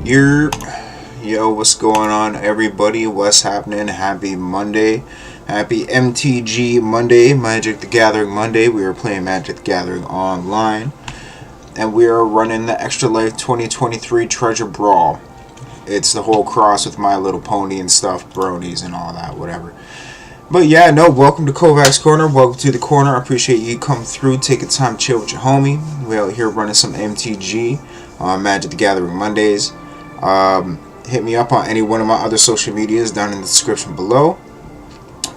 Yo, what's going on, everybody? What's happening? Happy Monday. Happy MTG Monday, Magic the Gathering Monday. We are playing Magic the Gathering online. And we are running the Extra Life 2023 Treasure Brawl. It's the whole cross with My Little Pony and stuff, bronies and all that, whatever. But yeah, no, welcome to Kovac's Corner. Welcome to the corner. I appreciate you come through, taking time to chill with your homie. We're out here running some MTG on Magic the Gathering Mondays. Hit me up on any one of my other social medias down in the description below.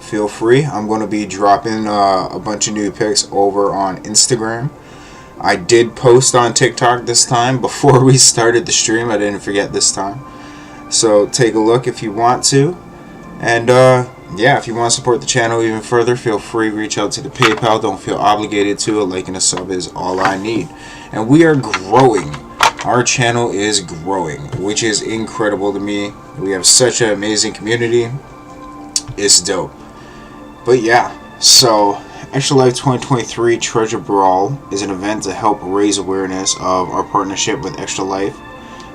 Feel free. I'm going to be dropping a bunch of new pics over on Instagram. I did post on TikTok this time before we started the stream. I didn't forget this time. So take a look if you want to. And yeah, if you want to support the channel even further, feel free to reach out to the PayPal. Don't feel obligated to. A like and a sub is all I need. And we are growing. Our channel is growing, which is incredible to me. We have such an amazing community. It's dope. But yeah, so Extra Life 2023 Treasure Brawl is an event to help raise awareness of our partnership with Extra Life,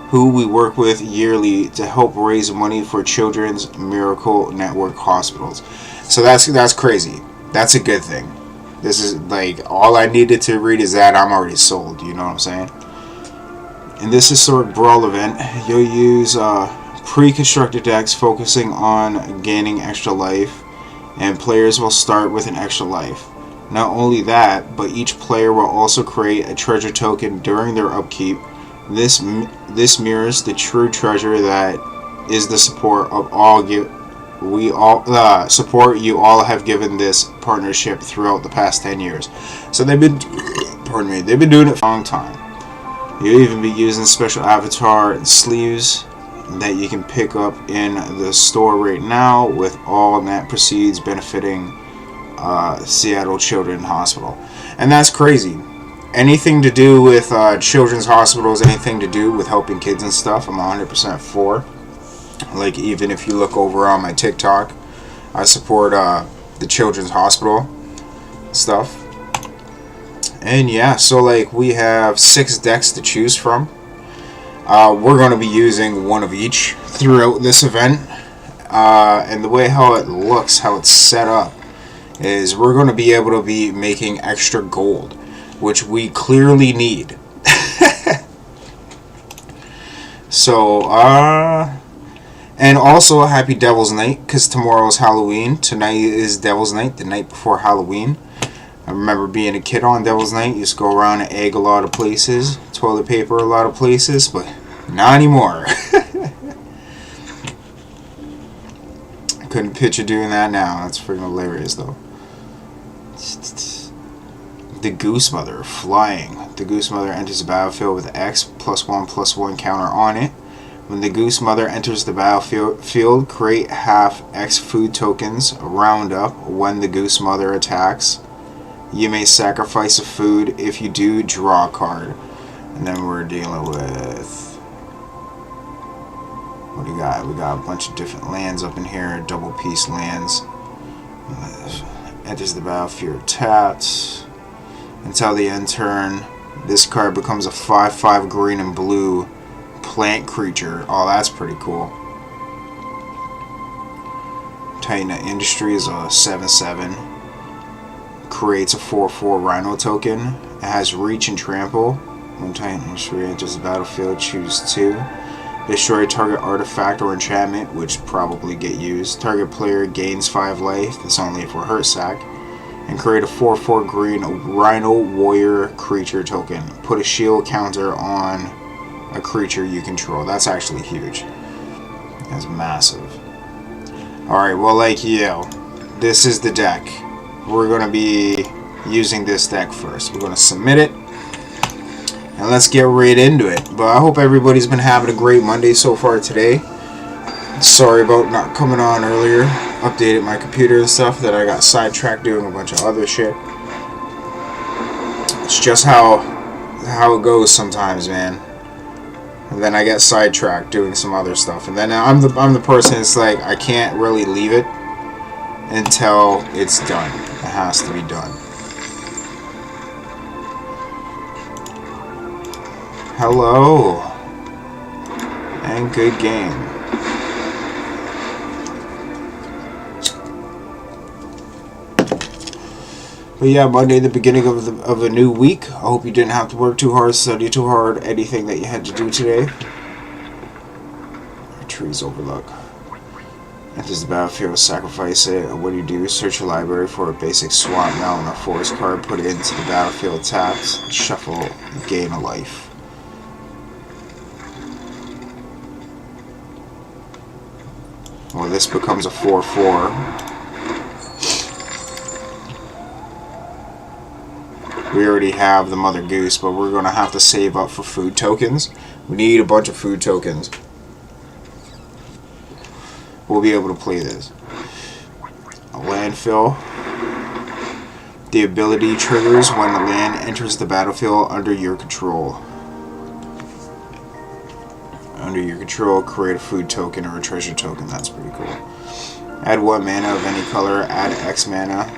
who we work with yearly to help raise money for Children's Miracle Network hospitals. So that's crazy. That's a good thing. This is like all I needed to read is that I'm already sold. You know what I'm saying? In this historic Brawl event, you'll use pre-constructed decks focusing on gaining extra life, and players will start with an extra life. Not only that, but each player will also create a treasure token during their upkeep. This mirrors the true treasure that is the support of support you all have given this partnership throughout the past 10 years. So they've been doing it for a long time. You'll even be using special avatar sleeves that you can pick up in the store right now, with all net proceeds benefiting Seattle Children's Hospital. And that's crazy. Anything to do with children's hospitals, anything to do with helping kids and stuff, I'm 100% for. Like, even if you look over on my TikTok, I support the children's hospital stuff. And yeah, so like we have 6 decks to choose from. We're going to be using one of each throughout this event. And the way how it looks, how it's set up, is we're going to be able to be making extra gold, which we clearly need. So, and also happy Devil's Night, because tomorrow's Halloween. Tonight is Devil's Night, the night before Halloween. I remember being a kid on Devil's Night. You used to go around and egg a lot of places, toilet paper a lot of places, but not anymore. Couldn't picture doing that now. That's freaking hilarious, though. The Goose Mother, flying. The Goose Mother enters the battlefield with X +1/+1 counter on it. When the Goose Mother enters the battlefield, create half X food tokens, round up when the Goose Mother attacks. You may sacrifice a food. If you do, draw a card. And then we're dealing with... what do we got? We got a bunch of different lands up in here. Double piece lands. Enters the battlefield tapped. Until the end turn, this card becomes a 5/5 green and blue plant creature. Oh, that's pretty cool. Titan Industry is a 7/7. Creates a 4/4 Rhino token. It has reach and trample. When Titan Industry enters the battlefield, choose 2. Destroy target artifact or enchantment, which probably get used. Target player gains 5 life. That's only if we're hurt sack. And create a 4/4 green Rhino Warrior creature token. Put a shield counter on a creature you control. That's actually huge. That's massive. Alright, well, like, this is the deck. We're going to be using this deck first. We're going to submit it. And let's get right into it. But I hope everybody's been having a great Monday so far today. Sorry about not coming on earlier. Updated my computer and stuff, that I got sidetracked doing a bunch of other shit. It's just how it goes sometimes, man. And then I get sidetracked doing some other stuff. And then I'm the person that's like, I can't really leave it until it's done. It has to be done. Hello. And good game. But yeah, Monday, the beginning of a new week. I hope you didn't have to work too hard, study too hard, anything that you had to do today. Trees overlook. Enters the battlefield, sacrifice it. What do? Search your library for a basic swamp mountain or forest card, put it into the battlefield tapped, shuffle, gain a life. Well, this becomes a 4/4. We already have the Mother Goose, but we're going to have to save up for food tokens. We need a bunch of food tokens. We'll be able to play this. A landfill. The ability triggers when the land enters the battlefield under your control. Under your control, create a food token or a treasure token. That's pretty cool. Add 1 mana of any color. Add X mana.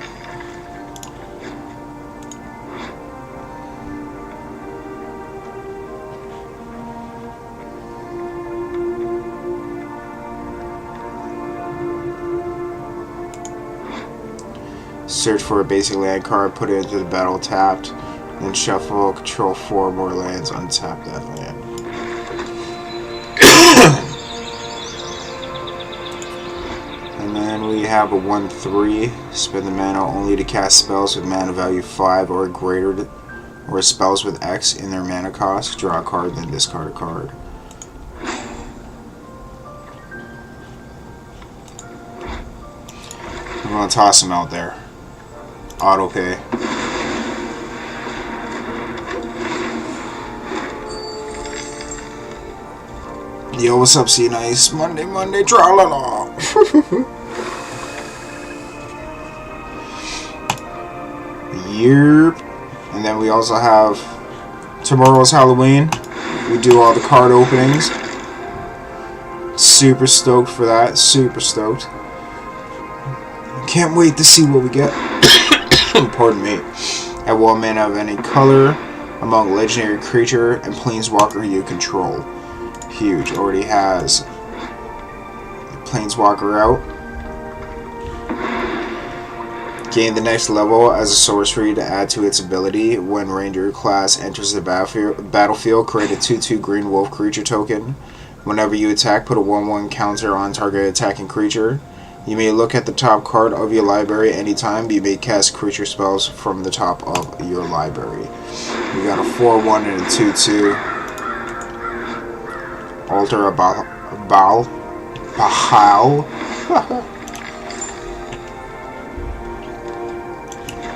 Search for a basic land card, put it into the battle tapped, then shuffle, control 4 more lands, untap that land. And then we have a 1/3, spend the mana only to cast spells with mana value 5 or greater, or spells with X in their mana cost, draw a card, then discard a card. I'm going to toss them out there. Auto pay. Yo, what's up, C Nice? Monday, tra-la-la. Yep. And then we also have tomorrow's Halloween. We do all the card openings. Super stoked for that. Super stoked. Can't wait to see what we get. Pardon me. Add 1 mana of any color among legendary creature and planeswalker you control. Huge. Already has planeswalker out. Gain the next level as a sorcery to add to its ability. When ranger class enters the battlefield, create a 2/2 green wolf creature token. Whenever you attack, put a 1/1 counter on target attacking creature. You may look at the top card of your library anytime. You may cast creature spells from the top of your library. We got a 4/1 and a 2/2. Alter a Baal.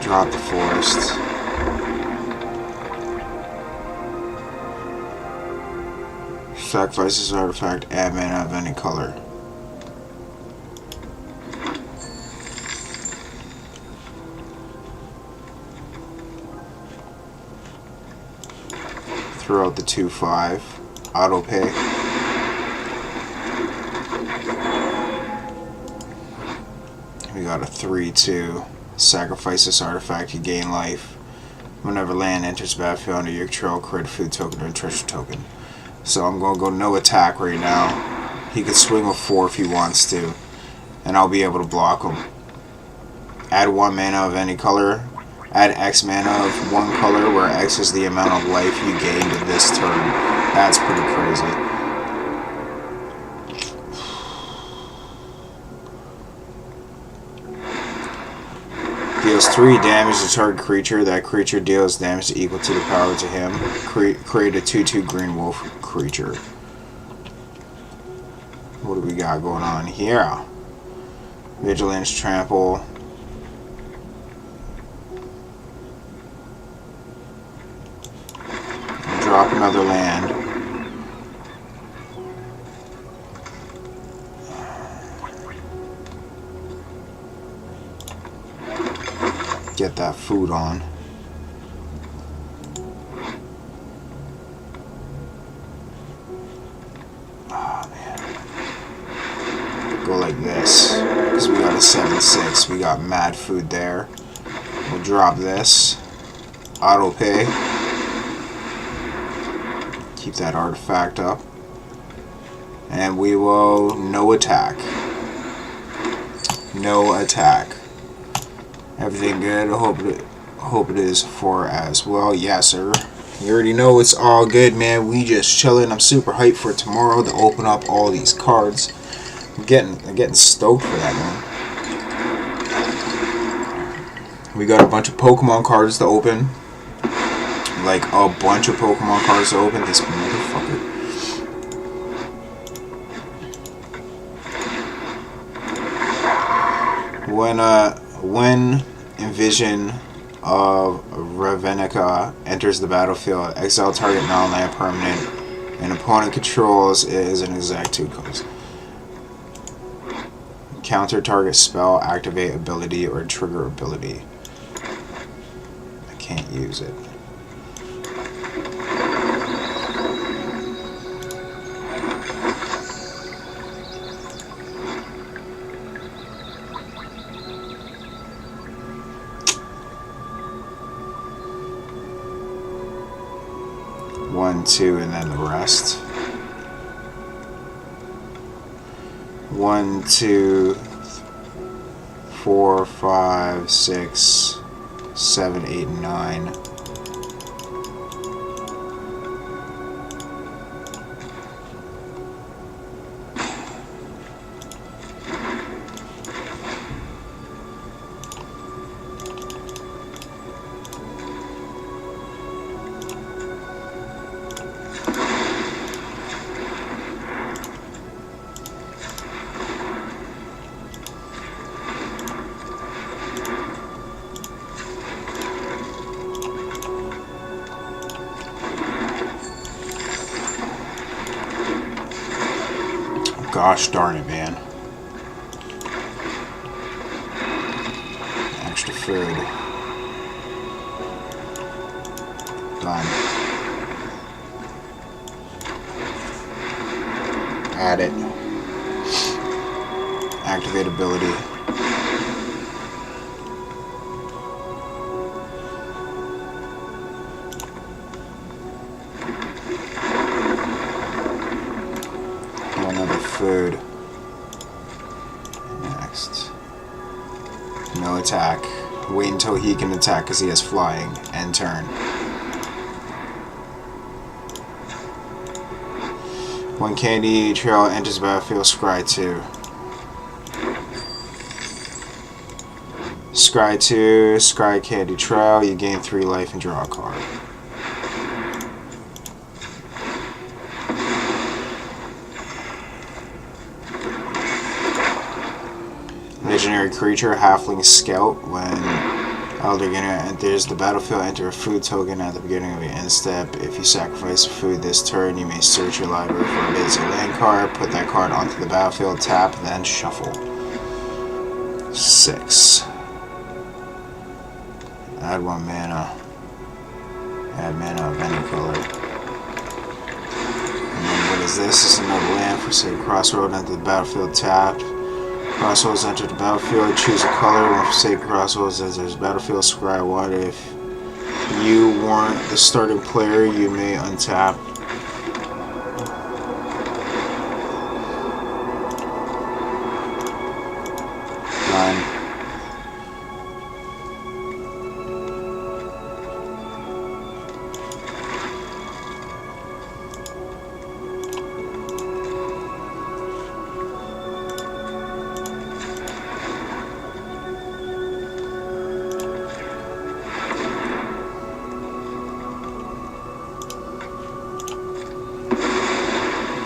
Drop the forest. Sacrifice this artifact, add mana of any color. Throw out the 2/5. Auto pay. We got a 3/2. Sacrifice this artifact, you gain life. Whenever land enters battlefield under your control, create a food token or a treasure token. So I'm going to go no attack right now. He could swing with 4 if he wants to, and I'll be able to block him. Add 1 mana of any color. Add X mana of 1 color, where X is the amount of life you gained this turn. That's pretty crazy. Deals 3 damage to target creature. That creature deals damage equal to the power to him. Create a 2/2 green wolf creature. What do we got going on here? Vigilance, trample. Drop another land. Get that food on. Oh man. Go like this. Because we got a 7/6. We got mad food there. We'll drop this. Auto pay. Keep that artifact up. And we will no attack. No attack. Everything good? Hope it is for as well. Yes, sir. You already know it's all good, man. We just chilling. I'm super hyped for tomorrow to open up all these cards. I'm getting stoked for that, man. We got a bunch of Pokemon cards to open. Like a bunch of Pokemon cards to open. This motherfucker. When Invasion of Ravnica enters the battlefield, exile target non-land permanent an opponent controls is an exact 2 cards. Counter target spell, activate ability, or trigger ability. I can't use it. One, two, and then the rest. 1, 2, 4, 5, 6, 7, 8, 9. Gosh darn it, man. Extra food. Done. Add it. Activate ability. Another food. Next. No attack. Wait until he can attack because he has flying. End turn. When Candy Trail enters the battlefield, scry 2. Scry 2, scry Candy Trail, you gain 3 life and draw a card. Legendary creature, Halfling Scout. When Elder Gainer enters the battlefield, enter a food token at the beginning of your end step. If you sacrifice a food this turn, you may search your library for a basic land card, put that card onto the battlefield, tap, then shuffle. 6. Add 1 mana. Add mana of any color. And then what is this? This is another land for say Crossroad, enter the battlefield, tapped. Crossroads enter the battlefield, choose a color. When Forsaken Crossroads enters the battlefield, scry 1. If you weren't the starting player, you may untap. Done.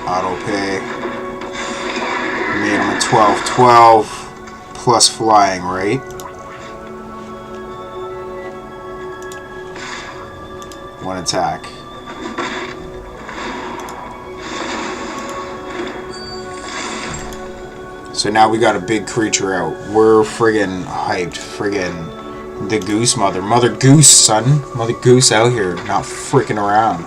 Auto pay. Made him a 12/12 plus flying, right? One attack. So now we got a big creature out. We're friggin' hyped. Friggin' the goose mother. Mother Goose, son. Mother Goose out here, not freaking around.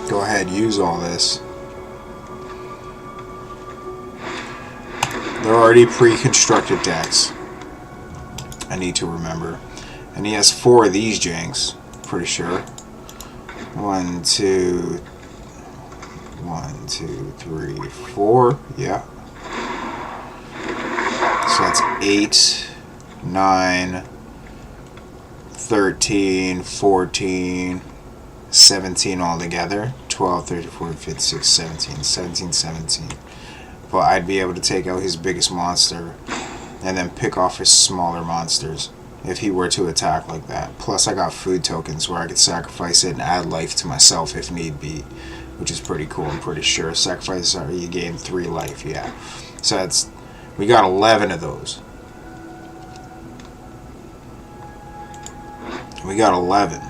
Go ahead, use all this. They're already pre-constructed decks. I need to remember. And he has 4 of these janks, pretty sure. 1, 2, 1, 2, 3, 4. Yeah. So that's 8, 9, 13, 14, 17 altogether. 12, 13, 14, 15, 16, 17. 17, 17. But I'd be able to take out his biggest monster and then pick off his smaller monsters if he were to attack like that. Plus I got food tokens where I could sacrifice it and add life to myself if need be, which is pretty cool. I'm pretty sure sacrifice, you gain 3 life. Yeah, so that's, we got 11 of those. We got 11.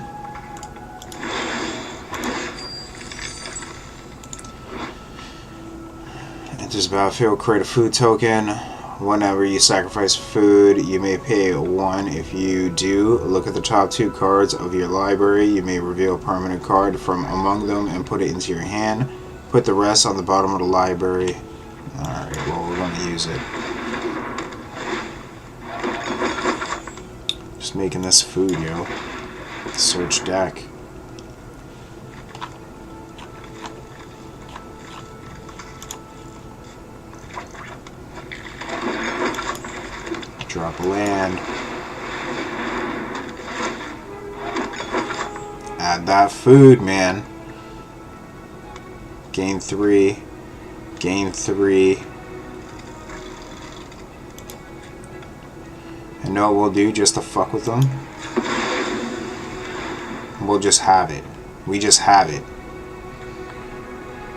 Enters battlefield, create a food token. Whenever you sacrifice food, you may pay 1. If you do, look at the top 2 cards of your library. You may reveal a permanent card from among them and put it into your hand. Put the rest on the bottom of the library. Alright, well, we're going to use it. Just making this food, yo. Search deck. Drop a land. Add that food, man. Gain 3. Gain 3. And know what we'll do just to fuck with them? We'll just have it. We just have it.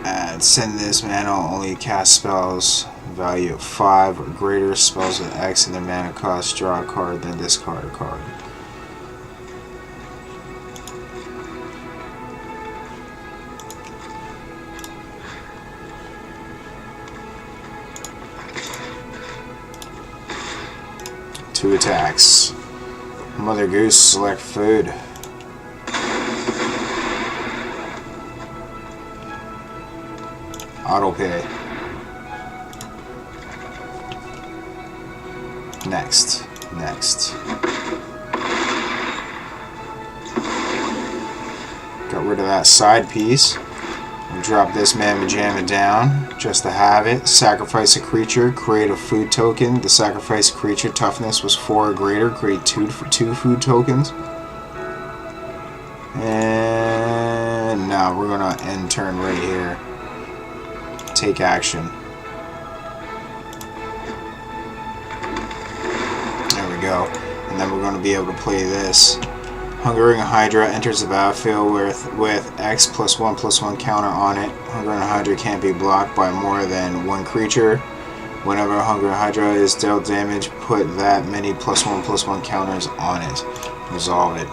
And send this mana only cast spells value of 5 or greater, spells with X in their mana cost, draw a card, then discard a card. Two attacks. Mother Goose, select food. Auto pay. Next. Got rid of that side piece. We'll drop this Mamma Jamma down just to have it. Sacrifice a creature, create a food token. The sacrifice creature toughness was 4 or greater. Create 2 food tokens. And now we're gonna end turn right here. Take action. There we go. And then we're going to be able to play this. Hungering Hydra enters the battlefield with X +1/+1 counter on it. Hungering Hydra can't be blocked by more than 1 creature. Whenever Hungering Hydra is dealt damage, put that many +1/+1 counters on it. Resolve it.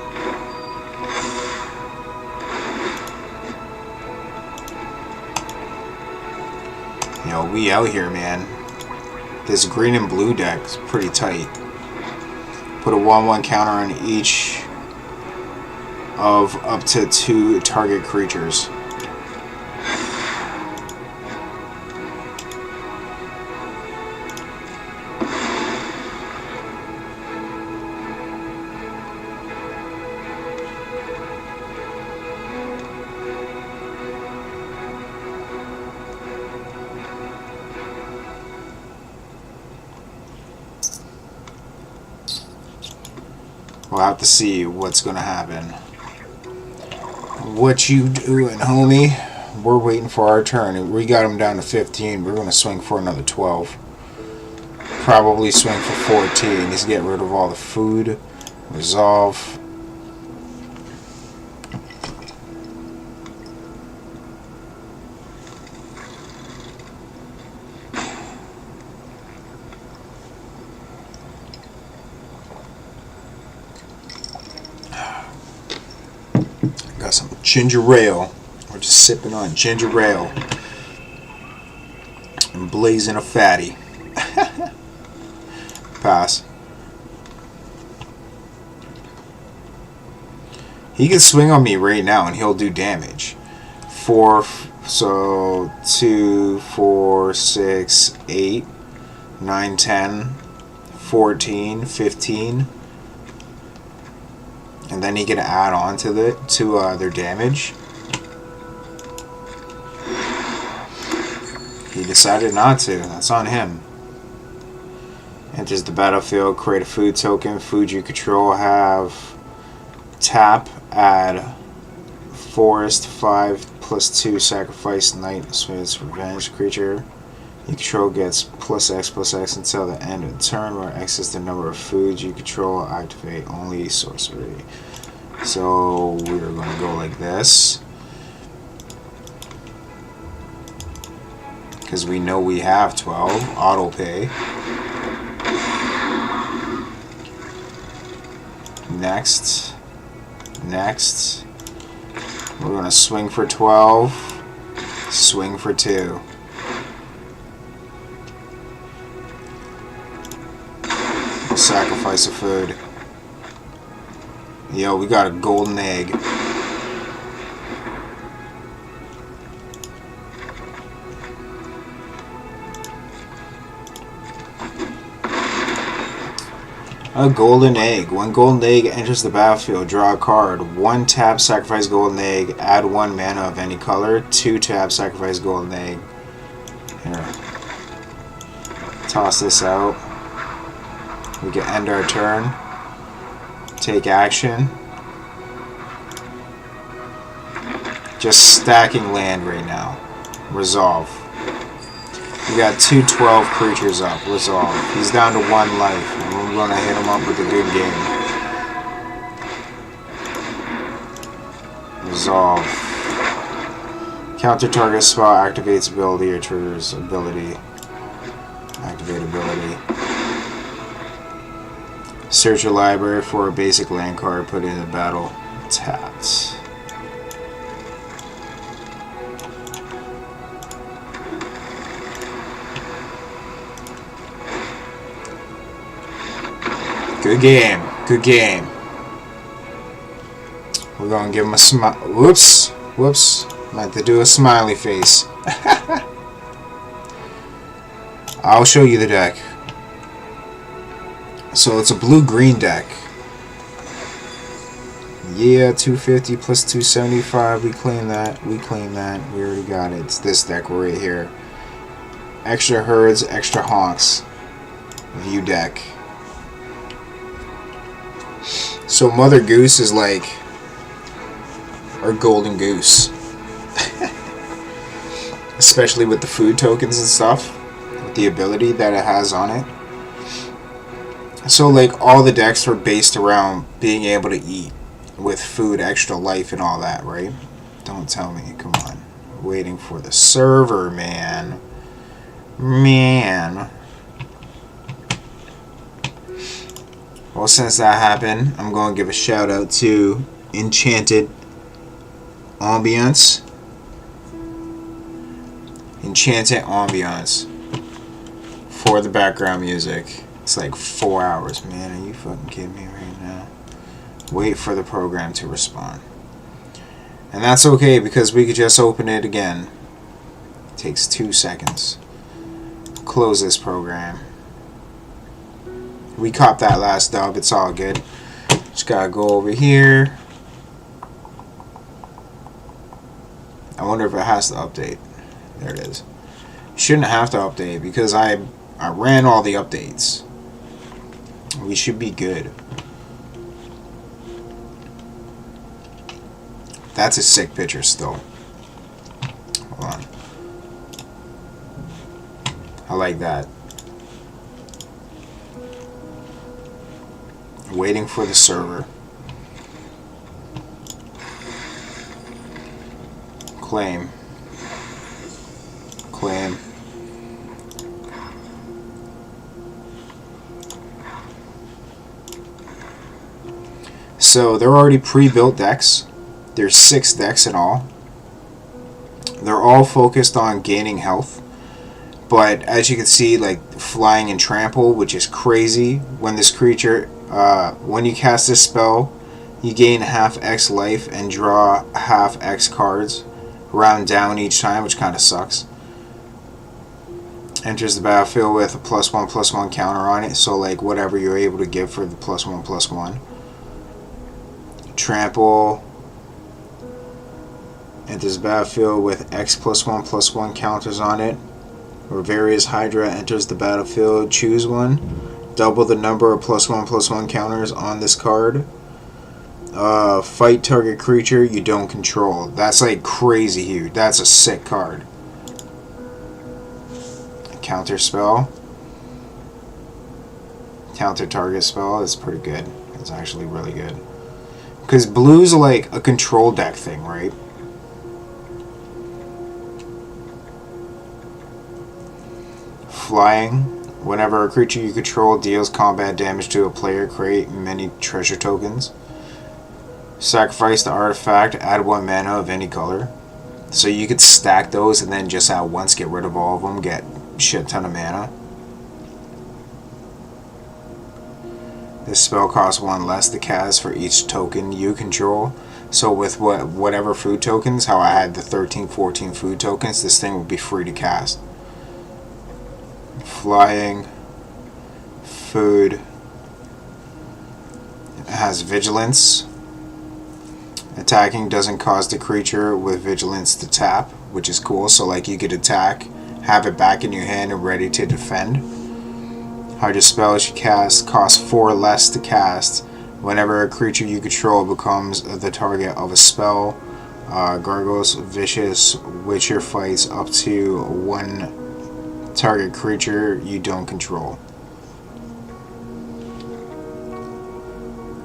Yo, we out here, man. This green and blue deck is pretty tight. Put a 1/1 counter on each of up to 2 target creatures. We'll have to see what's going to happen. What you doing, homie? We're waiting for our turn. We got him down to 15. We're going to swing for another 12. Probably swing for 14. Just get rid of all the food. Resolve. Got some ginger ale. We're just sipping on ginger ale and blazing a fatty. Pass. He can swing on me right now and he'll do damage. 4, so 2, 4, 6, 8, 9, 10, 14, 15. and then he can add on to their damage. He decided not to. That's on him. Enters the battlefield, create a food token. Food you control have tap, add forest 5+2, sacrifice night, so it's revenge creature. You control gets +X until the end of the turn, where X is the number of foods you control. Activate only sorcery. So we're going to go like this. Because we know we have 12. Auto pay. Next. Next. We're going to swing for 12. Swing for 2. We'll sacrifice a food. Yo, we got a golden egg. A golden egg. When golden egg enters the battlefield, draw a card. 1 tap, sacrifice golden egg. Add 1 mana of any color. 2 tap, sacrifice golden egg. Here. Toss this out. We can end our turn. Take action. Just stacking land right now. Resolve. We got 2 12 creatures up. Resolve. He's down to 1 life. And we're going to hit him up with a good game. Resolve. Counter target spell activates ability or triggers ability. Activate ability. Search your library for a basic land card. Put it in the battle. Tapped. Good game. Good game. We're going to give him a smile. Whoops. Whoops. Meant to do a smiley face. I'll show you the deck. So it's a blue-green deck. Yeah, 250 plus 275. We claim that. We claim that. We already got it. It's this deck right here. Extra herds, extra honks. View deck. So Mother Goose is like our golden goose. Especially with the food tokens and stuff. With the ability that it has on it. So like all the decks are based around being able to eat with food, extra life and all that, right? Don't tell me, come on. Waiting for the server, man. Man. Well, since that happened, I'm going to give a shout out to Enchanted Ambiance. Enchanted Ambiance for the background music. It's like 4 hours, man. Are you fucking kidding me right now? Wait for the program to respond. And that's okay because we could just open it again. It takes 2 seconds. Close this program. We copped that last dub. It's all good. Just gotta go over here. I wonder if it has to update. There it is. Shouldn't have to update because I ran all the updates. We should be good. That's a sick picture still. Hold on. I like that. Waiting for the server. Claim. Claim. So they're already pre-built decks. There's 6 decks in all. They're all focused on gaining health. But as you can see, like flying and trample, which is crazy. When this creature, when you cast this spell, you gain half X life and draw half X cards. Round down each time, which kind of sucks. Enters the battlefield with a +1/+1 counter on it. So like whatever you're able to give for the +1/+1. Trample. Enters the battlefield with X+1/+1 counters on it. Or various Hydra enters the battlefield. Choose one. Double the number of +1/+1 counters on this card. Fight target creature you don't control. That's like crazy huge. That's a sick card. Counter spell. Counter target spell is pretty good. It's actually really good. Because blue's like a control deck thing, right? Flying. Whenever a creature you control deals combat damage to a player, create many treasure tokens. Sacrifice the artifact, add 1 mana of any color. So you could stack those and then just at once get rid of all of them, get shit ton of mana. This spell costs 1 less to cast for each token you control. So with whatever food tokens, how I had the 13, 14 food tokens, this thing would be free to cast. Flying. Food. It has vigilance. Attacking doesn't cause the creature with vigilance to tap, which is cool. So like you could attack, have it back in your hand and ready to defend. Hydra spells you cast cost 4 less to cast. Whenever a creature you control becomes the target of a spell, Gargoyles Vicious Witcher fights up to 1 target creature you don't control.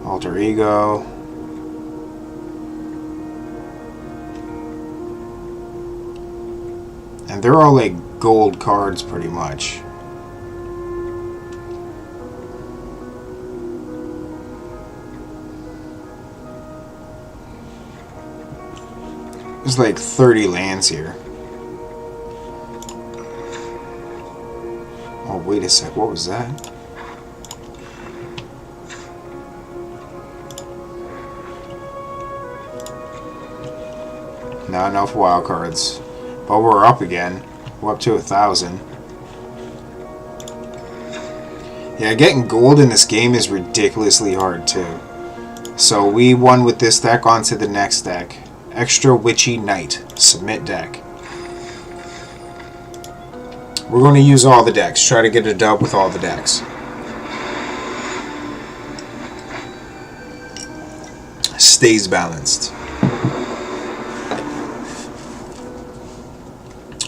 Alter Ego. And they're all like gold cards pretty much. There's like 30 lands here. Oh, wait a sec, what was that? Not enough wild cards. But we're up again. We're up to 1,000. Yeah, getting gold in this game is ridiculously hard too. So we won with this deck. On to the next deck. Extra Witchy Knight. Submit deck. We're going to use all the decks. Try to get a dub with all the decks. Stays balanced.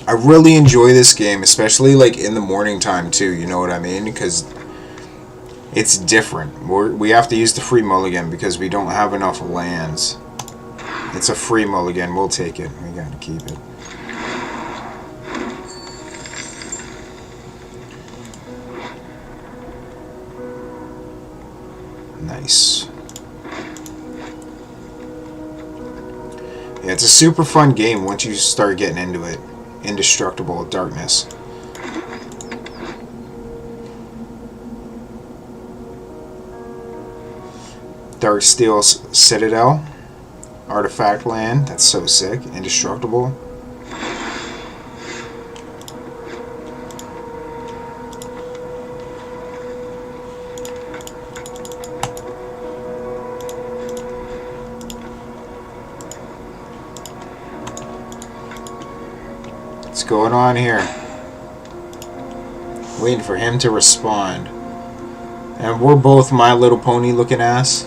I really enjoy this game, especially like in the morning time too, you know what I mean? Because it's different. We have to use the free mulligan because we don't have enough lands. It's a free mulligan, we'll take it. We gotta keep it. Nice. Yeah, it's a super fun game once you start getting into it. Indestructible Darkness. Darksteel Citadel. Artifact land. That's so sick. Indestructible. What's going on here? Waiting for him to respond. And we're both My Little Pony looking ass.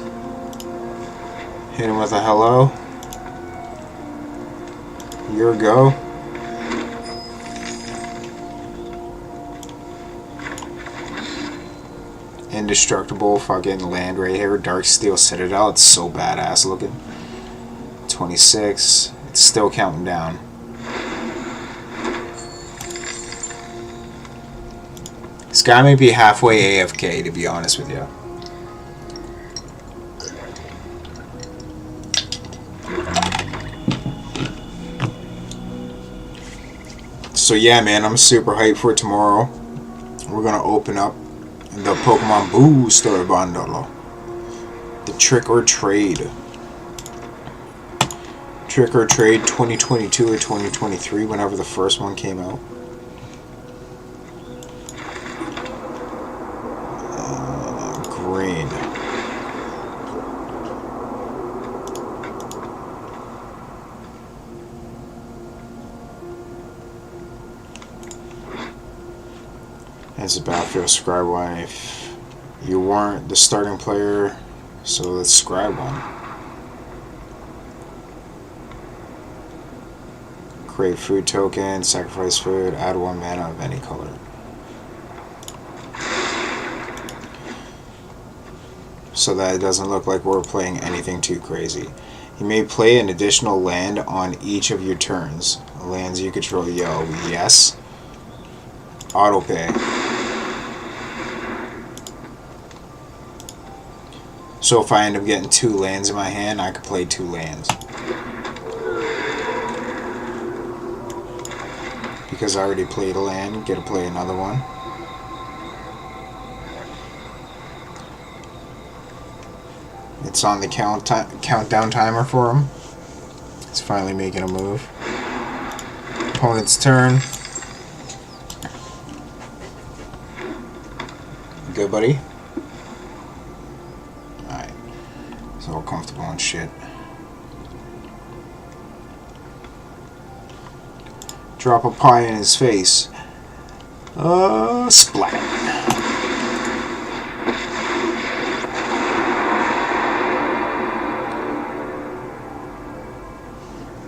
Hit him with a hello. Your go. Indestructible fucking land right here. Darksteel Citadel. It's so badass looking. 26. It's still counting down. This guy may be halfway AFK, to be honest with you. So yeah, man, I'm super hyped for tomorrow. We're gonna open up the Pokemon Booster Bundle. The Trick or Trade. Trick or Trade 2022 or 2023, whenever the first one came out. Green. It's a battlefield scribe one. If you weren't the starting player, so let's scribe one. Create food token, sacrifice food, add 1 mana of any color. So that it doesn't look like we're playing anything too crazy. You may play an additional land on each of your turns. Lands you control, yes. Auto pay. So if I end up getting 2 lands in my hand, I could play 2 lands. Because I already played a land, get to play another one. It's on the countdown timer for him. He's finally making a move. Opponent's turn. Good, buddy? Alright. He's all comfortable and shit. Drop a pie in his face. Splat.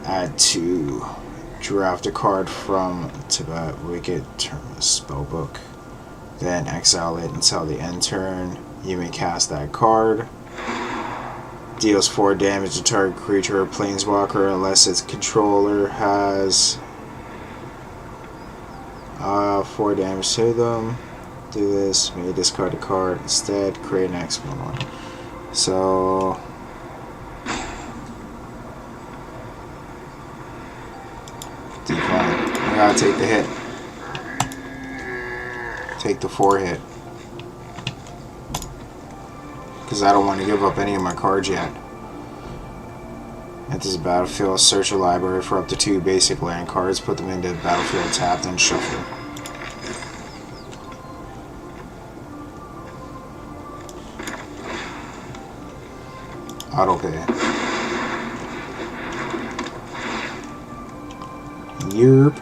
Add 2. Draft a card from Tibet Wicked Spellbook. Then exile it until the end turn. You may cast that card. Deals 4 damage to target creature or planeswalker unless its controller has 4 damage to them. Do this. May discard a card. Instead, create an X one. So decline. I gotta take the hit. Take the 4 hit. Because I don't want to give up any of my cards yet. Enters the battlefield, search a library for up to 2 basic land cards, put them into the battlefield tap, then shuffle. Auto pay. Yerp.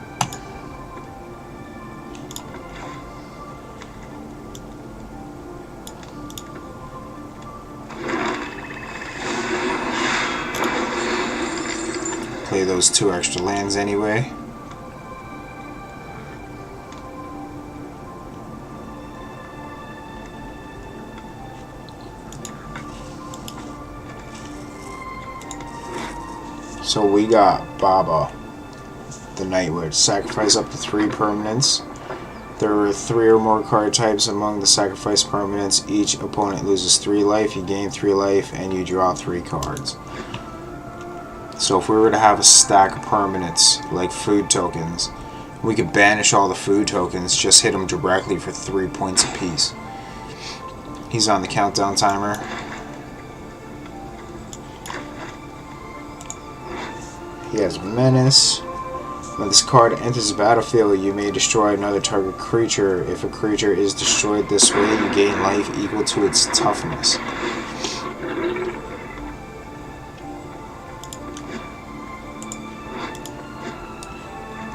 Play those 2 extra lands anyway. So we got Baba, the Night Witch. Sacrifice up to 3 permanents. There are 3 or more card types among the sacrifice permanents. Each opponent loses 3 life, you gain 3 life, and you draw 3 cards. So if we were to have a stack of permanents, like food tokens, we could banish all the food tokens, just hit them directly for 3 points apiece. He's on the countdown timer. He has Menace. When this card enters the battlefield, you may destroy another target creature. If a creature is destroyed this way, you gain life equal to its toughness.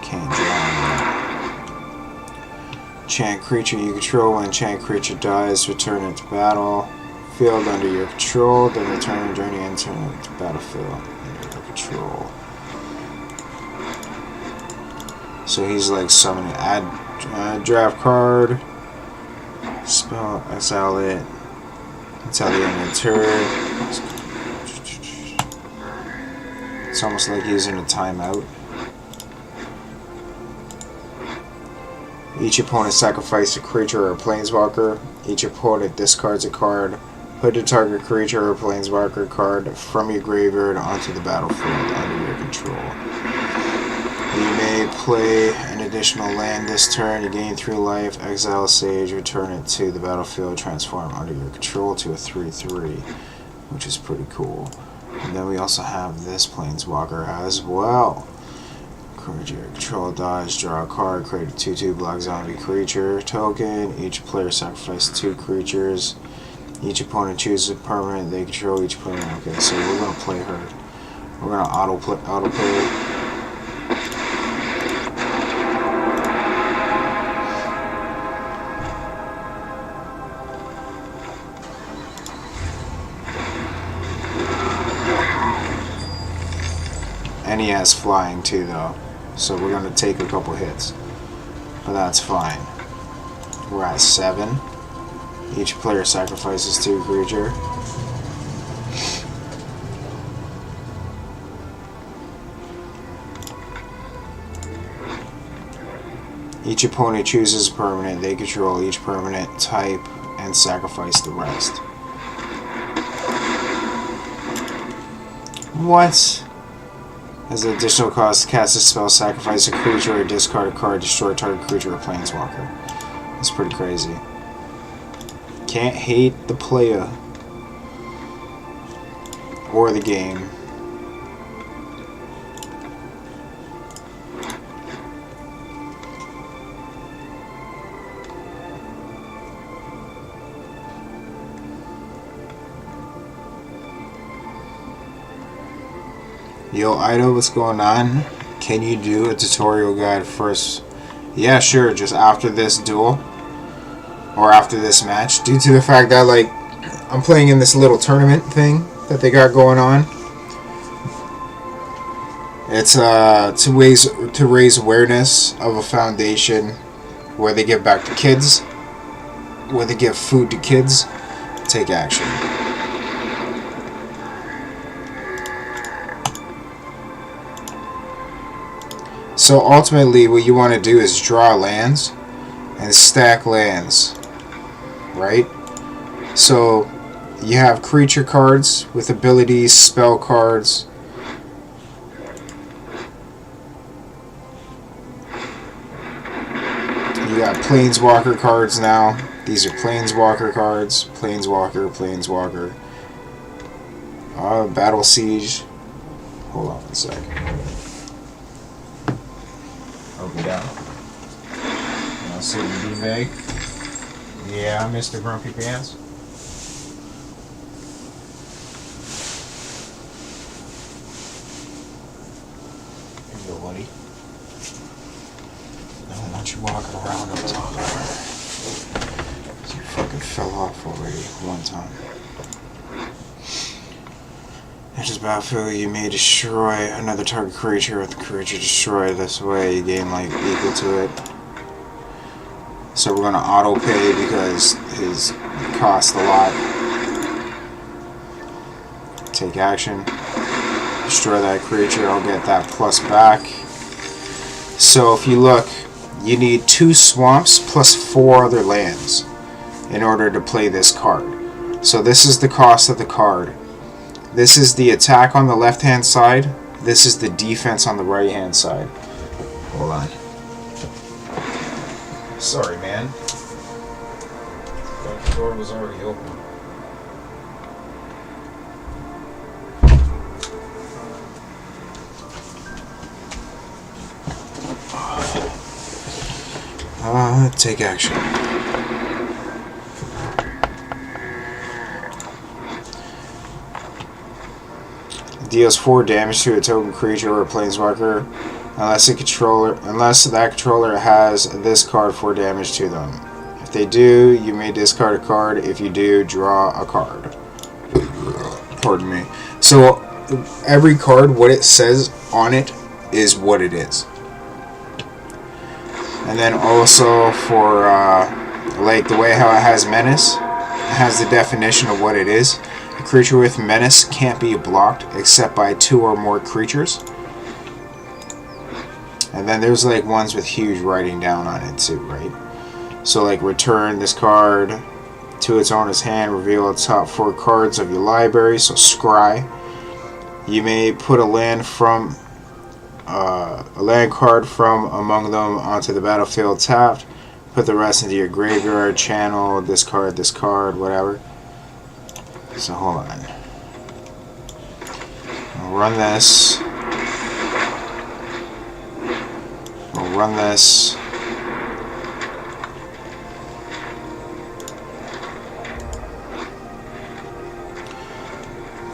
Can't draw. Enchant creature you control. When enchant creature dies, return it to battle. Field under your control, then return during the end turn to battlefield under your control. So he's like summoning, add draft card, spell, exile it until the end of the turn. It's almost like using a timeout. Each opponent sacrifices a creature or a planeswalker. Each opponent discards a card. Put a target creature or planeswalker card from your graveyard onto the battlefield under your control. You may play an additional land this turn. You gain 3 life, exile a sage, return it to the battlefield, transform under your control to a 3/3, which is pretty cool. And then we also have this planeswalker as well. Creature control dies, draw a card, create a 2/2 black zombie creature token. Each player sacrifices 2 creatures. Each opponent chooses a permanent they control. Each opponent. Okay, so we're gonna play her. We're gonna auto play. And he has flying too, though. So we're going to take a couple hits. But that's fine. We're at 7. Each player sacrifices 2 creature. Each opponent chooses a permanent. They control each permanent type and sacrifice the rest. What? As an additional cost, cast a spell, sacrifice a creature, or discard a card, destroy a target creature or planeswalker. That's pretty crazy. Can't hate the player or the game. Yo, Ido, what's going on? Can you do a tutorial guide first? Yeah, sure, just after this duel. Or after this match. Due to the fact that, like, I'm playing in this little tournament thing that they got going on. It's to raise awareness of a foundation where they give back to kids. Where they give food to kids. Take action. So ultimately what you want to do is draw lands and stack lands, right? So you have creature cards with abilities, spell cards. You got planeswalker cards now. These are planeswalker cards. Planeswalker, planeswalker. Battle Siege. Hold on one sec. Open down. I'll see you, D-Meg. Yeah, Mr. Grumpy Pants. Here you go, buddy. No, not you walking around up top. You fucking fell off already one time. After this battlefield, you may destroy another target creature with the creature destroyed. This way, you gain life equal to it. So we're gonna auto pay because his cost a lot. Take action. Destroy that creature. I'll get that plus back. So if you look, you need 2 swamps plus 4 other lands in order to play this card. So this is the cost of the card. This is the attack on the left-hand side. This is the defense on the right-hand side. Hold on. Sorry, man. The door was already open. Take action. Deals 4 damage to a token creature or a planeswalker unless that controller has this card 4 damage to them. If they do, you may discard a card. If you do, draw a card. Pardon me. So every card, what it says on it is what it is. And then also for like the way how it has menace, it has the definition of what it is. A creature with menace can't be blocked except by 2 or more creatures. And then there's like ones with huge writing down on it too, right? So like return this card to its owner's hand, reveal the top 4 cards of your library, so scry. You may put a land card from among them onto the battlefield tapped. Put the rest into your graveyard, channel, discard, whatever. So hold on. I'll run this. We'll run this.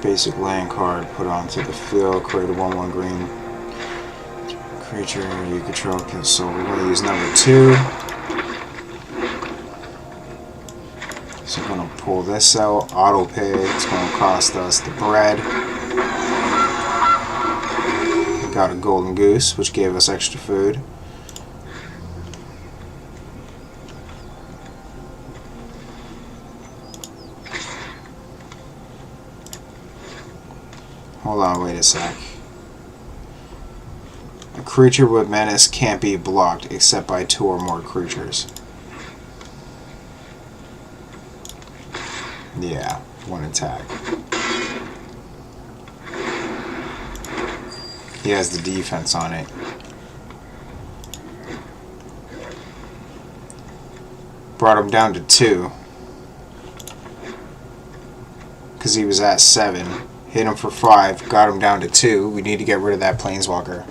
Basic land card put onto the field. Create a 1/1 green creature you control. So we're going to use number 2. So I'm going to pull this out. Auto pay. It's going to cost us the bread. Got a golden goose, which gave us extra food. Hold on, wait a sec. A creature with menace can't be blocked except by 2 or more creatures. Yeah, 1 attack. He has the defense on it. Brought him down to 2. Because he was at 7. Hit him for 5. Got him down to 2. We need to get rid of that Planeswalker.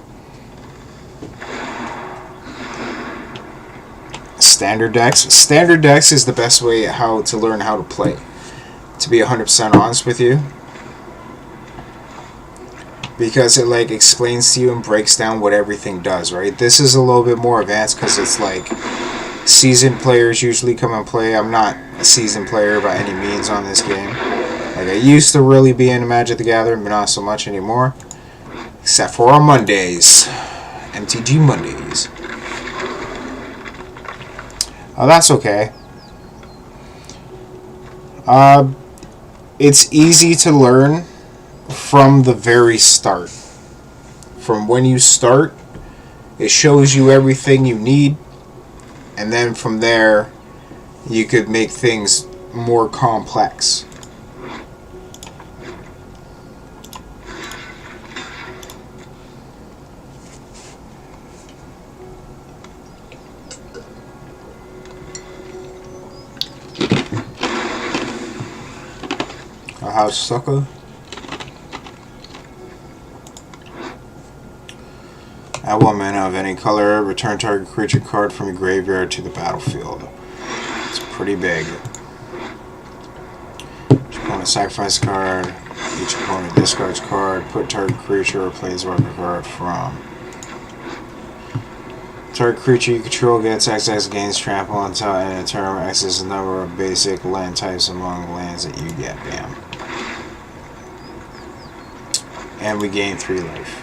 Standard decks. Standard decks is the best way to learn how to play. To be 100% honest with you. Because it like explains to you and breaks down what everything does, right? This is a little bit more advanced because it's like seasoned players usually come and play. I'm not a seasoned player by any means on this game. Like I used to really be into Magic the Gathering, but not so much anymore. Except for on Mondays. MTG Mondays. Oh, that's okay. It's easy to learn from the very start. From when you start, it shows you everything you need, and then from there, you could make things more complex. A house sucker. At 1 mana of any color, return target creature card from your graveyard to the battlefield. It's pretty big. Each opponent sacrifice a card. Each opponent discards card. Put target creature or planeswalker card from. Target creature you control gets XX gains trample until end of turn. X is the number of basic land types among lands that you get. Bam. And we gain 3 life.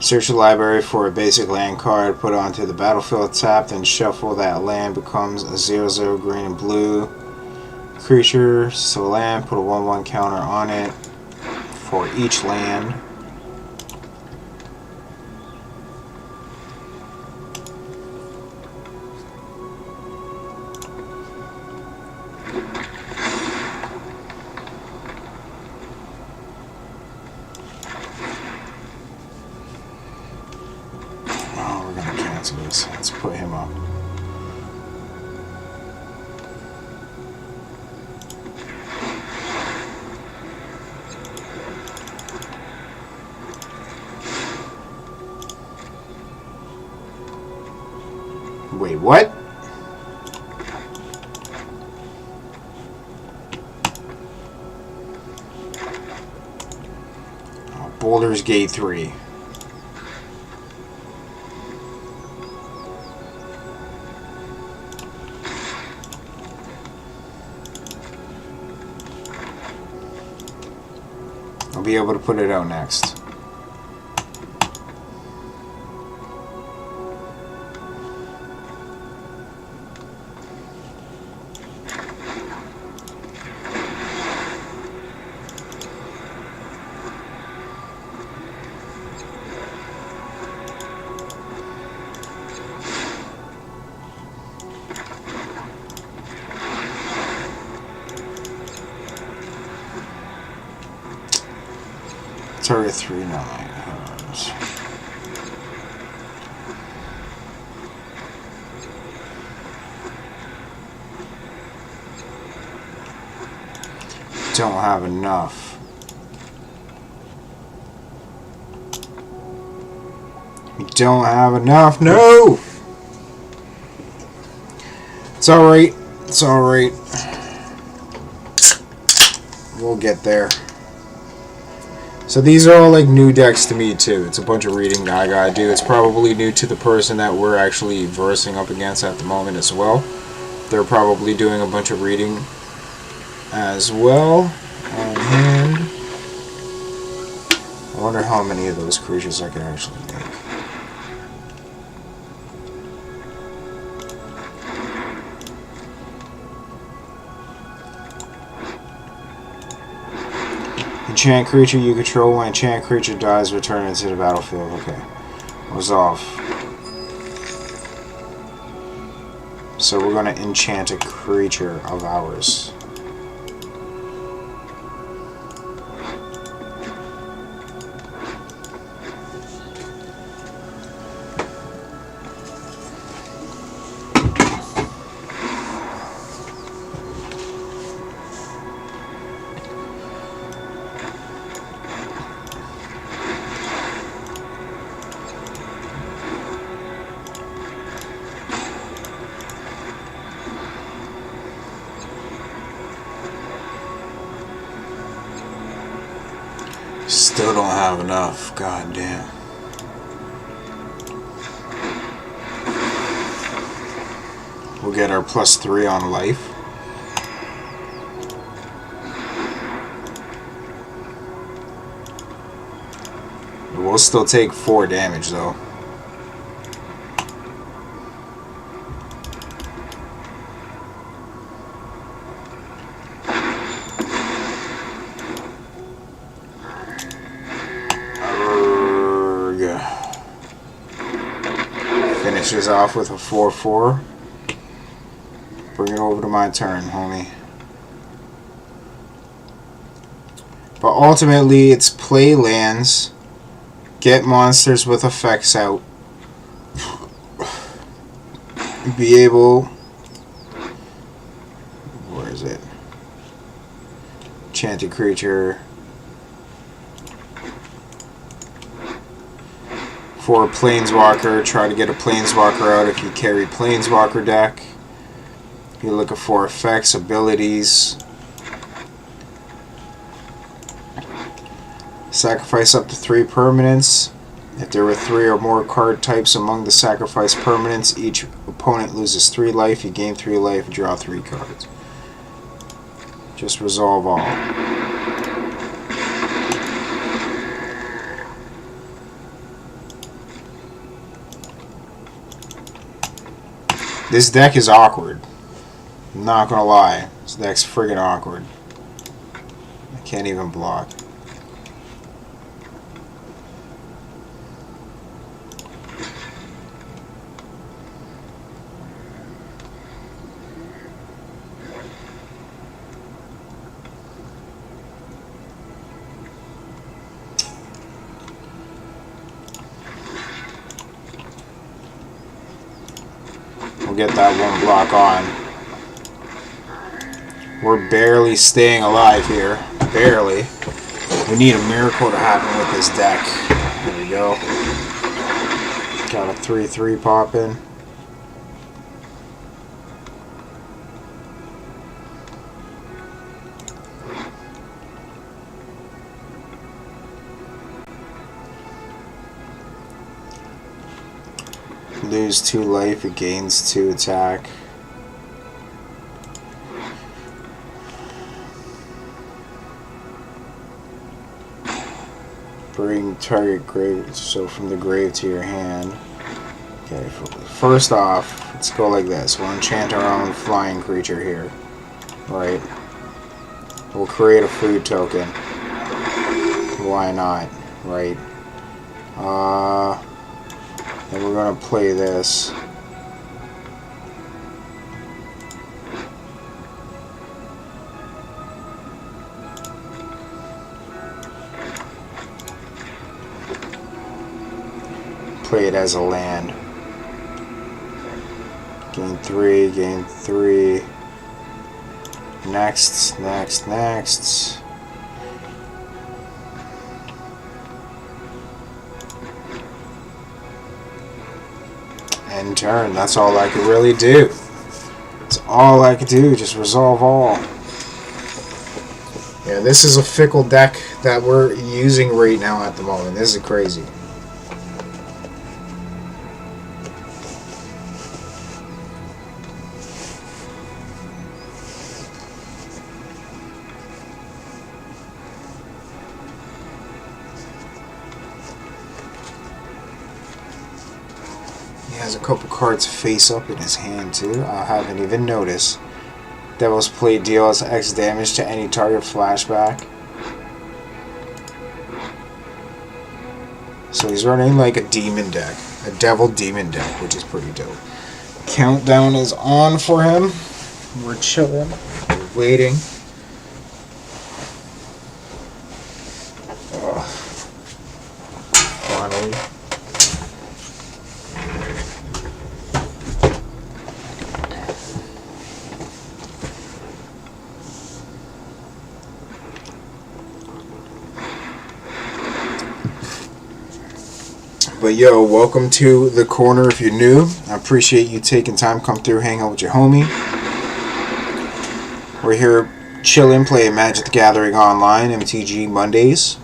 Search the library for a basic land card, put it onto the battlefield tapped, then shuffle that land, becomes a 0/0 green and blue creature. So land, put a 1/1 counter on it for each land. Let's put him up. Wait, what? Oh, Baldur's Gate 3. I'll be able to put it out next. Target 3/9. Don't have enough. We don't have enough. No! It's alright. It's alright. We'll get there. So these are all like new decks to me too. It's a bunch of reading I gotta do. It's probably new to the person that we're actually versing up against at the moment as well. They're probably doing a bunch of reading as well on hand. I wonder how many of those creatures I can actually make. Enchant creature you control. When enchant creature dies, return it to the battlefield. Okay. Resolve. So we're going to enchant a creature of ours. Still don't have enough. God damn. We'll get our +3 on life. We'll still take 4 damage though. Finishes off with a 4/4. Bring it over to my turn, homie. But ultimately, it's play lands, get monsters with effects out, be able... Where is it? Enchanted creature. For a Planeswalker, try to get a Planeswalker out if you carry Planeswalker deck. You're looking for effects, abilities. Sacrifice up to 3 permanents. If there were 3 or more card types among the sacrificed permanents, each opponent loses 3 life. You gain 3 life, draw 3 cards. Just resolve all. This deck is awkward. I'm not gonna lie. This deck's friggin' awkward. I can't even block. We'll get that 1 block on. We're barely staying alive here. Barely. We need a miracle to happen with this deck. There we go. Got a 3/3 pop in. Lose 2 life, it gains 2 attack. Bring target grave, so from the grave to your hand. Okay, first off, let's go like this. We'll enchant our own flying creature here. Right. We'll create a food token. Why not? Right. And we're gonna play this. Play it as a land. Gain 3, gain 3. Next, next, next. End turn. That's all I could really do. That's all I could do. Just resolve all. Yeah, this is a fickle deck that we're using right now at the moment. This is crazy. He has a couple cards face up in his hand too. I haven't even noticed. Devil's Plate deals X damage to any target flashback. So he's running like a demon deck. A devil demon deck, which is pretty dope. Countdown is on for him. We're chilling. We're waiting. Finally. But yo, welcome to the corner if you're new. I appreciate you taking time to come through, hang out with your homie. We're here chilling, playing Magic the Gathering online, MTG Mondays.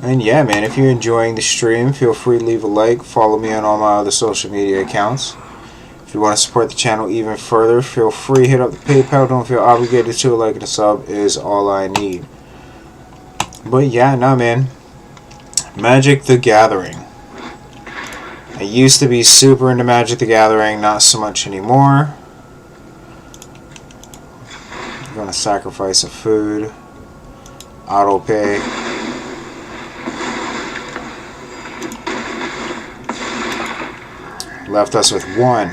And yeah, man, if you're enjoying the stream, feel free to leave a like. Follow me on all my other social media accounts. If you want to support the channel even further, feel free to hit up the PayPal. Don't feel obligated to. A like and a sub is all I need. But yeah, nah, man. Magic the Gathering. I used to be super into Magic the Gathering, not so much anymore. I'm gonna sacrifice a food. Auto pay. Left us with one.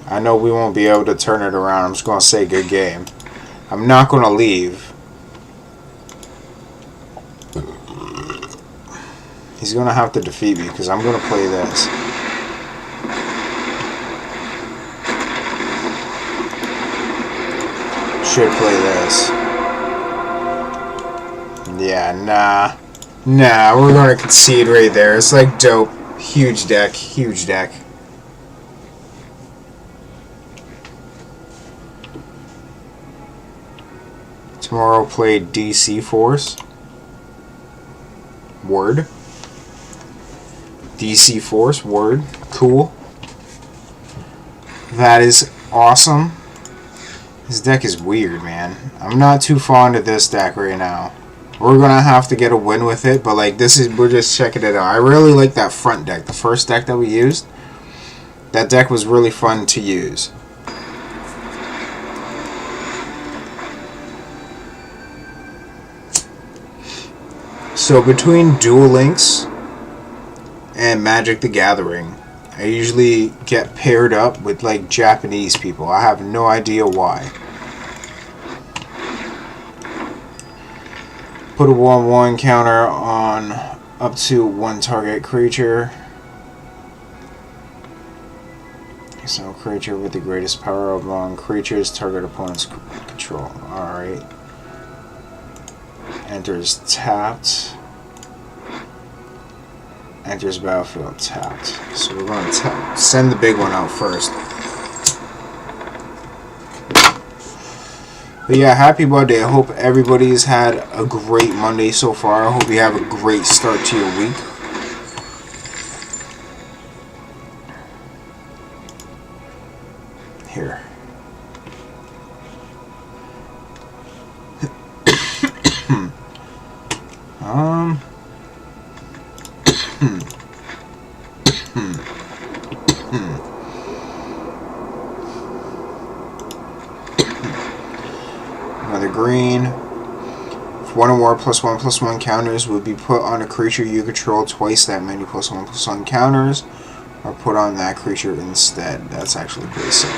I know we won't be able to turn it around. I'm just gonna say good game. I'm not going to leave. He's going to have to defeat me because I'm going to play this. Should play this. Yeah, nah. Nah, we're going to concede right there. It's like dope. Huge deck. Huge deck. Tomorrow play DC Force. Word. DC Force. Word. Cool. That is awesome. This deck is weird, man. I'm not too fond of this deck right now. We're gonna have to get a win with it, but like we're just checking it out. I really like that front deck. The first deck that we used. That deck was really fun to use. So between Duel Links and Magic the Gathering, I usually get paired up with like Japanese people. I have no idea why. Put a 1/1 counter on up to one target creature. So creature with the greatest power among creatures target opponent's control. Alright. Enters tapped. Enters battlefield tapped. So we're going to send the big one out first. But yeah, happy Monday. I hope everybody's had a great Monday so far. I hope you have a great start to your week. Here. Another green. If one or more +1/+1 counters would be put on a creature you control, twice that many +1/+1 counters are put on that creature instead. That's actually pretty sick.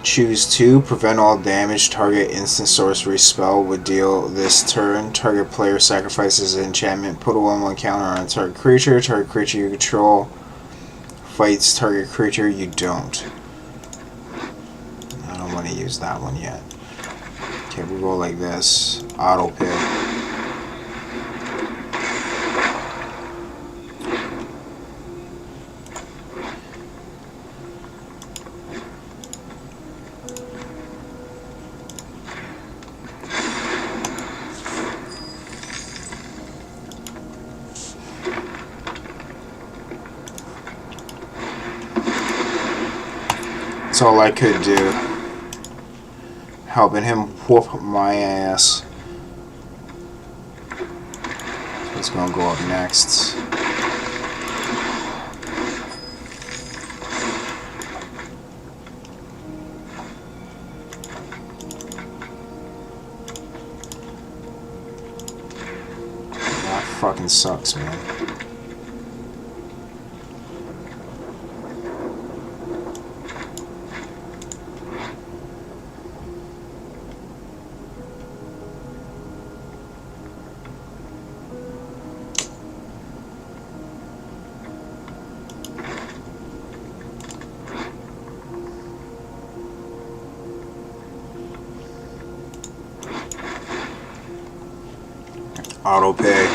Choose 2. Prevent all damage. Target instant sorcery spell would deal this turn. Target player sacrifices an enchantment. Put a 1/1 counter on a target creature. Target creature you control fights target creature you don't. I don't want to use that one yet. Okay, we'll go like this. Auto pick. That's all I could do. Helping him whoop my ass. It's gonna go up next. That fucking sucks, man. Auto pay.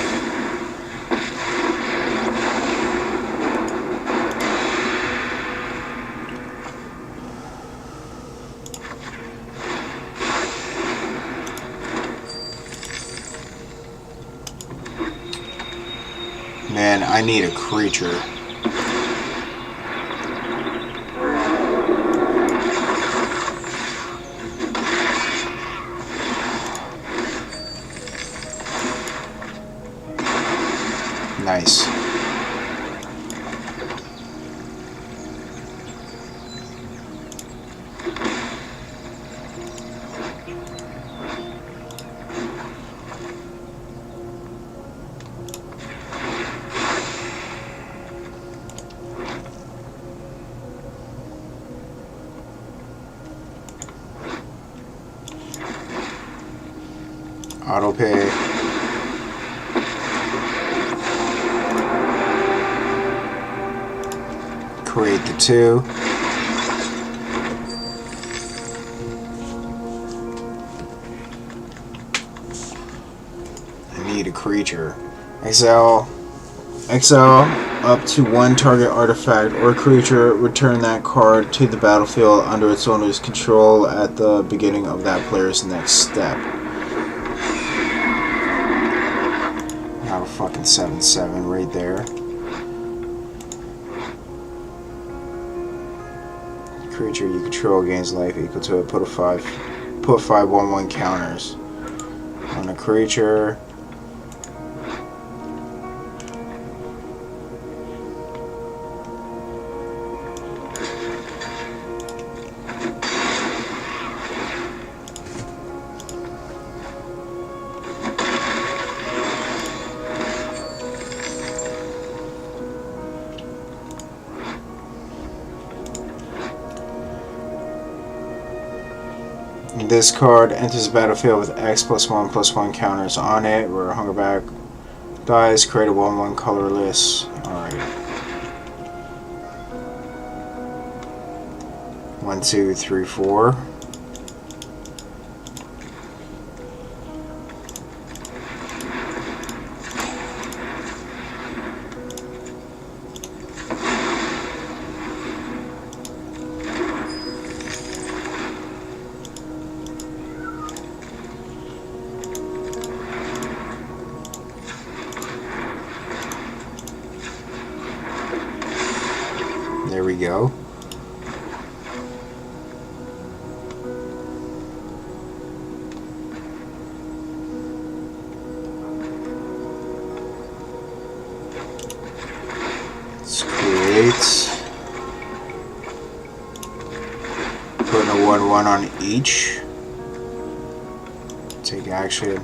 Man, I need a creature. Nice. Auto pay. Create the 2. I need a creature. Exile up to 1 target artifact or creature. Return that card to the battlefield under its owner's control at the beginning of that player's next step. Have a fucking 7/7 right there. Creature you control gains life equal to it. Put 5 1/1 counters on a creature. This card enters the battlefield with X +1/+1 counters on it, where Hungerback dies, create a 1/1 colorless. Alright. 1, 2, 3, 4. There we go. Let's create. Putting a 1/1 on each. Take action.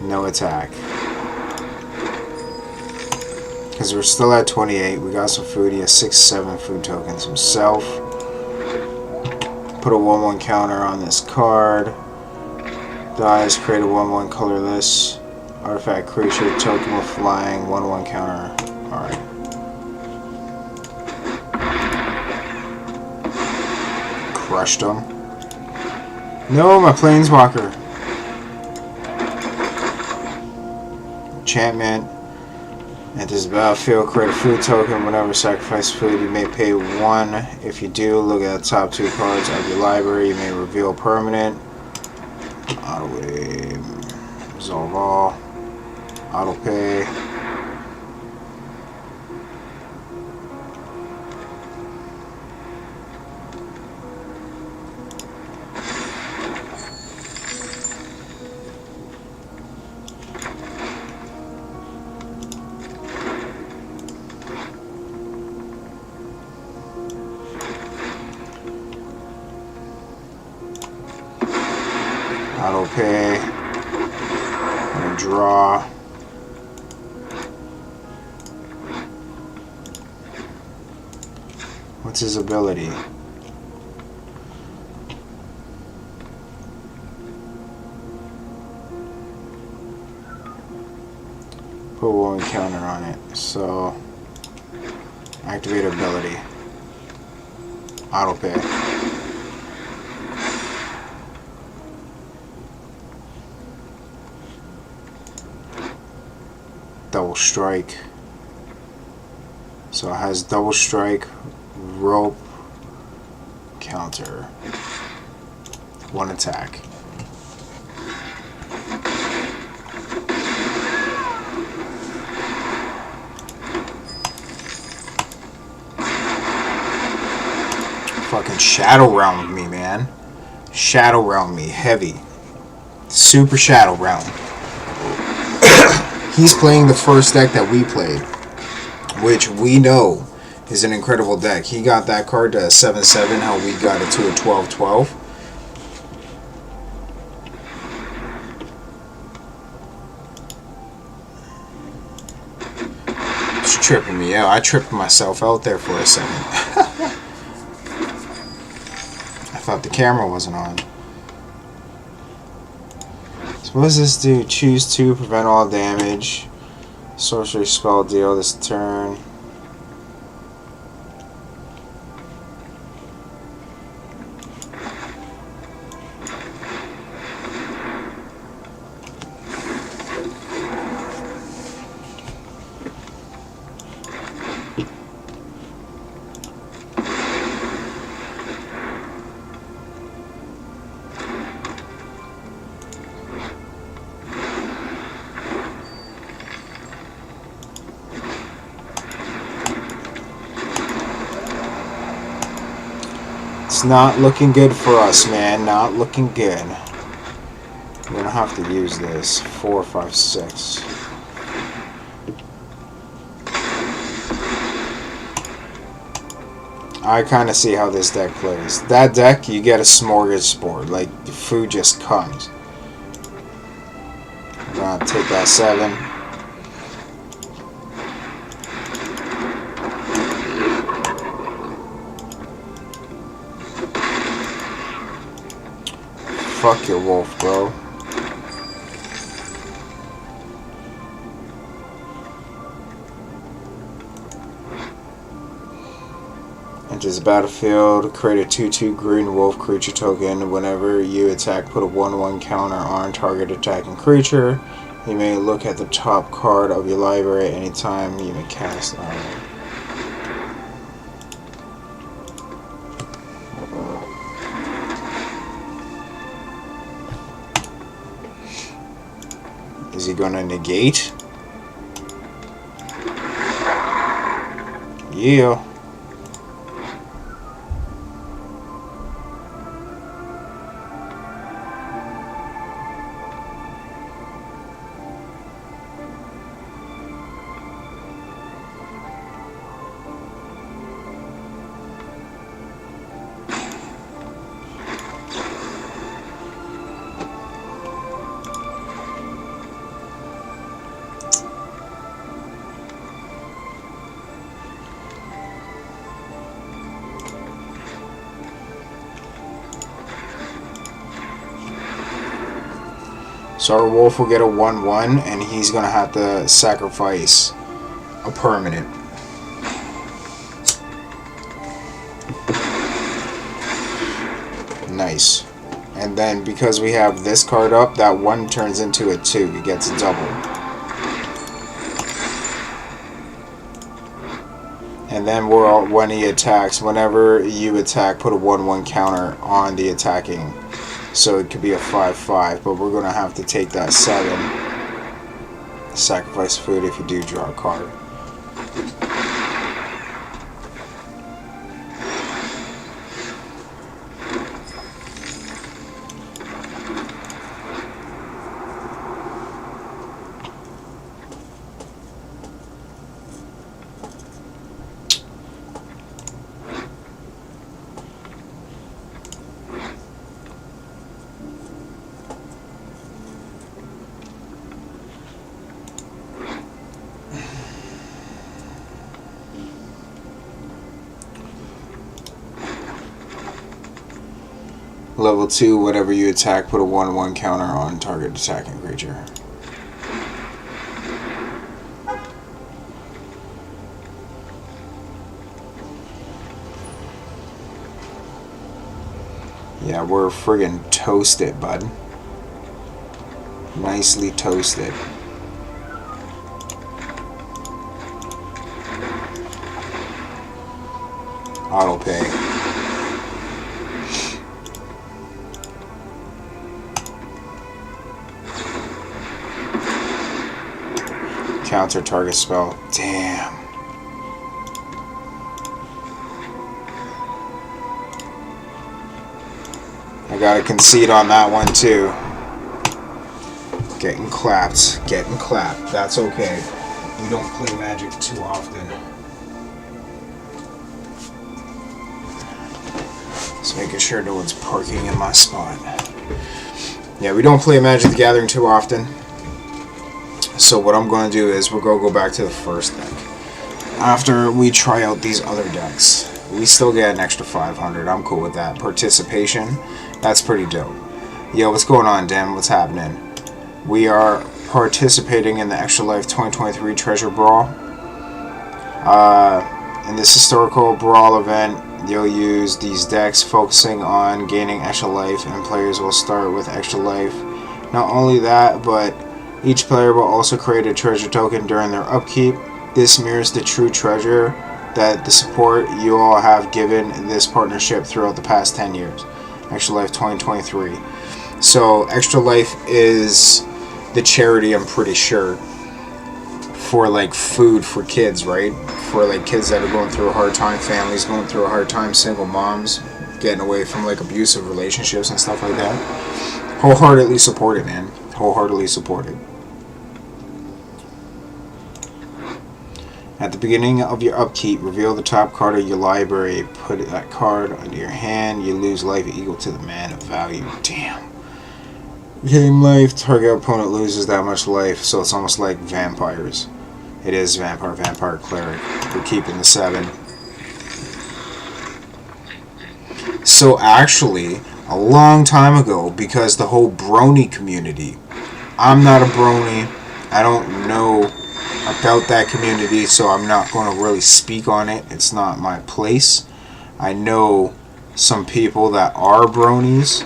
No attack. Because we're still at 28. We got some food. He has 6/7 food tokens himself. Put a 1/1 counter on this card. Dies, create a 1/1 colorless artifact creature token with flying 1/1 counter. Alright. Crushed him. No, my planeswalker. Enchantment. Enters the battlefield, create a food token. Whenever sacrifice food, you may pay 1. If you do, look at the top 2 cards of your library. You may reveal permanent. Auto resolve all. Auto pay. pay. I'm gonna draw. What's his ability? Put one counter on it. So activate ability. Auto pay. Double strike. So it has double strike, rope, counter, one attack. Fucking shadow realm me, man. Shadow realm me, heavy. Super shadow realm. He's playing the first deck that we played, which we know is an incredible deck. He got that card to a 7/7, how we got it to a 12/12. It's tripping me out. I tripped myself out there for a second. I thought the camera wasn't on. So what does this do? Choose 2, prevent all damage. Sorcery spell deal this turn. It's not looking good for us, man. Not looking good. We're gonna have to use this. 4, 5, 6. I kind of see how this deck plays. That deck, you get a smorgasbord. Like, the food just comes. I'm gonna take that 7. Fuck your wolf, bro. Enters the battlefield, create a 2/2 green wolf creature token. Whenever you attack, put a 1/1 counter on target attacking creature. You may look at the top card of your library at any time. You may cast on it. Is he gonna negate? Yeah. So our wolf will get a 1/1, and he's going to have to sacrifice a permanent. Nice. And then because we have this card up, that 1 turns into a 2. He gets a double. And then when he attacks, whenever you attack, put a 1/1 counter on the attacking. So it could be a 5/5, but we're going to have to take that 7. Sacrifice food if you do draw a card. Level 2, whatever you attack, put a 1/1 counter on target attacking creature. Yeah, we're friggin' toasted, bud. Nicely toasted. Auto pay. Counter target spell. Damn. I gotta concede on that one too. Getting clapped. Getting clapped. That's okay. We don't play Magic too often. Just making sure no one's parking in my spot. Yeah, we don't play Magic the Gathering too often. So what I'm going to do is we're going to go back to the first deck. After we try out these other decks, we still get an extra 500. I'm cool with that. Participation, that's pretty dope. Yo, what's going on, Dan? What's happening? We are participating in the Extra Life 2023 Treasure Brawl. In this historical Brawl event, you'll use these decks focusing on gaining extra life, and players will start with extra life. Not only that, but each player will also create a treasure token during their upkeep. This mirrors the true treasure that the support you all have given this partnership throughout the past 10 years. Extra Life 2023. So Extra Life is the charity, I'm pretty sure, for like food for kids, right? For like kids that are going through a hard time, families going through a hard time, single moms getting away from like abusive relationships and stuff like that. Wholeheartedly support it, man. Wholeheartedly support it. At the beginning of your upkeep, reveal the top card of your library. Put that card under your hand. You lose life equal to the mana value. Damn. Gain life. Target opponent loses that much life. So it's almost like vampires. It is vampire cleric. We're keeping the 7. So actually, a long time ago, because the whole brony community, I'm not a brony. I don't know about that community, so I'm not going to really speak on it. It's not my place. I know some people that are bronies,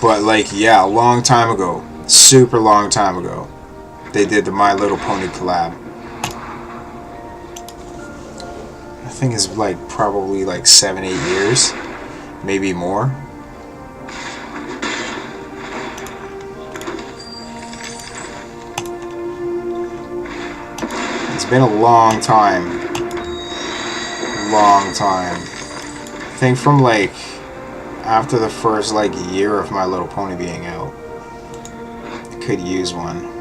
but like, yeah, a long time ago, super long time ago, they did the My Little Pony collab. I think it's like probably like 7-8 years, maybe more. It's been a long time. Long time. I think from like after the first like year of My Little Pony being out. I could use one.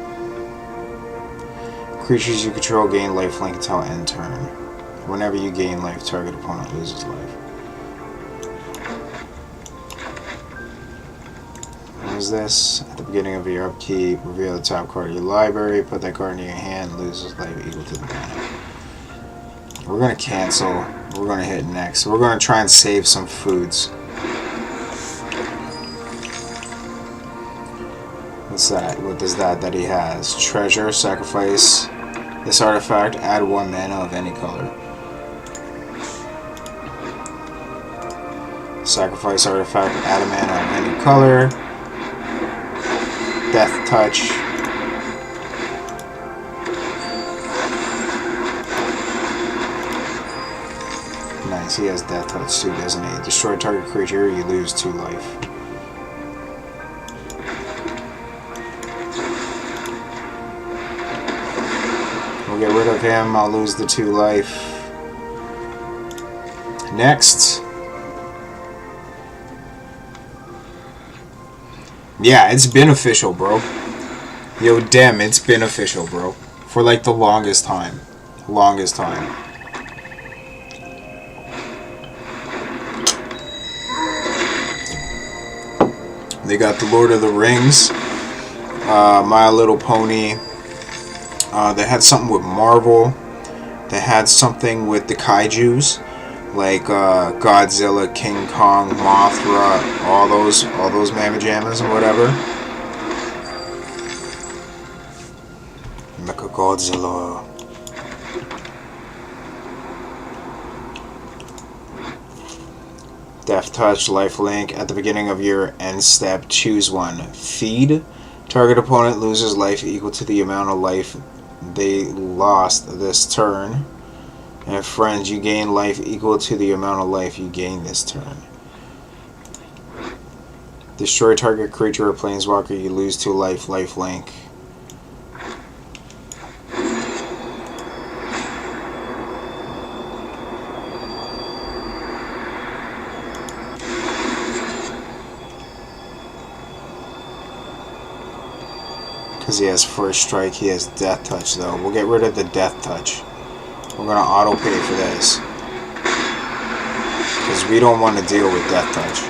Creatures you control gain lifelink until end turn. Whenever you gain life, target opponent loses life. What is this? At the beginning of your upkeep, reveal the top card of your library, put that card in your hand, loses life equal to the mana. We're going to cancel. We're going to hit next. We're going to try and save some foods. What's that? What is that he has? Treasure, sacrifice this artifact, add 1 mana of any color. Sacrifice artifact, add a mana of any color. Death touch. Nice, he has death touch too, doesn't he? Destroy target creature, you lose 2 life. We'll get rid of him, I'll lose the 2 life. Next. Yeah, it's been official, bro. Yo, damn, it's been official, bro. For like the longest time. Longest time. They got the Lord of the Rings, My Little Pony. They had something with Marvel. They had something with the Kaijus. like Godzilla, King Kong, Mothra, all those mamma jammas and whatever. Mecha Godzilla. Death Touch, Life Link. At the beginning of your end step, choose one. Feed. Target opponent loses life equal to the amount of life they lost this turn. And friends, you gain life equal to the amount of life you gain this turn. Destroy target creature or planeswalker, you lose 2 life, Life Link. Because he has First Strike, he has Death Touch though. We'll get rid of the Death Touch. We're going to auto pay for this. Because we don't want to deal with Death Touch.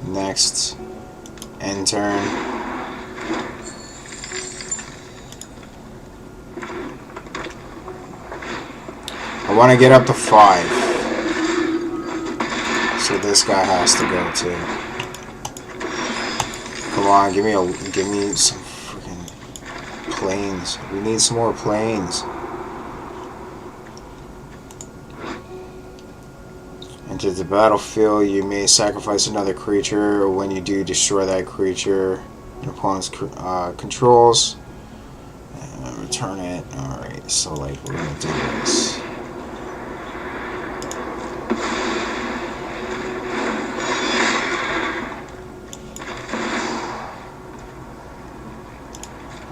Next. End turn. I want to get up to 5. So this guy has to go too. Come on, give me some freaking planes. We need some more planes. Enter the battlefield. You may sacrifice another creature, or when you do, destroy that creature your opponent's controls. And return it. Alright, so like we're gonna do this.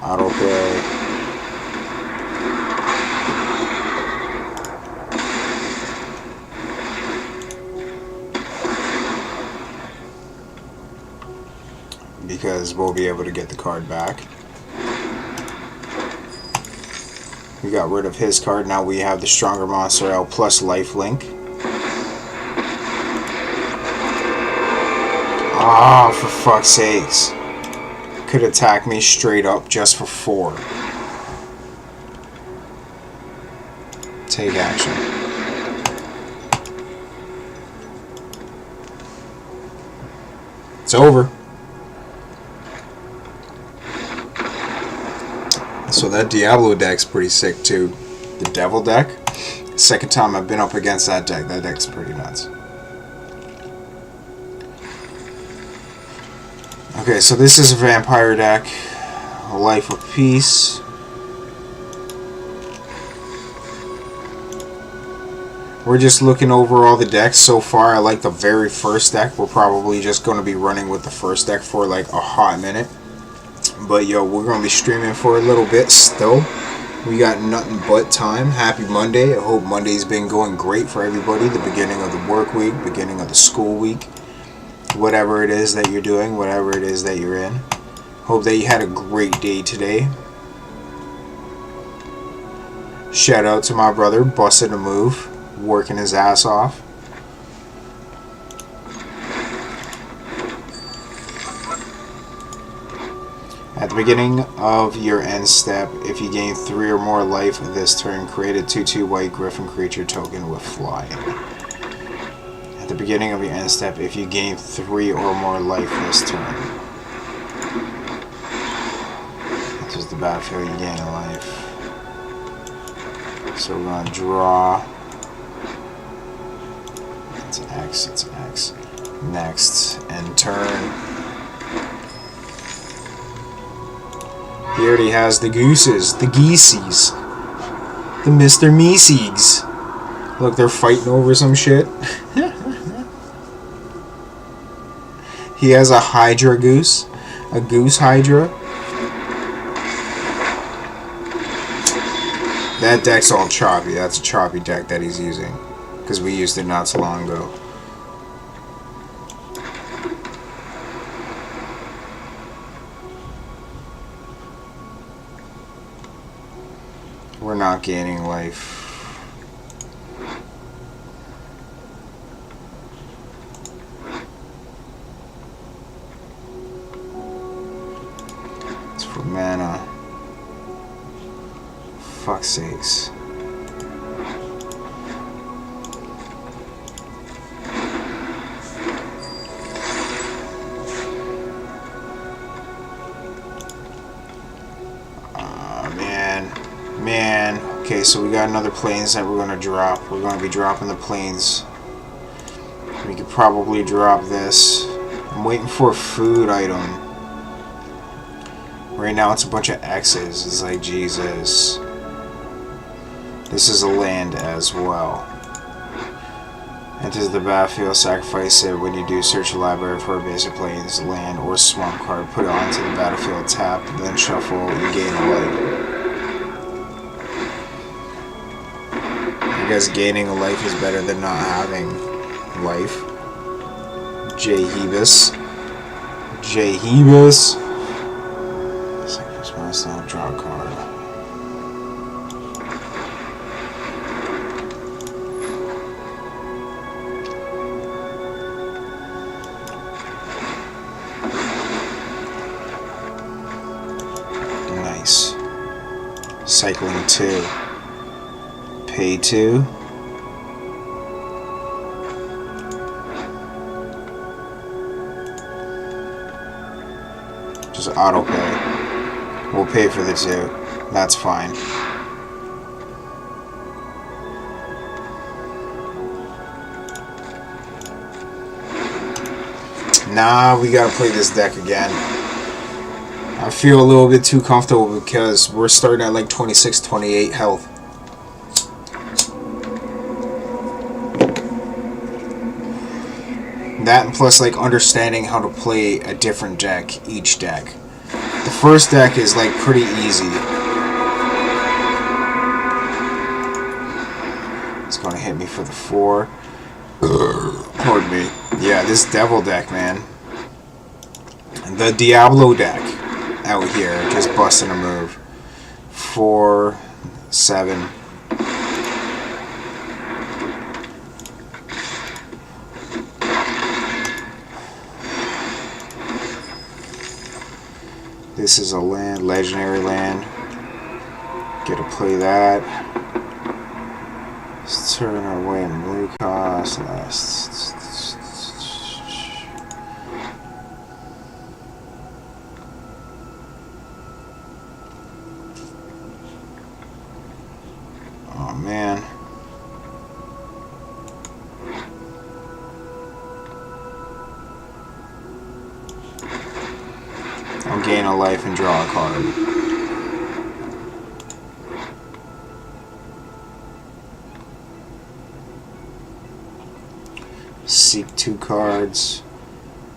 Auto pay. Because we'll be able to get the card back. We got rid of his card. Now we have the stronger monster out plus life link. Ah, for fuck's sakes. Could attack me straight up just for 4. Take action. It's over. So that Diablo deck's pretty sick too. The Devil deck. Second time I've been up against that deck. That deck's pretty nuts. Okay, so this is a vampire deck. A Life of Peace. We're just looking over all the decks so far. I like the very first deck. We're probably just going to be running with the first deck for like a hot minute. But yo, we're going to be streaming for a little bit still. We got nothing but time. Happy Monday. I hope Monday's been going great for everybody. The beginning of the work week, beginning of the school week. Whatever it is that you're doing, whatever it is that you're in. Hope that you had a great day today. Shout out to my brother, busting a move, working his ass off. At the beginning of your end step, if you gain 3 or more life this turn, create a 2/2 white griffin creature token with flying. At the beginning of your end step, if you gain 3 or more life this turn. This is the battlefield, you gain a life. So we're going to draw. It's X, it's X. Next, end turn. He already has the gooses, the geesies, the Mr. Meeseeks. Look, they're fighting over some shit. He has a Hydra goose, a goose Hydra. That deck's all choppy. That's a choppy deck that he's using, because we used it not so long ago. We're not gaining life. For mana. Fuck's sakes. Man. Okay, so we got another plains that we're gonna drop. We're gonna be dropping the plains. We could probably drop this. I'm waiting for a food item. Right now it's a bunch of X's. It's like, Jesus. This is a land as well. Enters the battlefield, sacrifice it. When you do, search the library for a basic plains, land, or swamp card. Put it onto the battlefield, tap, then shuffle, you gain a life. I guess gaining a life is better than not having life. Jehebus. Sacrifice myself, draw a card. Nice. Cycling 2. Pay 2. Just auto pay. We'll pay for the 2. That's fine. Nah, we gotta play this deck again. I feel a little bit too comfortable because we're starting at like 26, 28 health. That and plus like understanding how to play a different deck each deck. The first deck is like pretty easy. It's gonna hit me for the 4. Pardon me. Yeah, this devil deck, man. The Diablo deck out here just busting a move. 4, 7. This is a land, legendary land. Get to play that. Let's turn our way in blue cost. Oh man. I'll gain a life and draw a card. Seek 2 cards.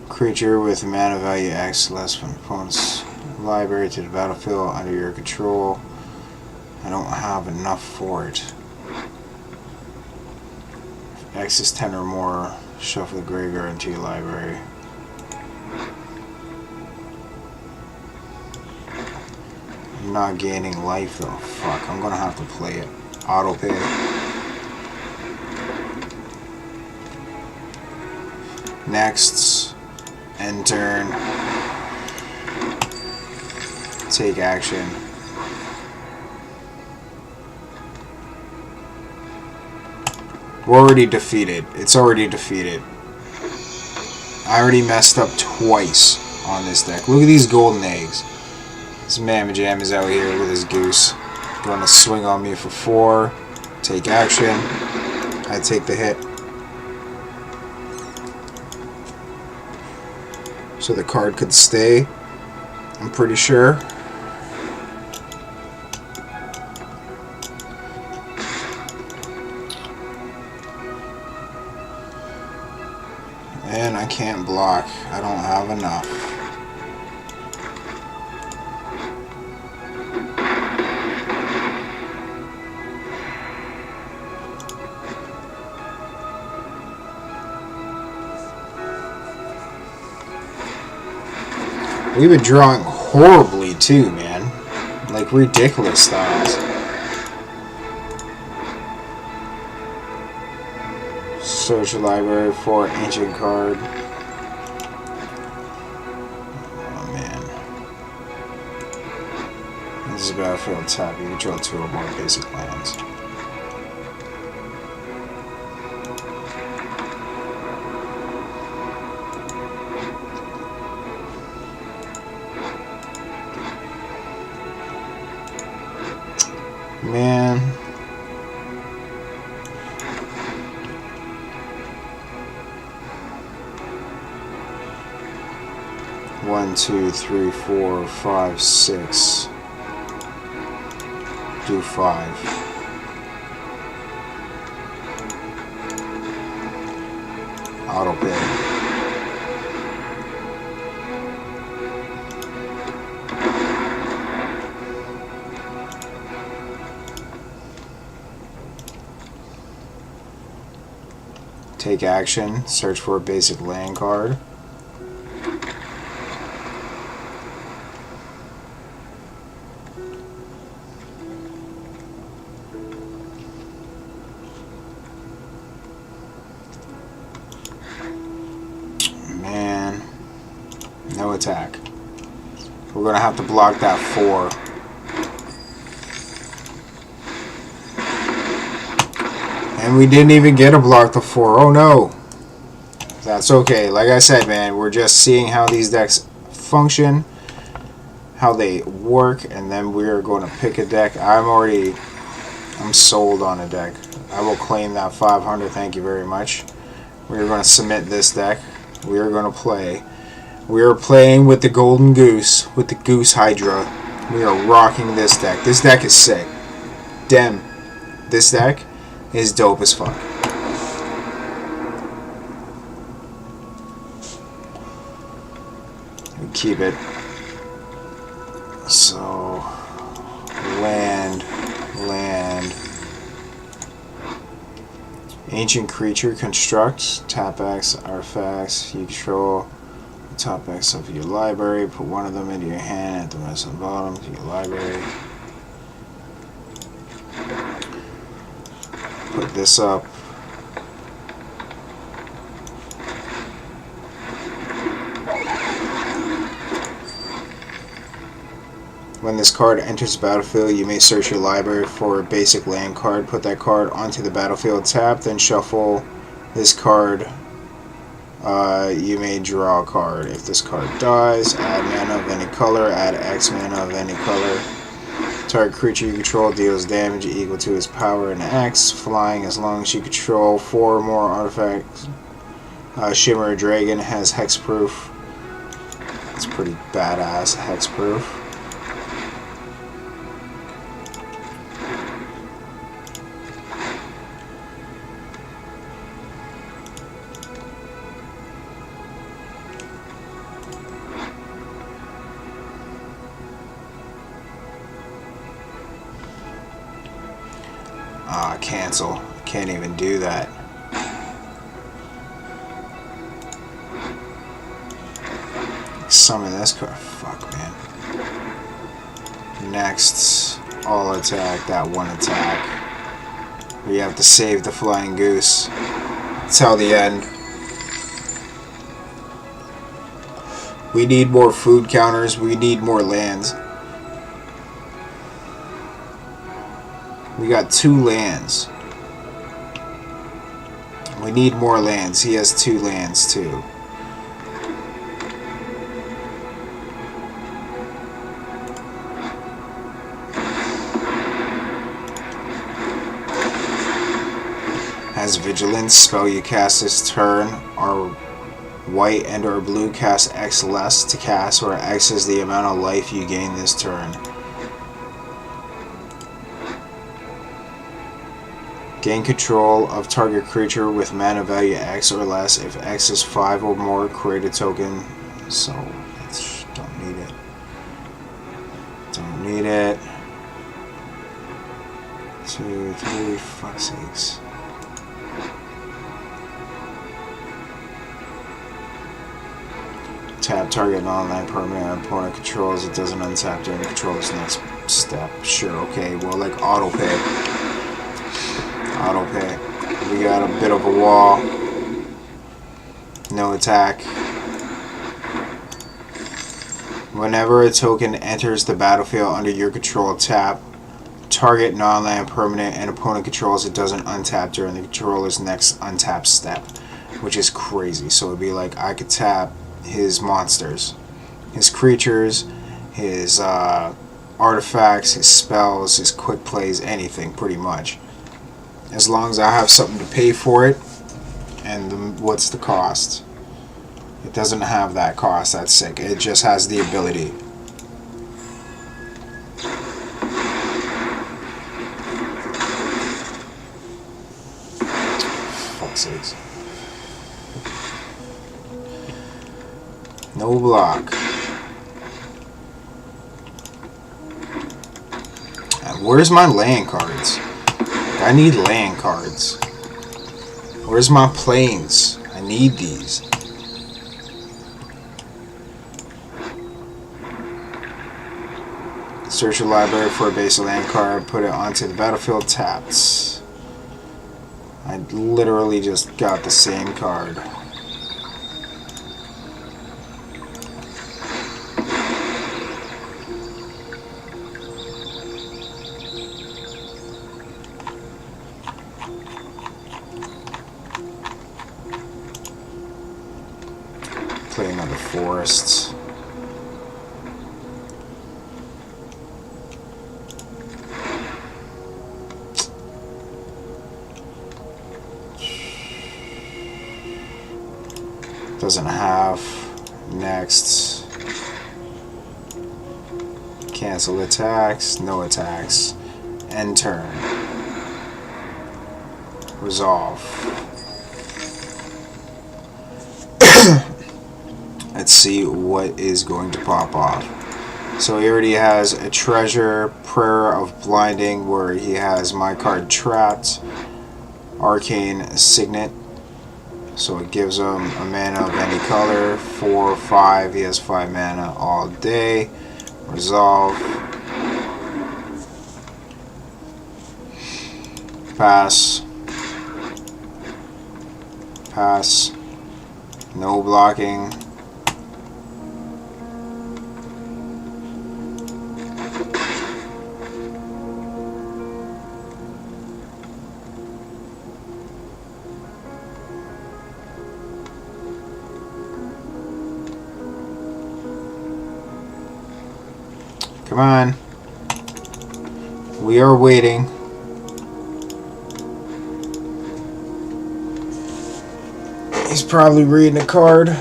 Creature with mana value X less from opponent's library to the battlefield under your control. I don't have enough for it. If X is 10 or more, shuffle the graveyard into your library. I'm not gaining life though. Fuck, I'm gonna have to play it. Auto pay. Next, end turn. Take action. We're already defeated. It's already defeated. I already messed up twice on this deck. Look at these golden eggs. This Mamma Jam is out here with his goose. Going to swing on me for 4. Take action. I take the hit. So the card could stay. I'm pretty sure. And I can't block. I don't have enough. We've been drawing horribly too, man. Like ridiculous styles. Search your library for an ancient card. Oh man. This is a battlefield tap. You control 2 or more basic lands. Man. One, two, three, 4, 5, 6. Do 5. Auto pay. Take action. Search for a basic land card. Man, no attack. We're gonna have to block that 4. And we didn't even get to block the 4. Oh no. That's okay. Like I said, man, we're just seeing how these decks function, how they work, and then we're going to pick a deck. I'm sold on a deck. I will claim that 500. Thank you very much. We are going to submit this deck. We are going to play. We are playing with the Golden Goose, with the Goose Hydra. We are rocking this deck. This deck is sick. Damn. This deck is dope as fuck. We keep it. So, land. Ancient creature, construct, tap X, artifacts, you control the top X of your library, put one of them into your hand at the rest of the bottom to your library. Put this up. When this card enters the battlefield, you may search your library for a basic land card. Put that card onto the battlefield tab, then shuffle this card. You may draw a card. If this card dies, add mana of any color, add X mana of any color. Target creature you control deals damage equal to its power and X. Flying as long as you control 4 or more artifacts. Shimmer Dragon has hexproof. It's pretty badass, hexproof. Cancel. Can't even do that. Summon this card. Fuck, man. Next, all attack. That one attack. We have to save the flying goose till the end. We need more food counters. We need more lands. We got 2 lands. We need more lands. He has 2 lands too. Has Vigilance. Spell you cast this turn are white and or blue. Cast X less to cast, where X is the amount of life you gain this turn. Gain control of target creature with mana value X or less. If X is 5 or more, create a token. So, don't need it. Don't need it. 2, 3, fuck's sakes. Tap target non-land permanent opponent controls. It doesn't untap during control's next step. Sure, okay. Well, like auto pay. Auto pay. We got a bit of a wall. No attack. Whenever a token enters the battlefield under your control, tap target non-land permanent and opponent controls it doesn't untap during the controller's next untap step, which is crazy. So it'd be like I could tap his monsters, his creatures, his artifacts, his spells, his quick plays, anything pretty much. As long as I have something to pay for it. And what's the cost? It doesn't have that cost. That's sick. It just has the ability. Fuck's sakes. No block. Where's my land cards? I need land cards. Where's my planes? I need these. Search your library for a base land card, put it onto the battlefield tapped. I literally just got the same card. Play another forest. Doesn't have. Next. Cancel attacks. No attacks. End turn. Resolve. Let's see what is going to pop off. So he already has a treasure, prayer of blinding, where he has my card trapped, arcane signet. So it gives him a mana of any color, 4 or 5. He has 5 mana all day. Resolve. Pass. Pass. No blocking. Come on. We are waiting. He's probably reading a card.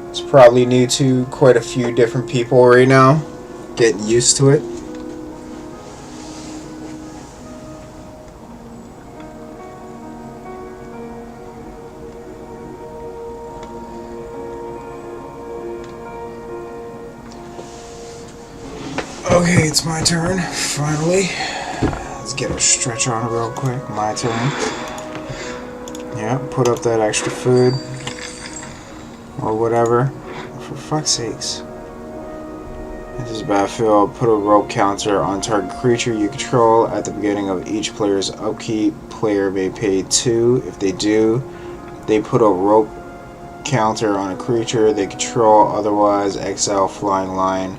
It's probably new to quite a few different people right now. Getting used to it. Okay, it's my turn, finally. Let's get a stretch on real quick. My turn. Yeah, put up that extra food. Or whatever. For fuck's sakes. This is battlefield. Put a rope counter on target creature you control. At the beginning of each player's upkeep, player may pay 2. If they do, they put a rope counter on a creature they control. Otherwise, exile flying line.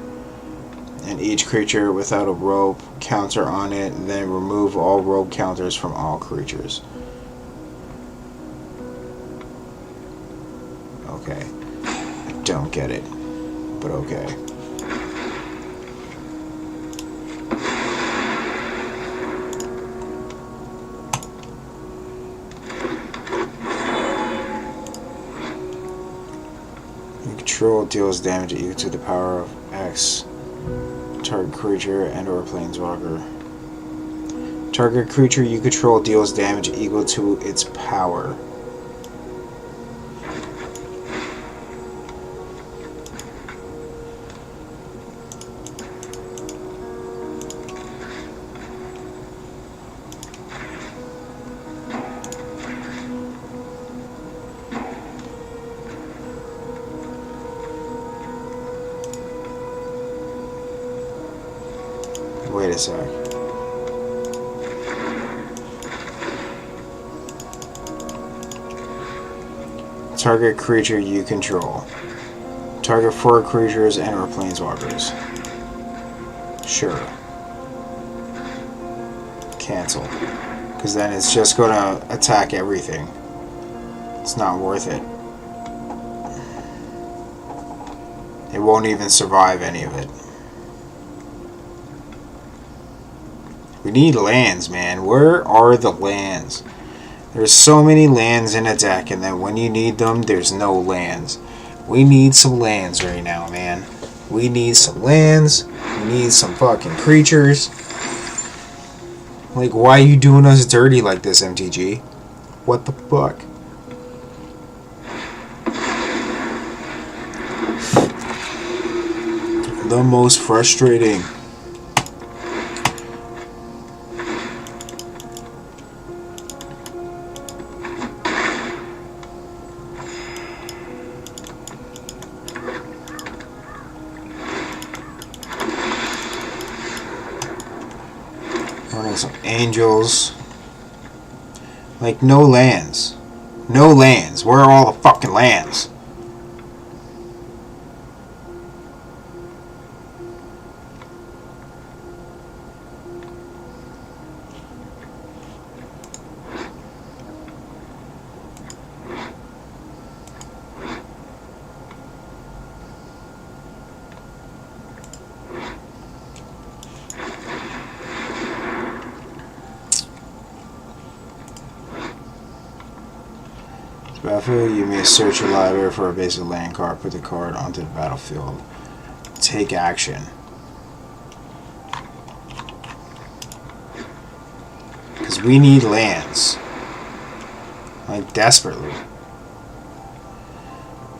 And each creature without a rope counter on it, then remove all rope counters from all creatures. Okay. I don't get it, but okay. Your control deals damage equal to the power of X. Target creature and or planeswalker. Target creature you control deals damage equal to its power. Wait a sec. Target creature you control. Target 4 creatures and or planeswalkers. Sure. Cancel. Because then it's just going to attack everything. It's not worth it. It won't even survive any of it. We need lands, man. Where are the lands? There's so many lands in a deck, and then when you need them, there's no lands. We need some lands right now, man. We need some lands. We need some fucking creatures. Like, why are you doing us dirty like this, MTG? What the fuck? The most frustrating. Running some angels. Like, no lands. No lands. Where are all the fucking lands? Battlefield, you may search your library for a basic land card, put the card onto the battlefield. Take action. Because we need lands. Like, desperately.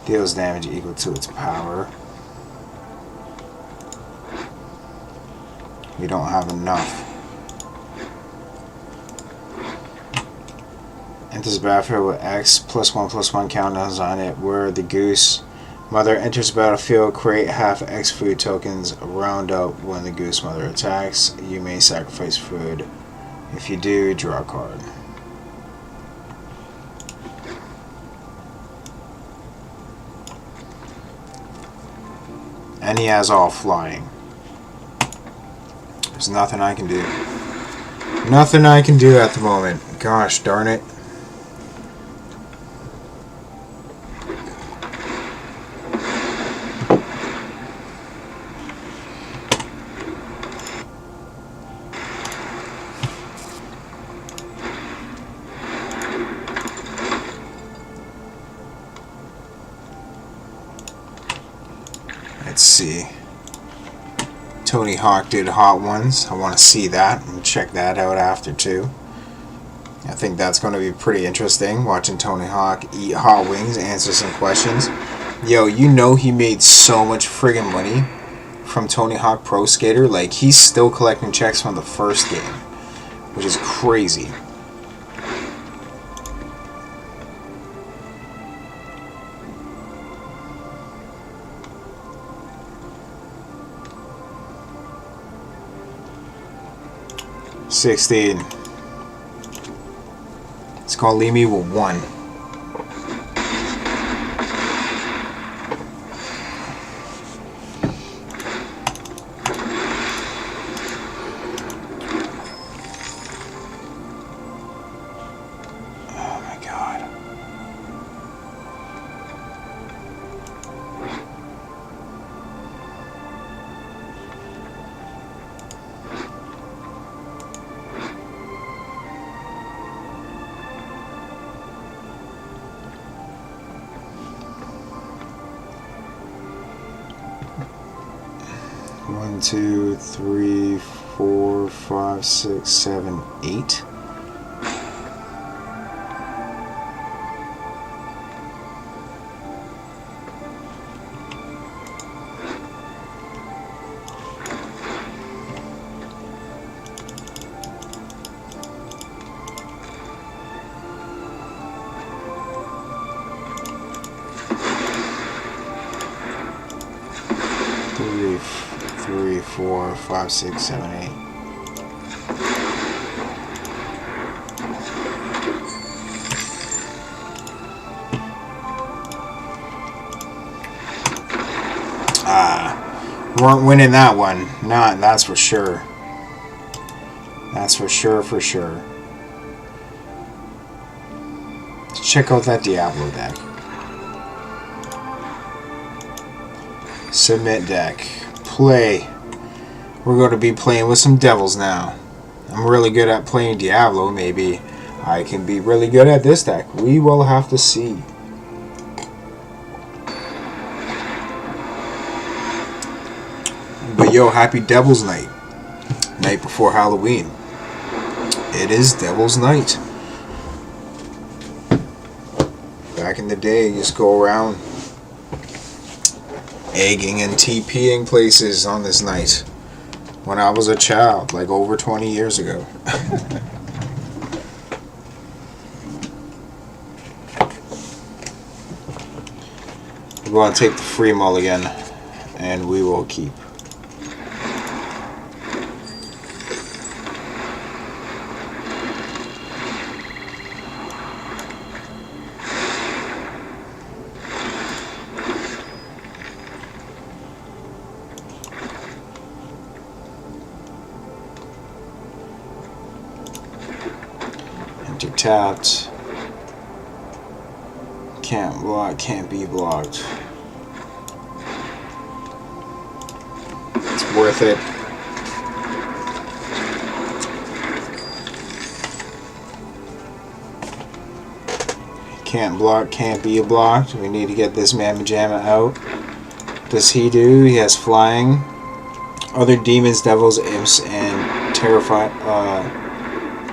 Deals damage equal to its power. We don't have enough. Enters the battlefield with X +1/+1 countdowns on it, where the goose mother enters the battlefield, create half X food tokens, round up when the goose mother attacks. You may sacrifice food. If you do, draw a card. And he has all flying. There's nothing I can do. Nothing I can do at the moment. Gosh darn it. Let's see. Tony Hawk did Hot Ones. I want to see that and check that out after too. I think that's going to be pretty interesting, watching Tony Hawk eat hot wings, answer some questions. Yo, you know he made so much friggin' money from Tony Hawk Pro Skater. Like, he's still collecting checks from the first game, which is crazy. $16. It's gonna leave me with 1. Oh my god. One, 2, 3, 4, 5, 6, 7, 8. Three, 4, 5, 6, 7, 8. Weren't winning that one. Not, that's for sure. That's for sure, for sure. Let's check out that Diablo deck. Submit deck. Play. We're going to be playing with some devils now. I'm really good at playing Diablo. Maybe I can be really good at this deck. We will have to see. But yo, happy Devil's Night. Night before Halloween. It is Devil's Night. Back in the day, you just go around egging and TPing places on this night. When I was a child, like over 20 years ago. We're going to take the free mulligan, and we will keep. Enter tapped. Can't block, can't be blocked. It's worth it. Can't block, can't be blocked. We need to get this Mamma Jamma out. What does he do? He has flying. Other demons, devils, imps, and terrified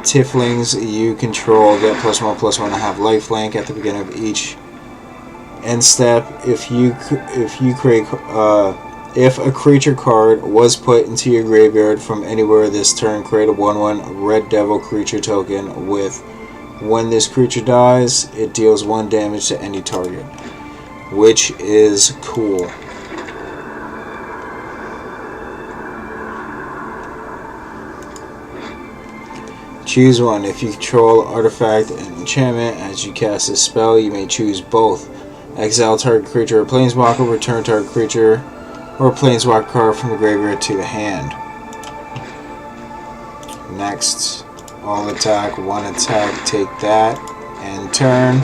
Tieflings you control get +1/+1 and have lifelink at the beginning of each end step. If a creature card was put into your graveyard from anywhere this turn, create a 1/1 red devil creature token with when this creature dies, it deals 1 damage to any target, which is cool. Choose one. If you control artifact and enchantment as you cast a spell, you may choose both. Exile target creature or planeswalker, return target creature or planeswalker card from the graveyard to the hand. Next, all attack, 1 attack, take that, and turn.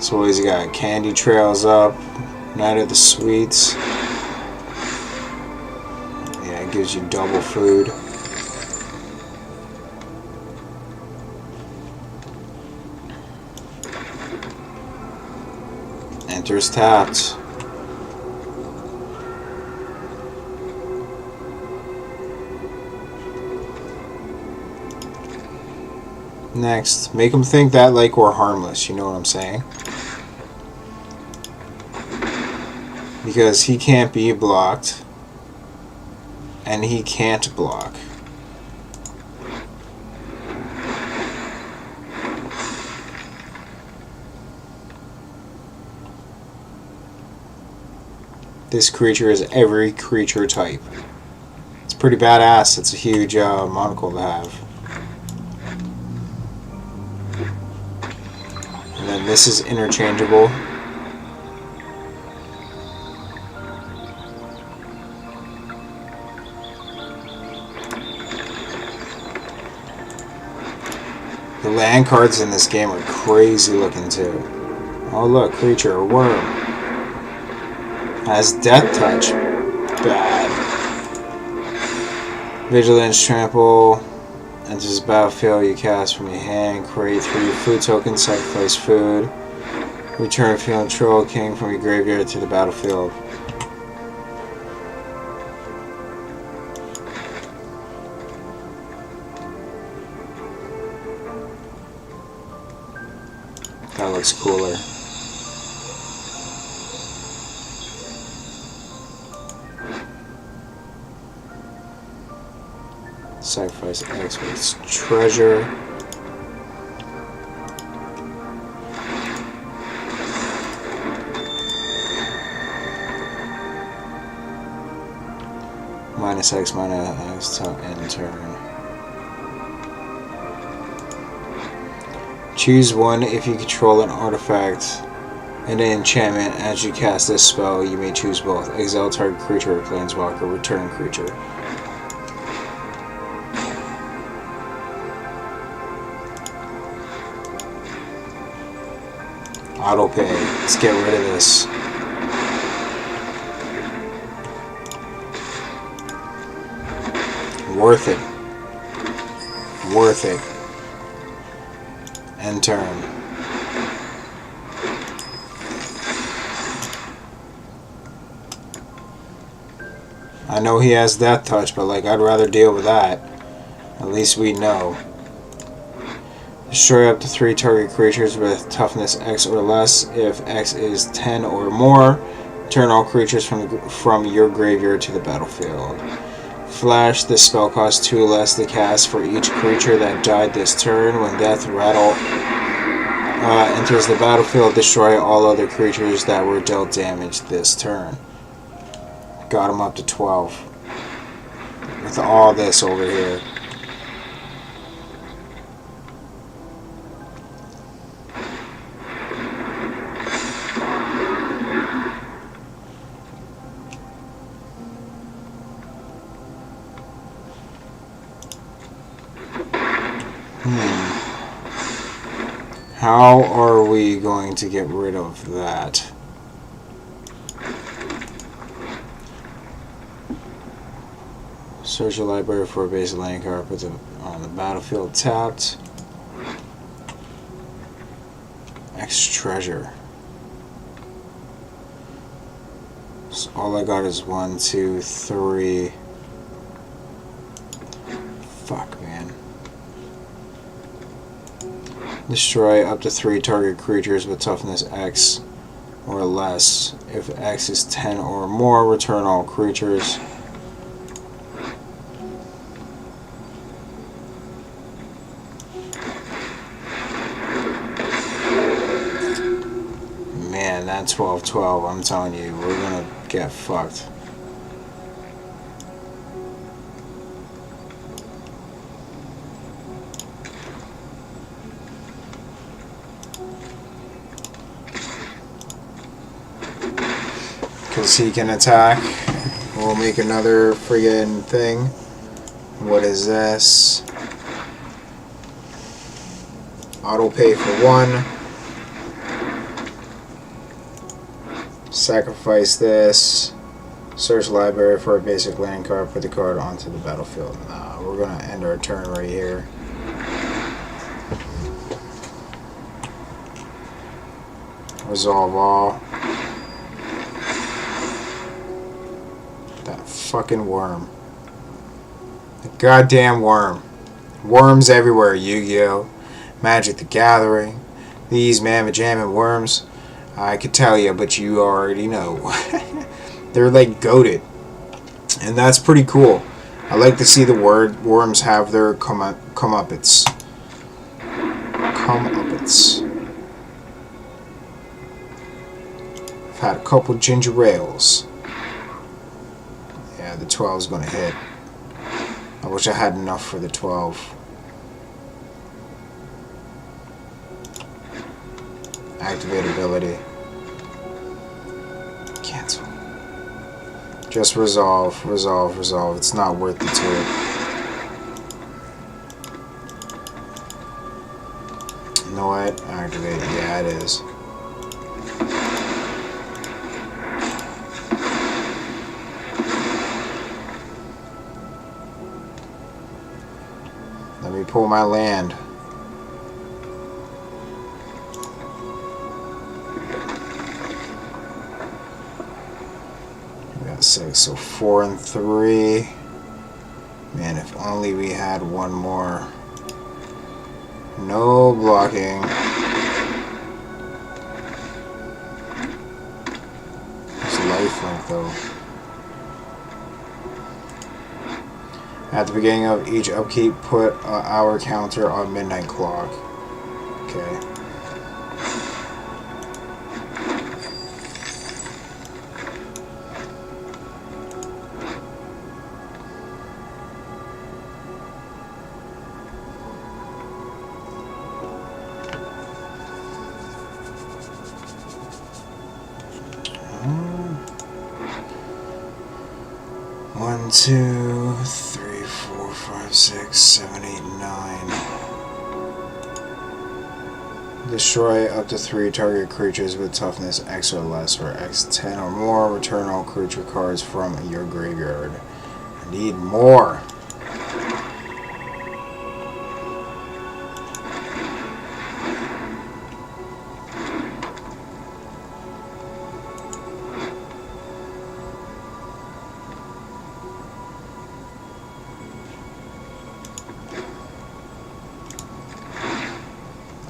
So he's got Candy Trails up, Night of the Sweets. Yeah, it gives you double food. Enters tapped. Next, make them think that like we're harmless, you know what I'm saying? Because he can't be blocked, and he can't block. This creature is every creature type. It's pretty badass. It's a huge monocle to have. And then this is interchangeable. The land cards in this game are crazy looking too. Oh look, creature, a worm. Has death touch. Bad. Vigilance, trample. Enters the battlefield, you cast from your hand. Create 3 food tokens, sacrifice food. Return field troll king from your graveyard to the battlefield. That looks cooler. Sacrifice X with treasure. Minus X, minus X till end turn. Choose one if you control an artifact and an enchantment. As you cast this spell, you may choose both. Exile target creature or planeswalker, return creature. Auto pay. Let's get rid of this. Worth it. Worth it. End turn. I know he has Death Touch, but like I'd rather deal with that. At least we know. Destroy up to 3 target creatures with toughness X or less. If X is 10 or more, turn all creatures from your graveyard to the battlefield. Flash, this spell costs 2 less to cast for each creature that died this turn. When Death Rattle enters the battlefield, destroy all other creatures that were dealt damage this turn. Got him up to 12. With all this over here. How are we going to get rid of that? Search your library for a basic land card, put it on the battlefield tapped. X treasure. So all I got is 1, 2, 3. Fuck, man. Destroy up to 3 target creatures with toughness X or less. If X is 10 or more, return all creatures. Man, that 12-12, I'm telling you, we're gonna get fucked. Because he can attack. We'll make another friggin' thing. What is this? Auto pay for 1. Sacrifice this. Search library for a basic land card. Put the card onto the battlefield. Nah, we're gonna end our turn right here. Resolve all. That fucking worm. The goddamn worm. Worms everywhere, Yu-Gi-Oh! Magic the Gathering. These mamma jammin' worms. I could tell you, but you already know. They're like goated. And that's pretty cool. I like to see the worms have their comeuppance. I've had a couple ginger ales. Yeah, the 12 is going to hit. I wish I had enough for the 12. Activate ability. Cancel. Just resolve, resolve, resolve. It's not worth it to it. You know what? Activate. Yeah, it is. Let me pull my land. We got 6, so 4 and 3. Man, if only we had one more. No blocking. There's lifelink though. At the beginning of each upkeep, put an hour counter on midnight clock. Okay. 2, 3, 4, 5, 6, 7, 8, 9. Destroy up to 3 target creatures with toughness X or less, or X 10 or more. Return all creature cards from your graveyard. I need more.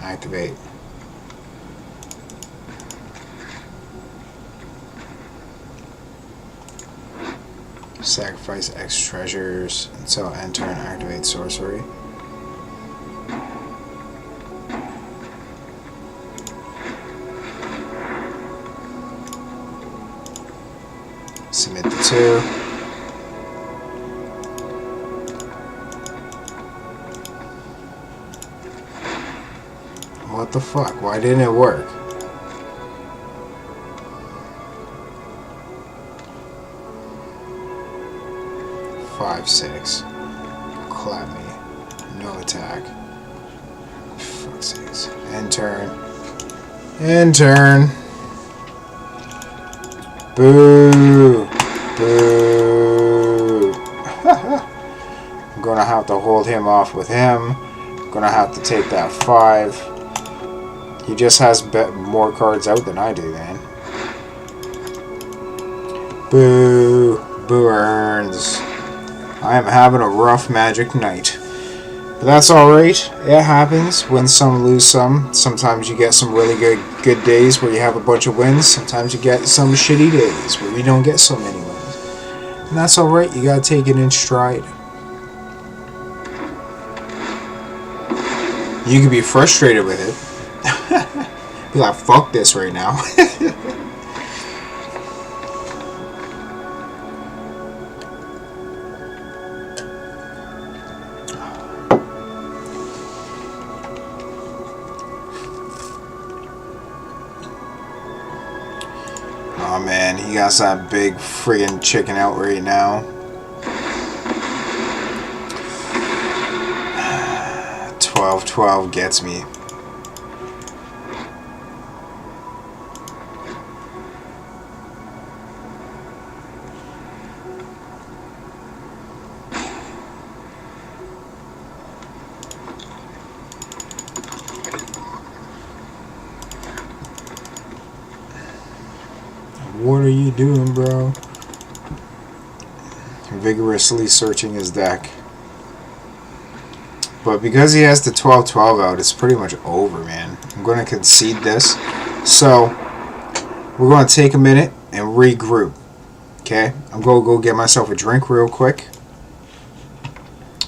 Activate. Sacrifice X treasures until end turn. Activate sorcery. Submit the 2. What the fuck? Why didn't it work? Five, 6. Clap me. No attack. Fuck's sakes. End turn. End turn. Boo. Boo. I'm gonna have to hold him off with him. I'm gonna have to take that 5. He just has more cards out than I do, man. Boo. Boo earns. I am having a rough Magic night. But that's alright. It happens. Win some, lose some. Sometimes you get some really good days where you have a bunch of wins. Sometimes you get some shitty days where you don't get so many wins. And that's alright. You gotta take it in stride. You can be frustrated with it. Be like, fuck this right now. Oh man, he got that big friggin' chicken out right now. 12-12 gets me. What are you doing, bro? Vigorously searching his deck. But because he has the 12-12 out, it's pretty much over, man. I'm going to concede this. So, we're going to take a minute and regroup. Okay? I'm going to go get myself a drink real quick.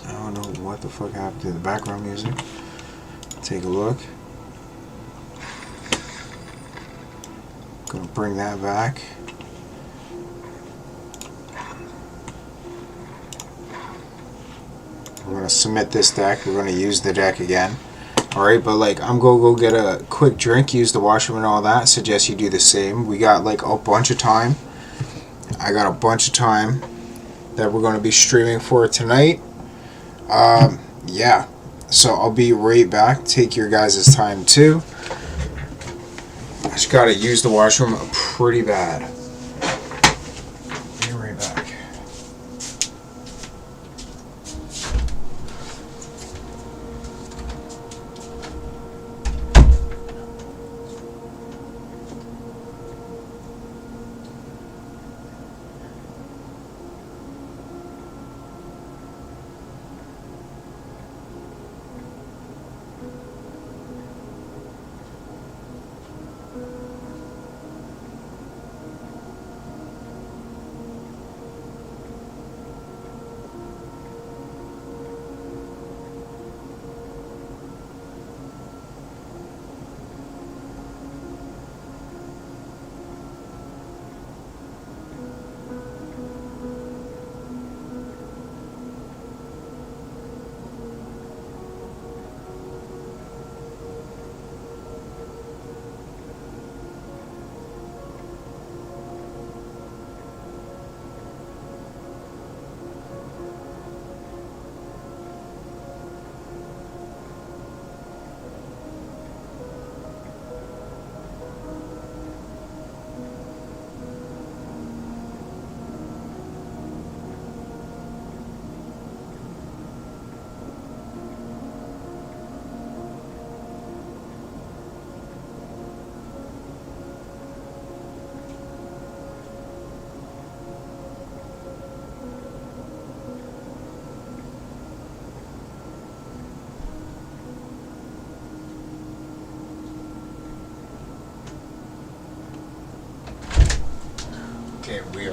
I don't know what the fuck happened to the background music. Take a look. Gonna bring that back. We're gonna submit this deck. We're gonna use the deck again. Alright, but like I'm gonna go get a quick drink, use the washroom and all that. Suggest you do the same. We got like a bunch of time. I got a bunch of time that we're gonna be streaming for tonight. Yeah. So I'll be right back. Take your guys' time too. I just gotta use the washroom pretty bad. Be right back.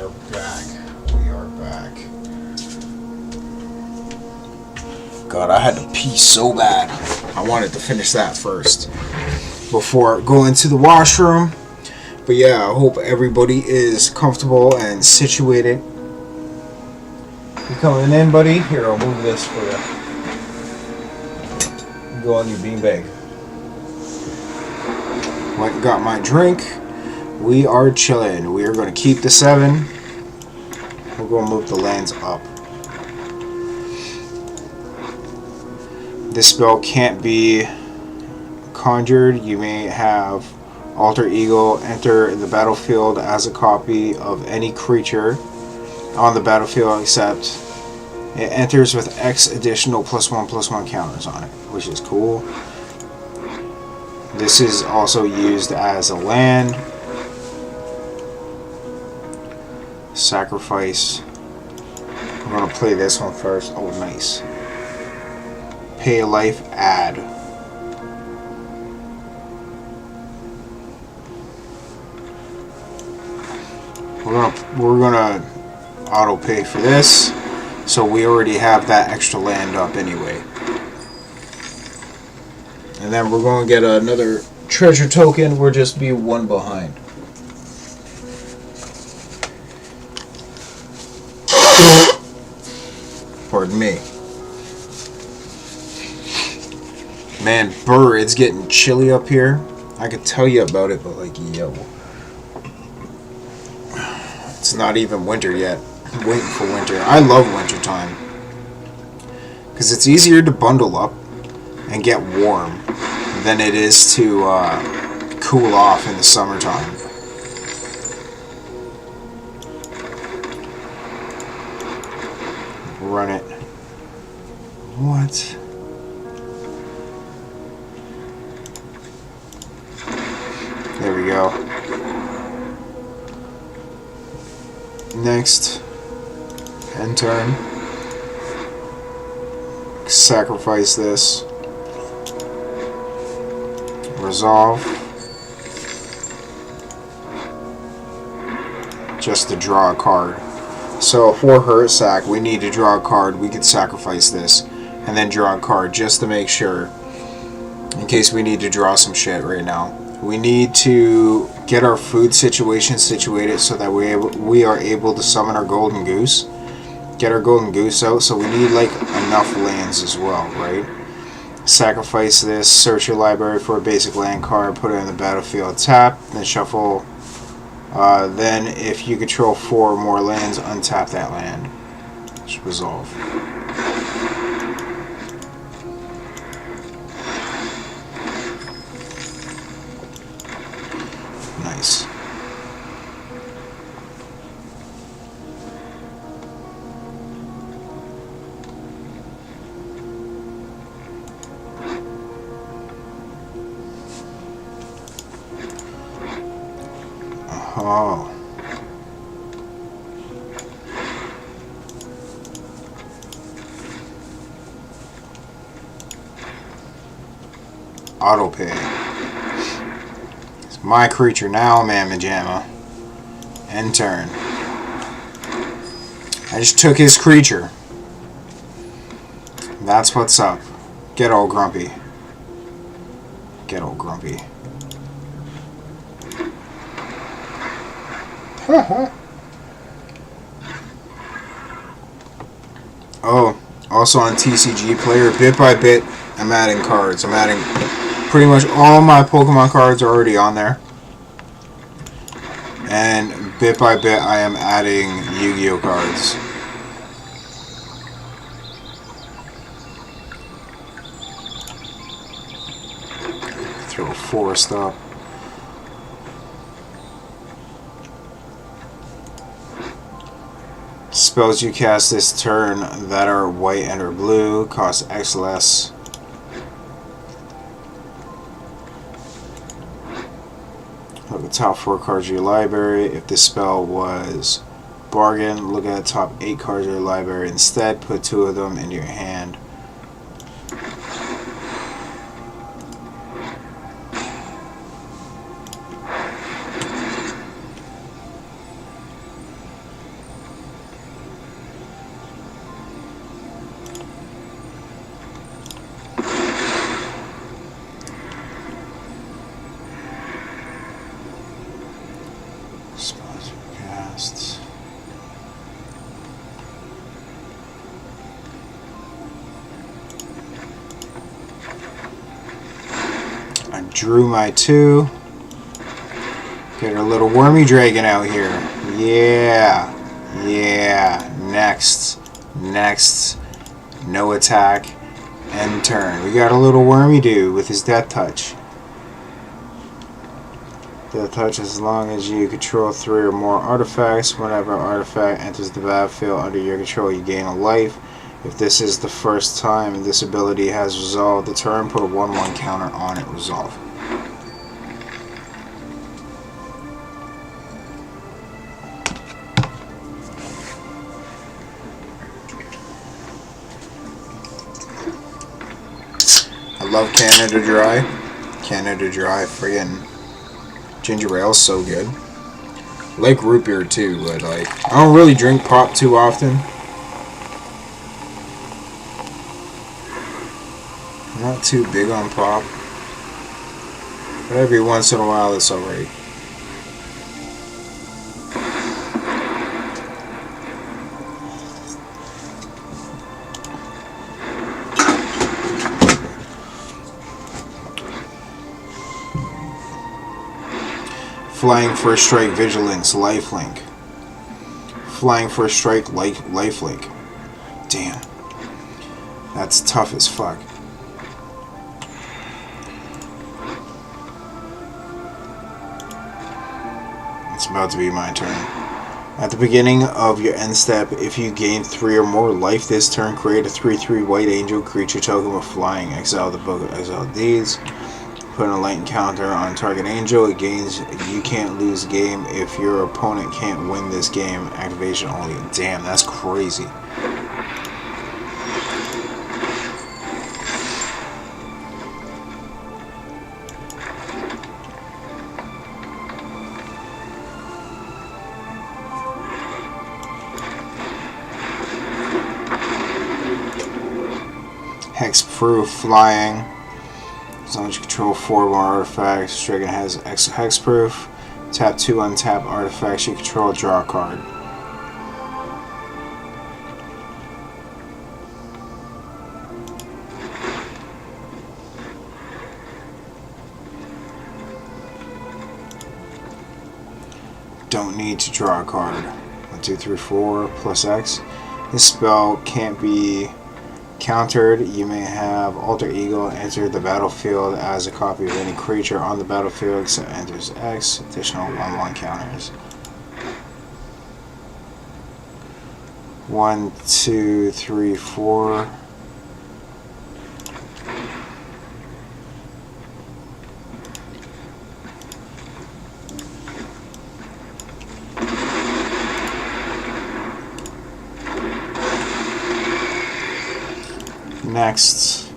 are back. We are back. God, I had to pee so bad. I wanted to finish that first before going to the washroom. But yeah, I hope everybody is comfortable and situated. You coming in, buddy? Here, I'll move this for you. Go on your beanbag. Went and got my drink. We are chilling. We are going to keep the 7. We're going to move the lands up. This spell can't be conjured. You may have Alter Ego enter the battlefield as a copy of any creature on the battlefield except it enters with X additional +1/+1 counters on it, which is cool. This is also used as a land. Sacrifice. I'm going to play this one first. Oh, nice. Pay life, add. We're gonna auto pay for this, so we already have that extra land up anyway. And then we're going to get another treasure token. We'll just be 1 behind. Pardon me. Man, brr, it's getting chilly up here. I could tell you about it, but like, yo. It's not even winter yet. I'm waiting for winter. I love winter time. Because it's easier to bundle up and get warm than it is to cool off in the summertime. Run it. What? There we go. Next. End turn. Sacrifice this. Resolve. Just to draw a card. So for her sack, we need to draw a card. We could sacrifice this and then draw a card just to make sure, in case we need to draw some shit right now. We need to get our food situation situated so that we are able to summon our golden goose. Get our golden goose out, so we need like enough lands as well, right? Sacrifice this, search your library for a basic land card, put it in the battlefield, tap, then shuffle. Then if you control 4 or more lands, untap that land. Just resolve. Nice. Oh. Auto pay. It's my creature now, Mamma Jamma. End turn. I just took his creature. That's what's up. Get all grumpy. Get all grumpy. Oh, also on TCG Player, bit by bit, I'm adding cards. I'm adding pretty much all my Pokemon cards are already on there. And bit by bit, I am adding Yu-Gi-Oh cards. Throw a forest up. Spells you cast this turn that are white and or blue cost X less. Look at the top 4 cards of your library. If this spell was bargain, look at the top 8 cards of your library. Instead, put 2 of them into your hand. Next. I drew my 2. Get our little wormy dragon out here. Yeah. Yeah. Next. Next. No attack. End turn. We got a little wormy dude with his death touch. Death touch as long as you control 3 or more artifacts. Whenever an artifact enters the battlefield under your control, you gain a life. If this is the first time this ability has resolved the turn, put a 1/1 counter on it. Resolve. I love Canada Dry. Canada Dry, friggin' ginger ale is so good. I like root beer too, but like I don't really drink pop too often. I'm not too big on pop, but every once in a while it's alright. Flying First Strike Vigilance Lifelink. Flying First Strike Lifelink. Damn. That's tough as fuck. It's about to be my turn. At the beginning of your end step, if you gain 3 or more life this turn, create a 3/3 white angel creature token with flying. Exile the Book of Exiled Deeds. Put a light counter on target angel. It gains you can't lose game if your opponent can't win this game. Activation only. Damn, that's crazy. Hexproof flying. As long as you control 4 more artifacts, Dragon has hexproof. Tap 2 untap artifacts you control, draw a card. Don't need to draw a card. 1, 2, 3, 4 plus X. This spell can't be countered. You may have Alter Ego enter the battlefield as a copy of any creature on the battlefield except enters X. Additional 1/1 counters. 1, 2, 3, 4. Next.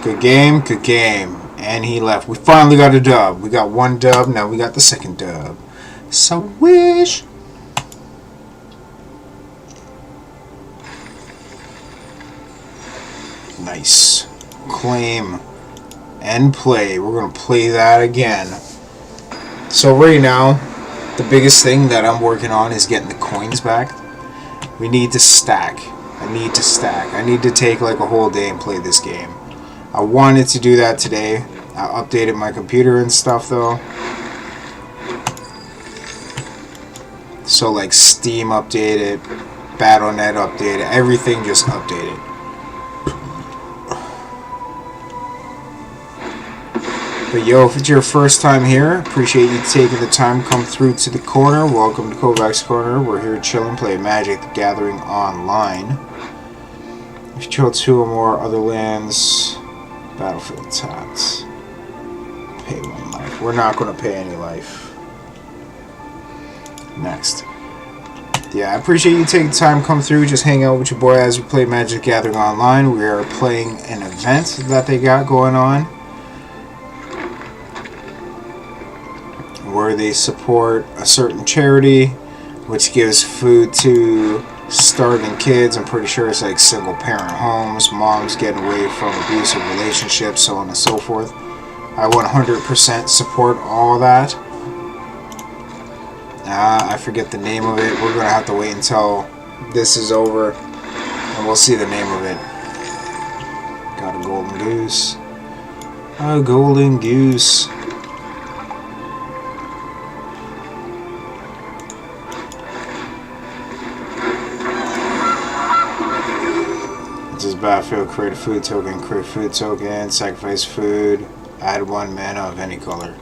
Good game, good game. And he left. We finally got a dub. We got 1 dub, now we got the 2nd dub. So wish. Nice. Claim and play. We're going to play that again. So right now, the biggest thing that I'm working on is getting the coins back. We need to stack. I need to stack. I need to take like a whole day and play this game. I wanted to do that today. I updated my computer and stuff though. So like Steam updated, Battle.net updated, everything just updated. But yo, if it's your first time here, appreciate you taking the time to come through to the corner. Welcome to Kovac's Corner. We're here chilling, play Magic the Gathering online. If you kill 2 or more other lands, battlefield tapped. Pay 1 life. We're not going to pay any life. Next. Yeah, I appreciate you taking the time to come through, just hang out with your boy as we play Magic the Gathering online. We are playing an event that they got going on, where they support a certain charity which gives food to starving kids. I'm pretty sure it's like single parent homes, moms getting away from abusive relationships, so on and so forth. I 100% support all that. I forget the name of it. We're gonna have to wait until this is over and we'll see the name of it. Got a golden goose. A golden goose. This is battlefield. Create a food token. Create food token. Sacrifice food. Add 1 mana of any color.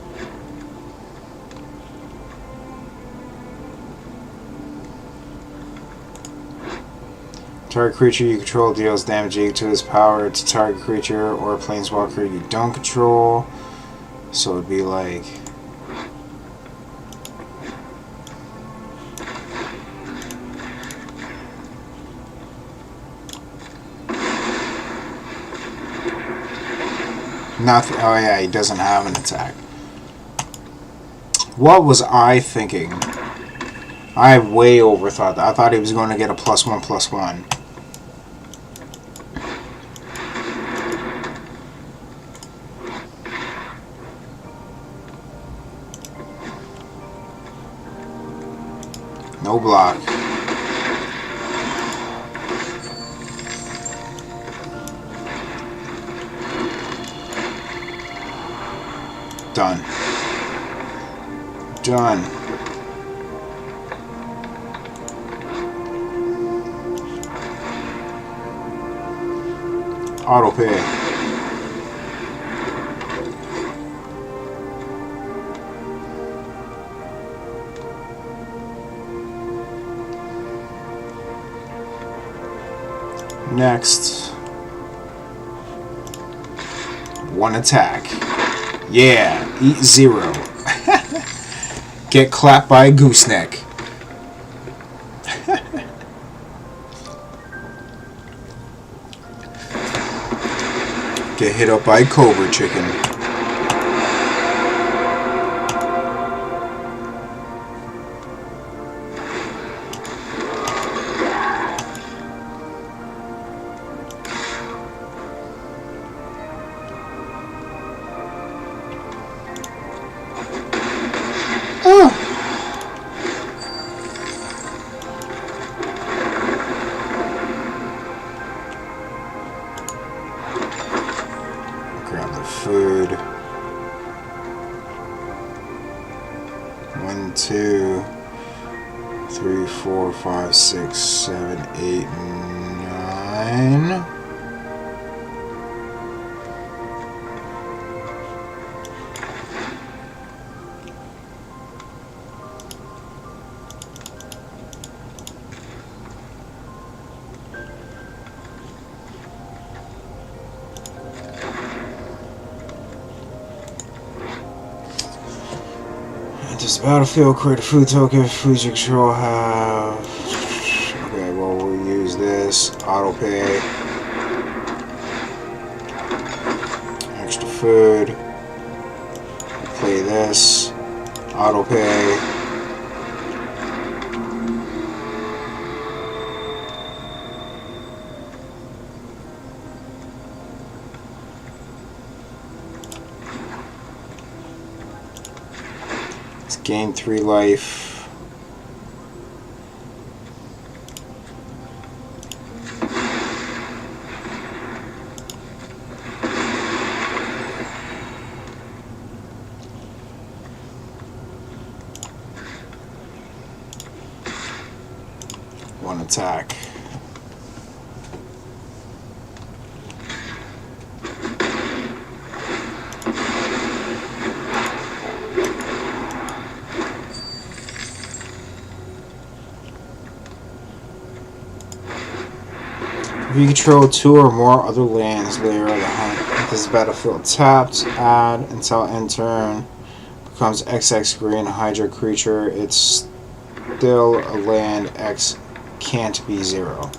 Target creature you control deals damage equal to its power to target creature or planeswalker you don't control. So it'd be like... nothing. Oh yeah, he doesn't have an attack. What was I thinking? I way overthought that. I thought he was going to get a +1/+1. No block. Done. Done. Auto pay. Next. 1 attack. Yeah, eat 0. Get clapped by a gooseneck. Get hit up by a cobra chicken. Grab the food. 1, 2, 3, 4, 5, 6, 7, 8, 9. This battlefield, create a food token. Foods you control have. Okay, well, we'll use this. Auto pay. Extra food. Play this. Auto pay. Gain 3 life. One attack. If you control 2 or more other lands later of the hunt, this battlefield tapped, add until end turn, becomes XX green Hydra creature. It's still a land, X can't be 0.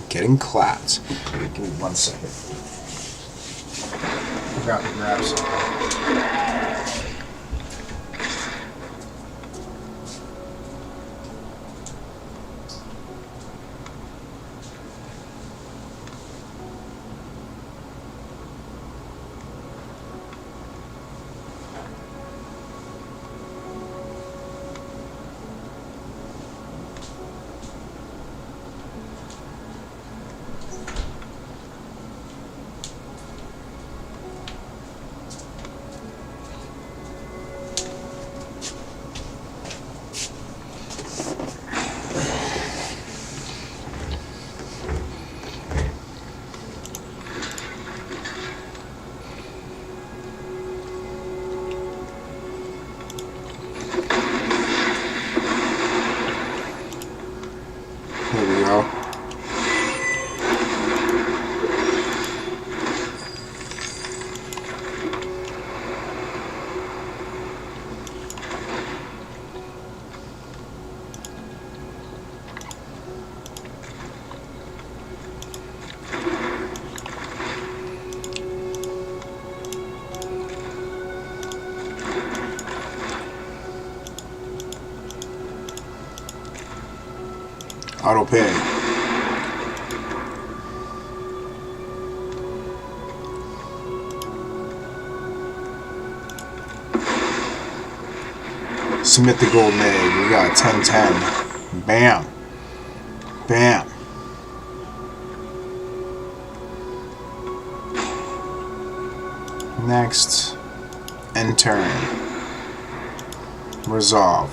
Getting clapped. Give me 1 second. forgot to grab some. Here we go. Auto pay. Submit the golden egg. We got 10-10. Bam. Bam. Next. End turn. Resolve.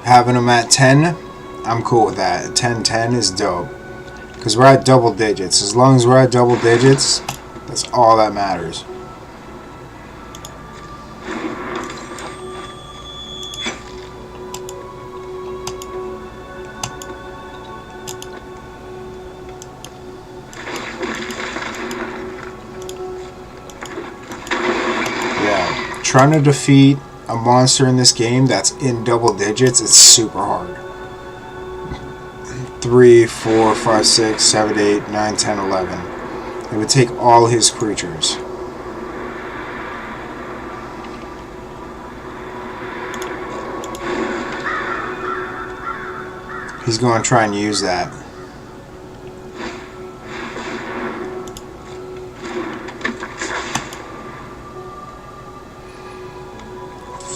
Having them at 10, I'm cool with that. 10-10 is dope. Because we're at double digits. As long as we're at double digits, that's all that matters. Yeah, trying to defeat a monster in this game that's in double digits is super hard. 3, 4, 5, 6, 7, 8, 9, 10, 11. It would take all his creatures. He's going to try and use that.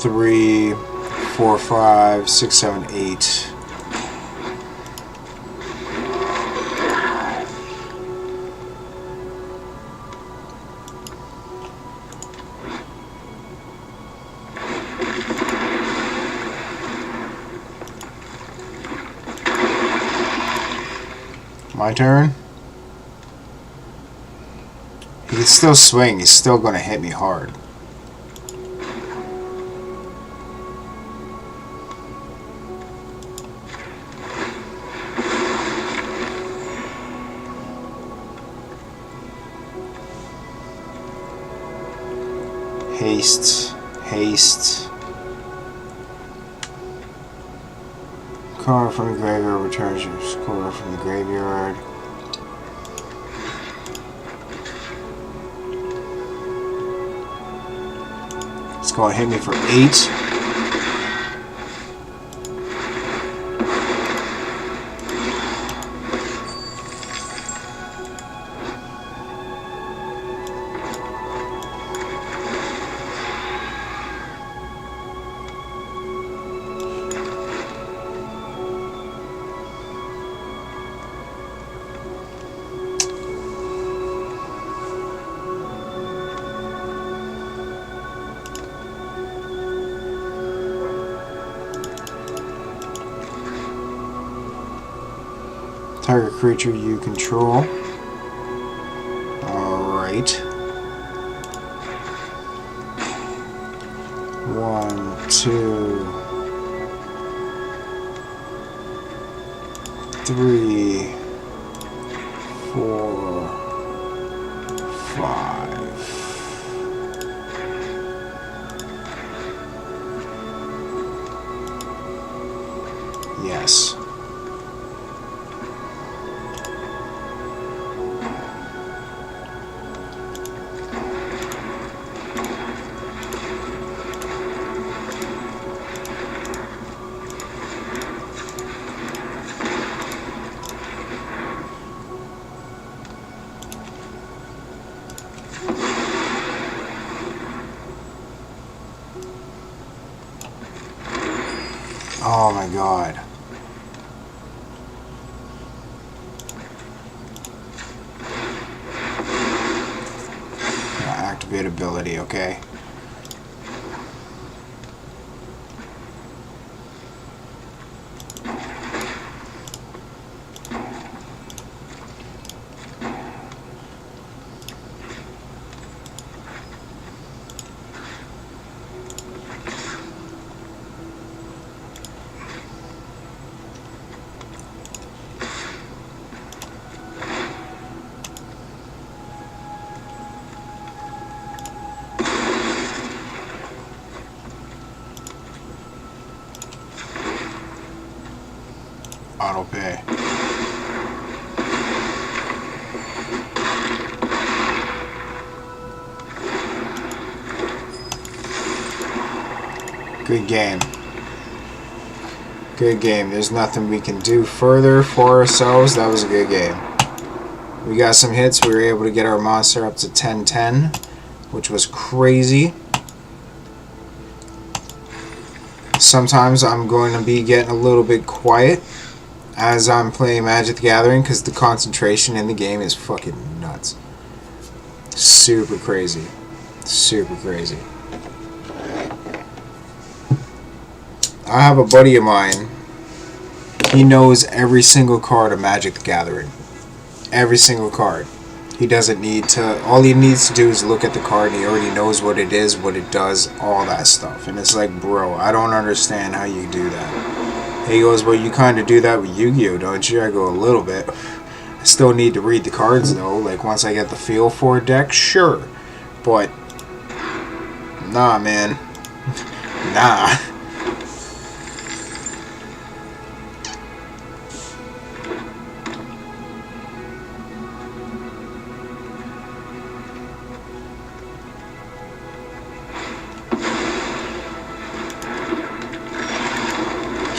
Three, 4, 5, 6, 7, 8. My turn. He can still swing. He's still going to hit me hard. Haste. Haste. Card from the graveyard returns your score from the graveyard. It's going to hit me for 8. Target creature you control. Alright. 1, 2, 3, 4, 5. Yes. Oh my god. Activate ability, okay. Auto pay. Good game. Good game. There's nothing we can do further for ourselves. That was a good game. We got some hits. We were able to get our monster up to 10-10, which was crazy. Sometimes I'm going to be getting a little bit quiet as I'm playing Magic the Gathering because the concentration in the game is fucking nuts. Super crazy. Super crazy. I have a buddy of mine. He knows every single card of Magic the Gathering. Every single card. He doesn't need to... All he needs to do is look at the card and he already knows what it is, what it does, all that stuff. And it's like, bro, I don't understand how you do that. He goes, well, you kind of do that with Yu-Gi-Oh, don't you? I go, a little bit. I still need to read the cards, though. Like, once I get the feel for a deck, sure. But, nah, man. Nah.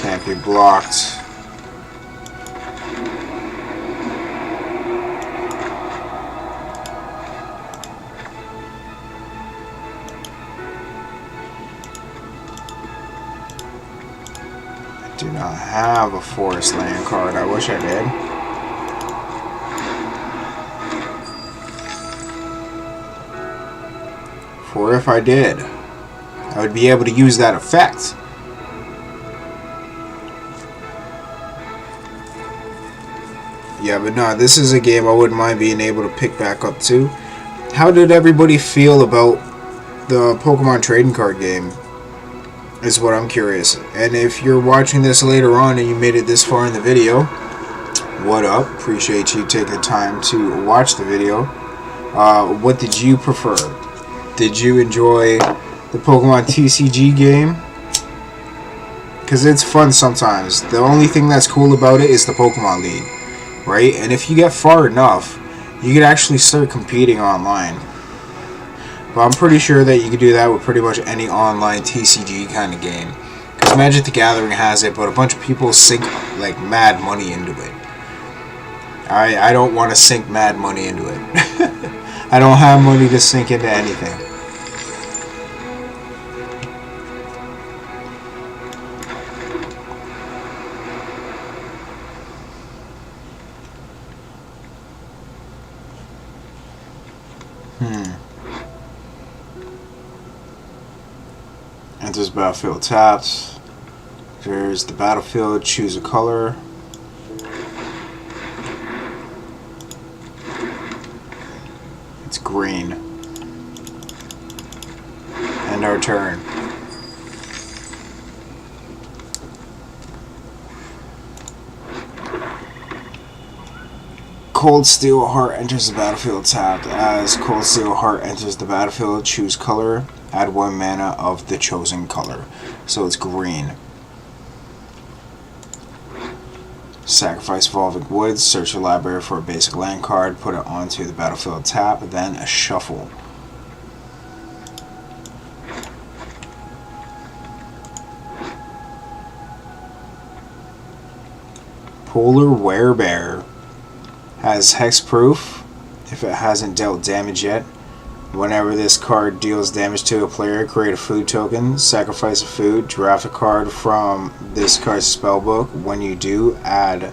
Can't be blocked. I do not have a forest land card. I wish I did. For if I did, I would be able to use that effect. Yeah, but no, this is a game I wouldn't mind being able to pick back up to. How did everybody feel about the Pokemon trading card game? Is what I'm curious. And if you're watching this later on and you made it this far in the video, what up? Appreciate you taking the time to watch the video. What did you prefer? Did you enjoy the Pokemon TCG game? Because it's fun sometimes. The only thing that's cool about it is the Pokemon League. Right? And if you get far enough, you could actually start competing online. But I'm pretty sure that you could do that with pretty much any online TCG kind of game. Because Magic the Gathering has it, but a bunch of people sink like mad money into it. I don't want to sink mad money into it. I don't have money to sink into anything. Enters battlefield tapped. There's the battlefield. Choose a color. It's green. End our turn. Cold Steel Heart enters the battlefield tapped. As Cold Steel Heart enters the battlefield, choose color. Add 1 mana of the chosen color. So it's green. Sacrifice Evolving Woods. Search your library for a basic land card. Put it onto the battlefield tap. Then a shuffle. Polar Werebear has hexproof if it hasn't dealt damage yet. Whenever this card deals damage to a player, create a food token, sacrifice a food, draft a card from this card's spellbook. When you do, add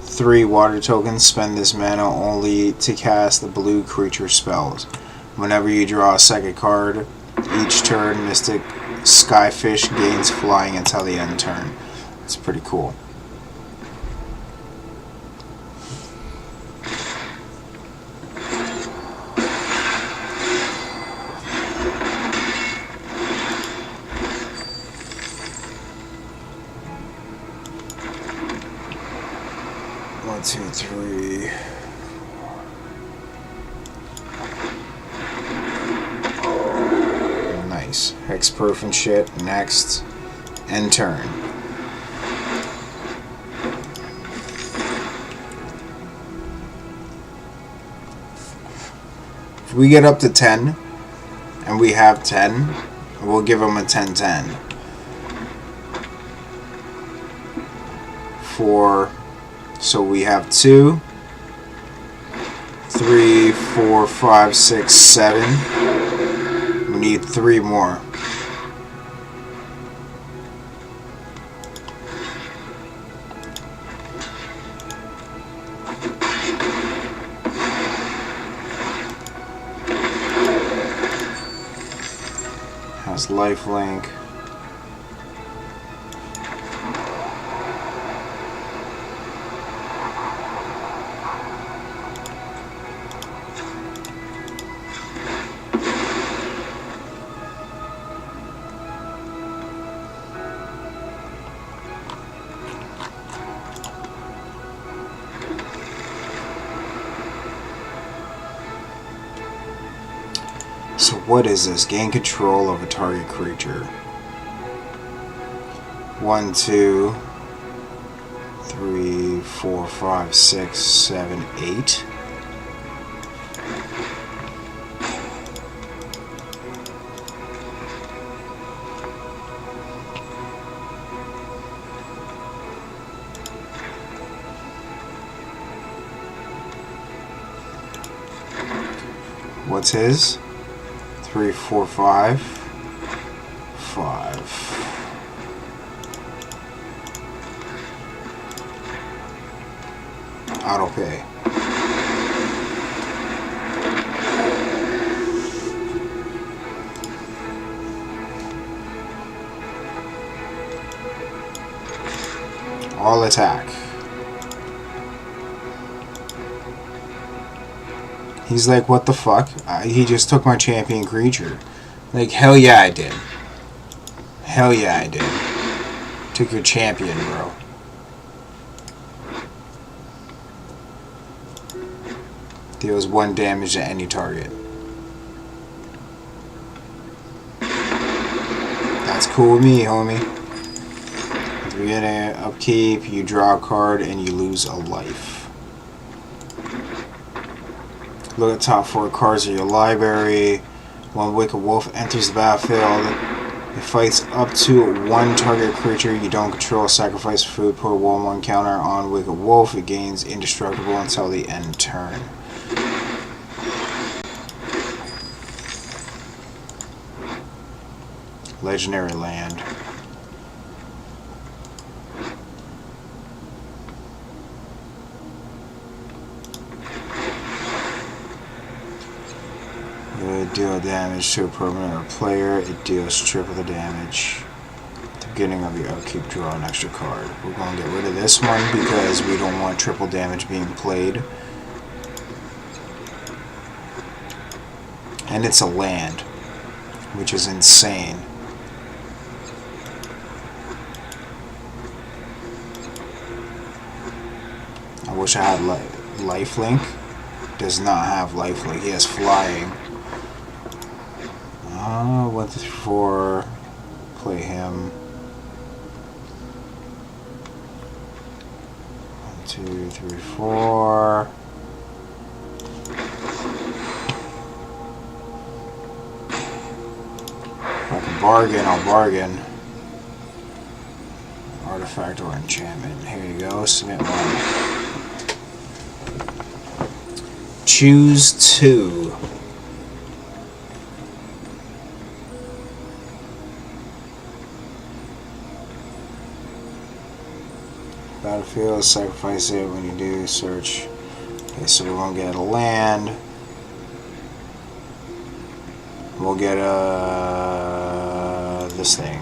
3 water tokens, spend this mana only to cast the blue creature spells. Whenever you draw a second card, each turn, Mystic Skyfish gains flying until the end turn. It's pretty cool. One, two, three. Nice. Hexproof and shit. Next. End turn. If we get up to 10, and we have 10, we'll give them a 10-10. So we have 2, 3, 4, 5, 6, 7. We need 3 more. Has lifelink. So what is this? Gain control of a target creature. 1, 2, 3, 4, 5, 6, 7, 8. What's his? 3, 4, 5. 5. Auto pay. All attack. He's like, what the fuck? He just took my champion creature. Like, hell yeah I did. Hell yeah I did. Took your champion, bro. Deals 1 damage to any target. That's cool with me, homie. At the beginning of upkeep, you draw a card and you lose a life. Look at the top 4 cards of your library. When Wicked Wolf enters the battlefield, it fights up to 1 target creature you don't control. Sacrifice food, put a 1/1 counter on Wicked Wolf. It gains indestructible until the end turn. Legendary land. Deal damage to a permanent or player, it deals triple the damage. At the beginning of your upkeep, draw an extra card. We're going to get rid of this one because we don't want triple damage being played. And it's a land, which is insane. I wish I had lifelink. Does not have lifelink. He has flying. 1 through 4. Play him. 1, 2, 3, 4. If I can bargain, I'll bargain. Artifact or enchantment. Here you go. Submit 1. Choose 2. battlefield. Sacrifice it when you do search. Okay, so we won't get a land. We'll get this thing.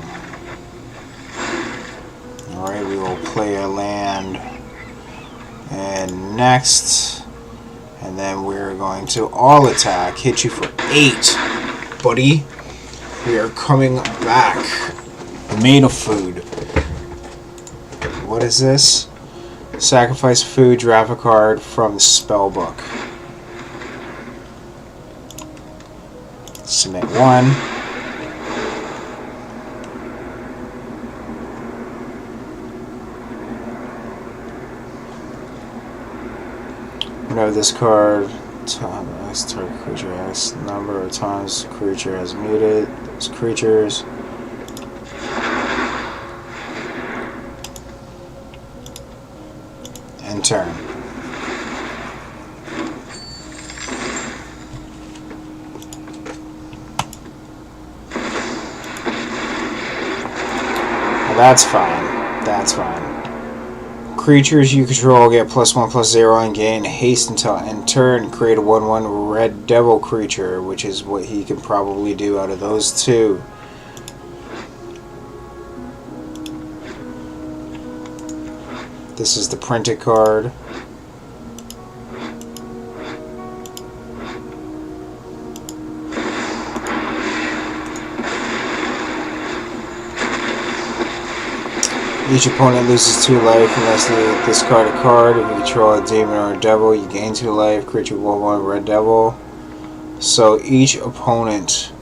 Alright, we will play a land. And next, and then we're going to all attack. Hit you for 8, buddy. We are coming back. Made of food. What is this? Sacrifice food, draft a card from the spell book. Submit 1. Whenever this card, X target creature X number of times the creature has muted those creatures. And turn. Well, that's fine. That's fine. Creatures you control get +1/+0 and gain haste until end turn. Create a 1/1 red devil creature, which is what he can probably do out of those two. This is the printed card. Each opponent loses 2 life unless they discard a card. If you control a demon or a devil, you gain 2 life. Creature 1/1 red devil. So each opponent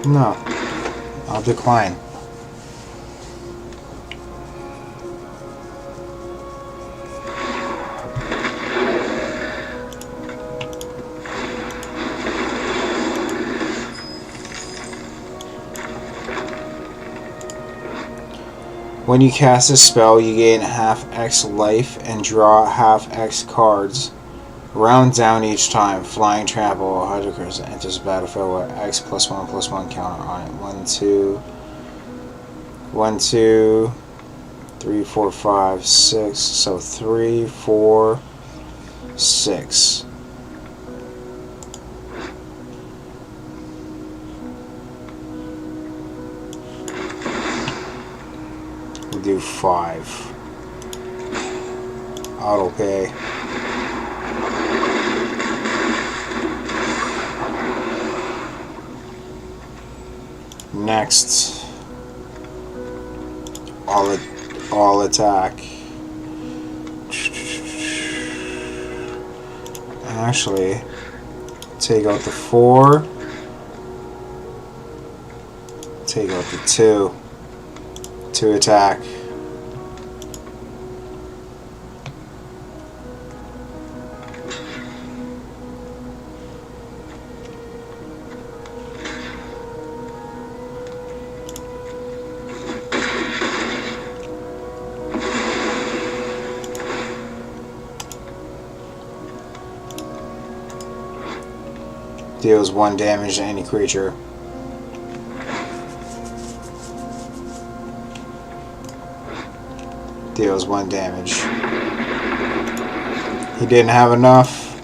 no. I'll decline. When you cast a spell, you gain half X life and draw half X cards. Round down each time. Flying Trample. Hydrocrist enters the battlefield with X +1/+1 counter on it. 1, 2, 1, 2, 3, 4, 5, 6. So 3, 4, 6. We'll do 5. Auto pay. Next, all attack. Actually, take out the 4. Take out the 2. 2 attack. Deals 1 damage to any creature. Deals 1 damage. He didn't have enough.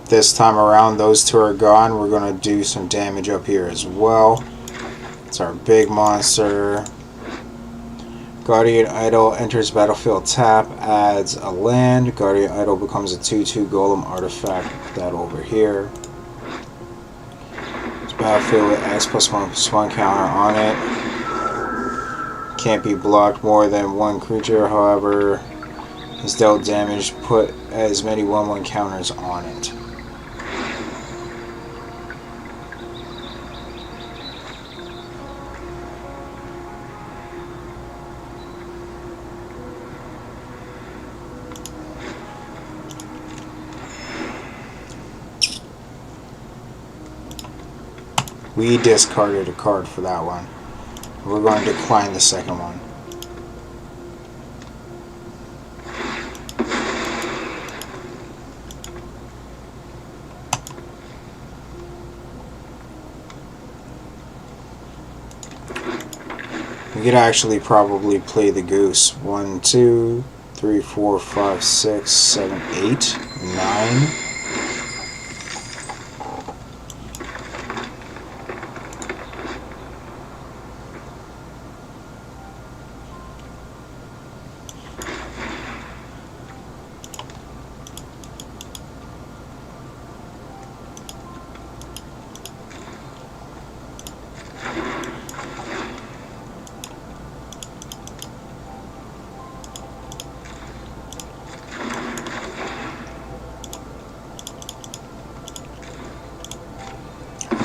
This time around, those 2 are gone. We're going to do some damage up here as well. It's our big monster. Guardian Idol enters battlefield tap, adds a land. Guardian Idol becomes a 2/2 golem artifact. Put that over here. It's battlefield with X +1/+1 counter on it. Can't be blocked more than 1 creature, however, is dealt damage. Put as many 1/1 counters on it. We discarded a card for that one. We're going to decline the second one. We could actually probably play the goose. 1, 2, 3, 4, 5, 6, 7, 8, 9.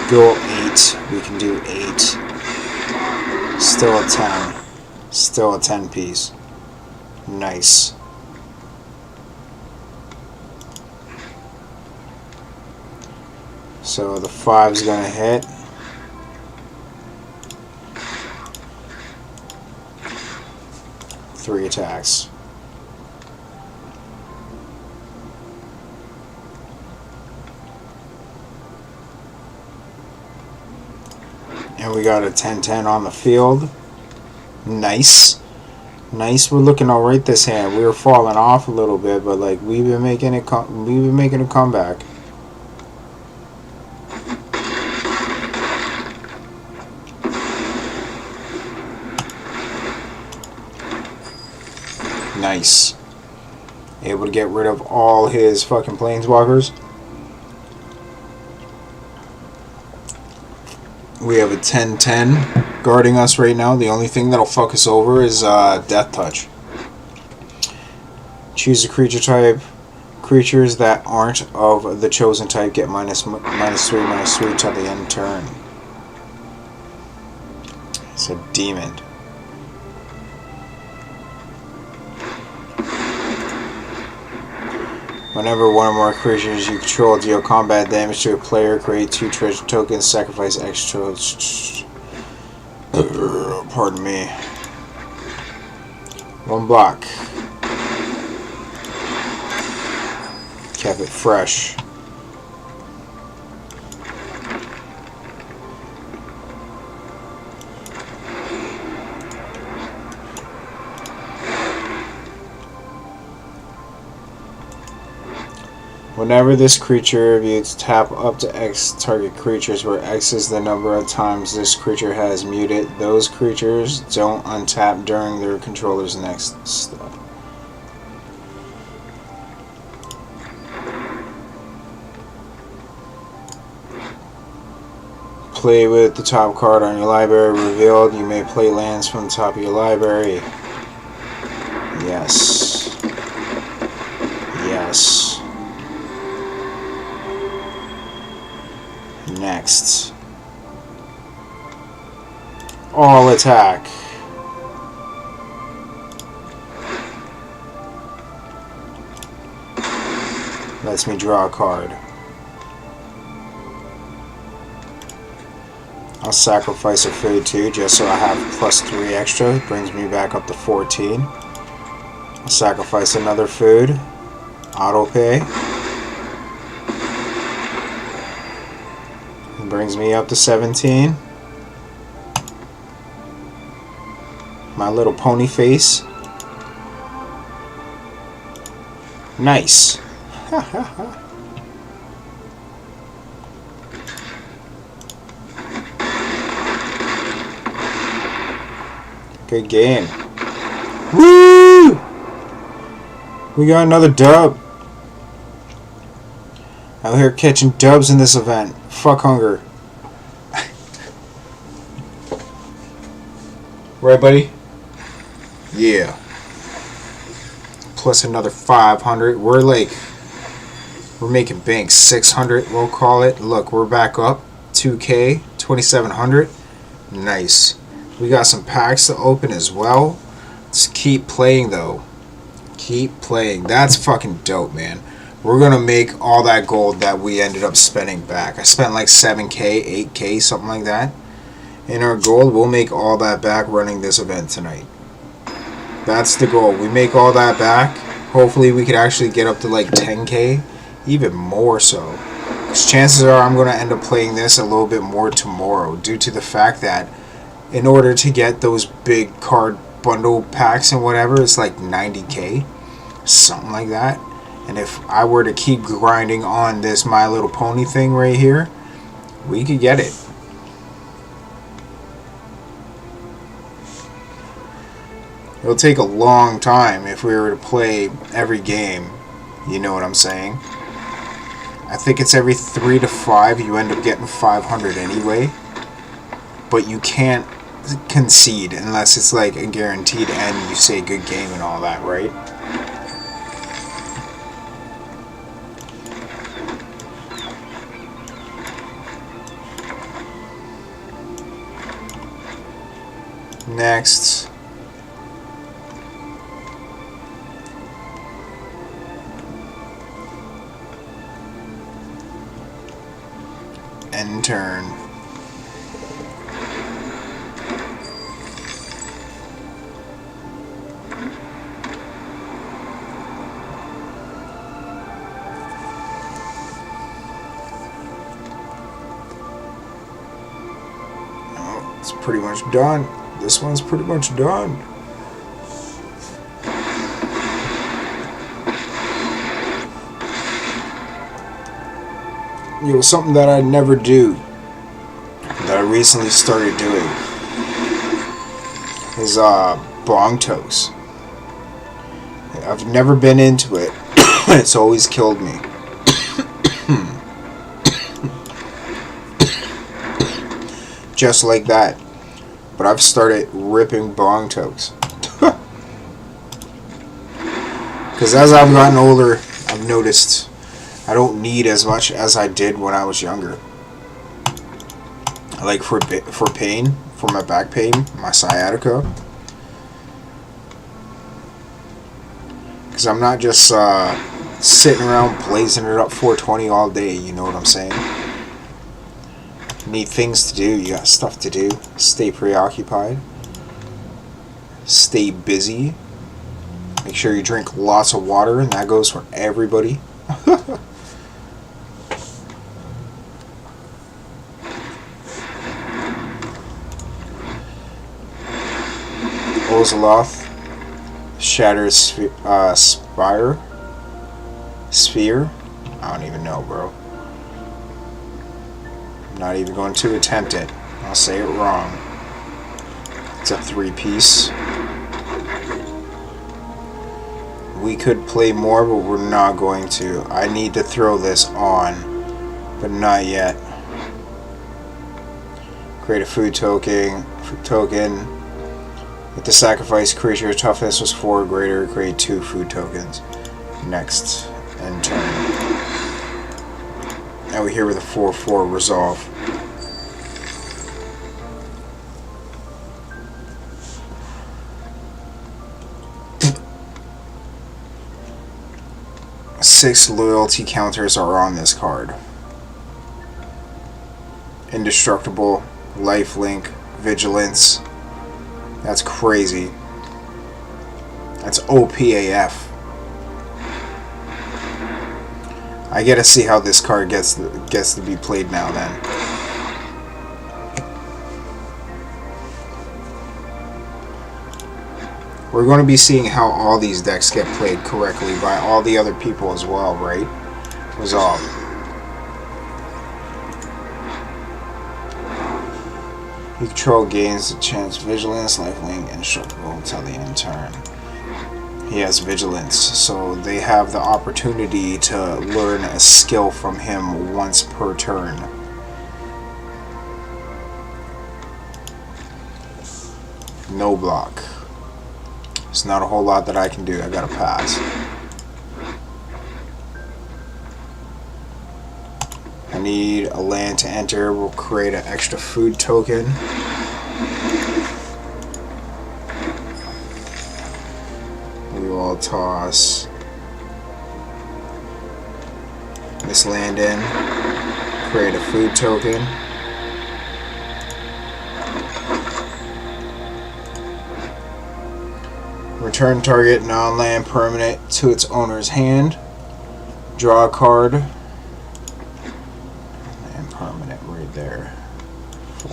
Go 8. We can do 8. Still a 10. Still a 10 piece. Nice. So the 5's gonna hit. Three attacks. And we got a 10-10 on the field. Nice. Nice. We're looking all right this hand. We were falling off a little bit, but like we've been making a comeback. Nice. Able to get rid of all his fucking planeswalkers. We have a 10-10 guarding us right now. The only thing that'll fuck us over is Death Touch. Choose a creature type. Creatures that aren't of the chosen type get -3/-3 till the end turn. It's a demon. Whenever one or more creatures you control deal combat damage to a player, create 2 treasure tokens, sacrifice extra. Pardon me. 1 block. Kept it fresh. Whenever this creature views tap up to X target creatures, where X is the number of times this creature has muted, those creatures don't untap during their controller's next step. Play with the top card on your library revealed. You may play lands from the top of your library. Yes. Yes. Next. All attack. Lets me draw a card. I'll sacrifice a food too, just so I have +3 extra. Brings me back up to 14. I'll sacrifice another food. Auto pay. Brings me up to 17. My little pony face. Nice. Good game. Woo! We got another dub. Out here catching dubs in this event. Fuck hunger. Right, buddy? Yeah. Plus another 500. We're making bank. 600, we'll call it. Look, we're back up. 2K, 2,700. Nice. We got some packs to open as well. Let's keep playing, though. Keep playing. That's fucking dope, man. We're gonna make all that gold that we ended up spending back. I spent like 7K, 8K, something like that. In our gold, we'll make all that back running this event tonight. That's the goal. We make all that back. Hopefully we could actually get up to like 10K, even more so. Because chances are I'm going to end up playing this a little bit more tomorrow, due to the fact that in order to get those big card bundle packs and whatever, it's like 90k, something like that. And if I were to keep grinding on this My Little Pony thing right here, we could get it. It'll take a long time if we were to play every game. You know what I'm saying? I think it's every 3 to 5 you end up getting 500 anyway. But you can't concede unless it's like a guaranteed end. You say good game and all that, right? Next. End turn. Oh, it's pretty much done. This one's pretty much done. It was something that I never do, that I recently started doing, is bong toast. I've never been into it. It's always killed me. Just like that. But I've started ripping bong toast. Because as I've gotten older, I've noticed I don't need as much as I did when I was younger. Like for pain, for my back pain, my sciatica. Because I'm not just sitting around blazing it up 420 all day, you know what I'm saying? You need things to do, you got stuff to do. Stay preoccupied. Stay busy. Make sure you drink lots of water, and that goes for everybody. Ozeloth, Shattered Sphere? I don't even know, bro. I'm not even going to attempt it. I'll say it wrong. It's a 3-piece. We could play more, but we're not going to. I need to throw this on, but not yet. Create a food token. With the sacrifice creature toughness was 4 or greater, create 2 food tokens. Next, end turn. Now we're here with a 4/4 resolve. Six loyalty counters are on this card. Indestructible, lifelink, vigilance. That's crazy. That's OPAF. I gotta see how this card gets to be played now then. We're going to be seeing how all these decks get played correctly by all the other people as well, right? Resolve. You control gains the chance vigilance, lifelink, and indestructible until the end turn. He has vigilance, so they have the opportunity to learn a skill from him once per turn. No block. It's not a whole lot that I can do. I gotta pass. I need a land to enter. We'll create an extra food token. We will toss this land in. Create a food token. Return target non-land permanent to its owner's hand. Draw a card. And permanent right there. 4.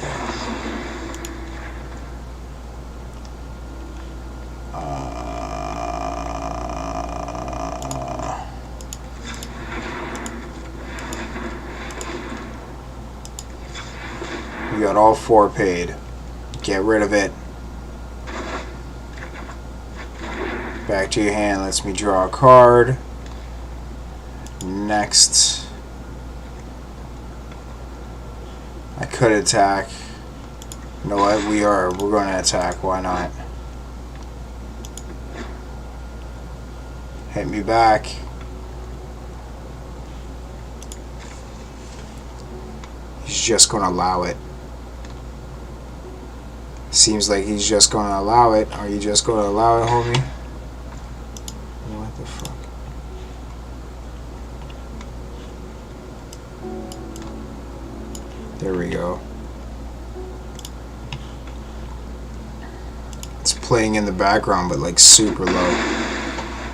We got all 4 paid. Get rid of it. Back to your hand. Lets me draw a card. Next. I could attack. You know what? We're going to attack. Why not? Hit me back. He's just going to allow it. Seems like he's just going to allow it. Are you just going to allow it, homie? What the fuck? There we go. It's playing in the background, but like super low.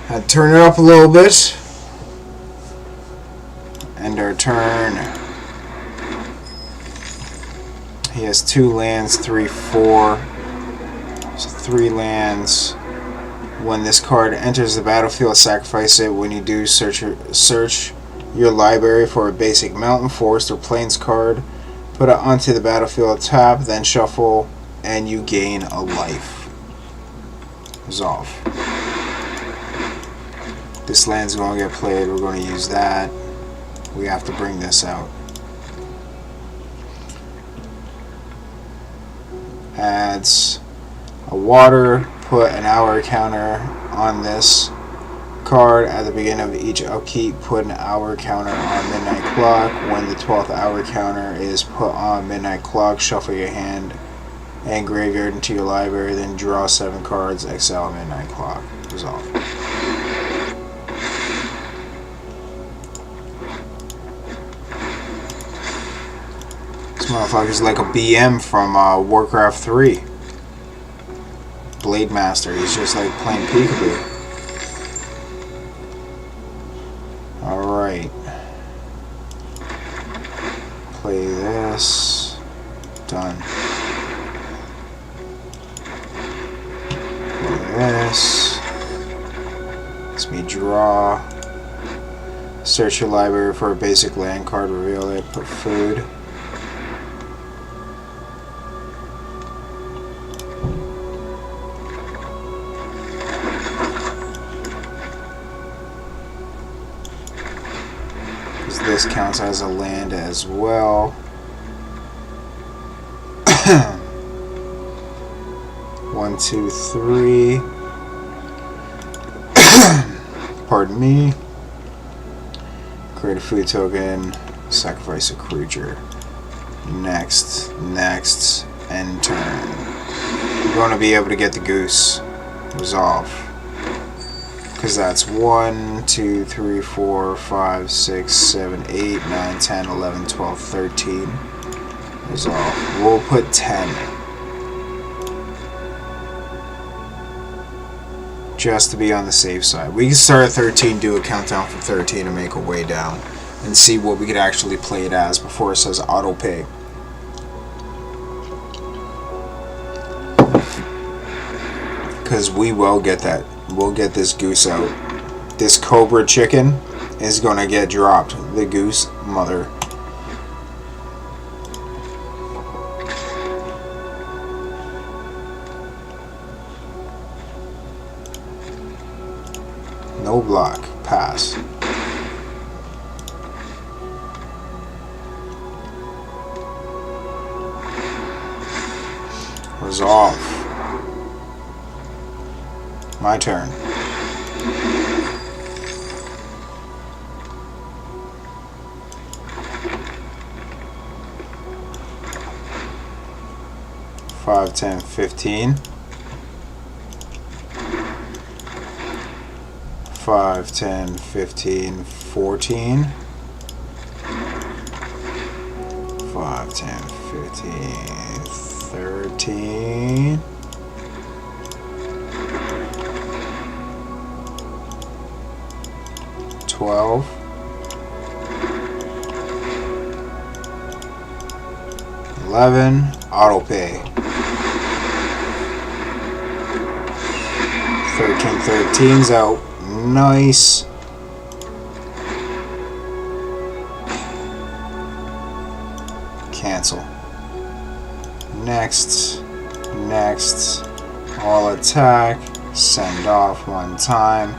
Had to turn it up a little bit. End our turn. He has 2 lands, 3, 4. So 3 lands. When this card enters the battlefield, sacrifice it. When you do, search your library for a basic mountain, forest, or plains card. Put it onto the battlefield, tap, then shuffle, and you gain a life. Resolve. This land's going to get played. We're going to use that. We have to bring this out. Adds a water. Put an hour counter on this card at the beginning of each upkeep. Put an hour counter on midnight clock. When the 12th hour counter is put on midnight clock, shuffle your hand and graveyard into your library, then draw 7 cards, exile midnight clock. Resolve. This motherfucker's like a BM from Warcraft 3. Blade Master. He's just like playing peekaboo. Alright. Play this. Done. Play this. Lets me draw. Search your library for a basic land card. Reveal it. Put food. This counts as a land as well. 1, 2, 3. Pardon me. Create a food token. Sacrifice a creature. Next, end turn. You're going to be able to get the goose. Resolve. Because that's 1, 2, 3, 4, 5, 6, 7, 8, 9, 10, 11, 12, 13. Resolve. We'll put 10. Just to be on the safe side. We can start at 13, do a countdown from 13 and make our way down. And see what we could actually play it as before it says auto pay. Because we will get that. We'll get this goose out. This cobra chicken is gonna get dropped. The goose mother. No block. Pass. Resolve. My turn. Five, 10, 15. 5, 10, 15, 14. 5, 10, 15, 13. 12. 11. Auto pay. 13's out. Nice. Cancel. next, all attack, send off one time,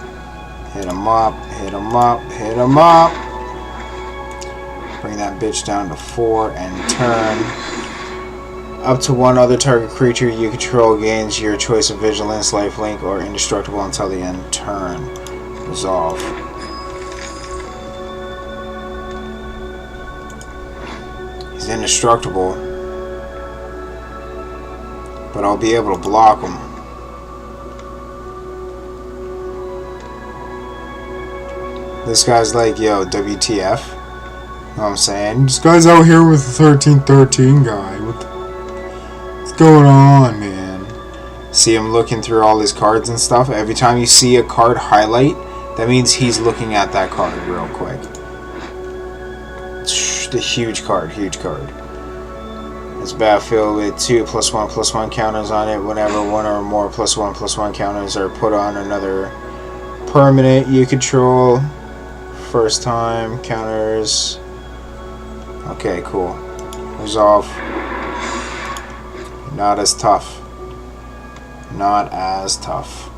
hit him up, hit him up, hit him up. Bring that bitch down to 4 and turn. Up to one other target creature you control gains your choice of Vigilance, Lifelink, or Indestructible until the end turn. Resolve. He's indestructible, but I'll be able to block him. This guy's like, yo, WTF? You know what I'm saying? This guy's out here with the 13-13 guy. What's going on, man? See him looking through all his cards and stuff. Every time you see a card highlight, that means he's looking at that card real quick. The huge card, huge card. It's battlefield with 2 +1/+1 counters on it. Whenever one or more +1/+1 counters are put on another permanent you control. First time counters. Okay, cool. Resolve. Not as tough. Not as tough.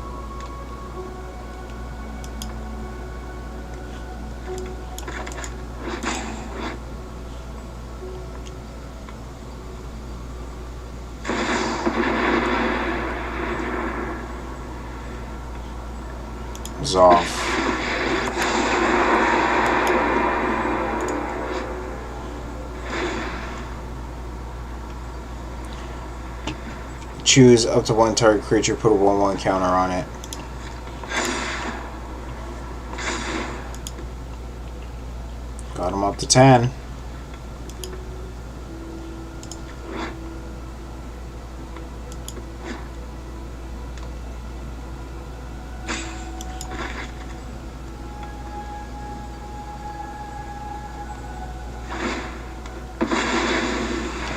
Resolve. Choose up to one target creature, put a 1/1 counter on it. Got him up to 10.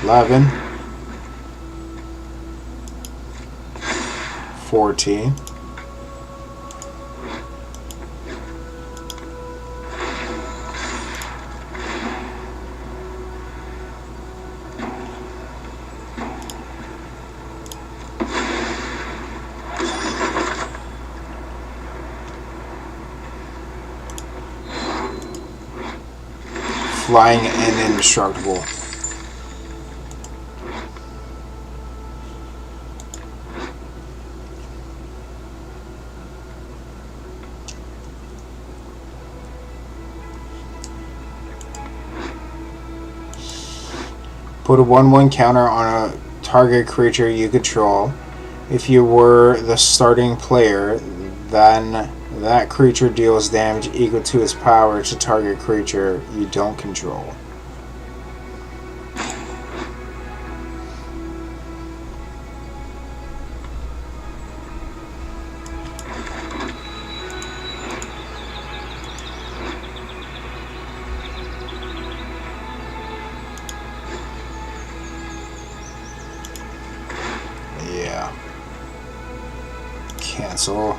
$11. 14. Flying and indestructible. Put a 1/1 counter on a target creature you control. If you were the starting player, then that creature deals damage equal to its power to target creature you don't control. Yeah. Cancel.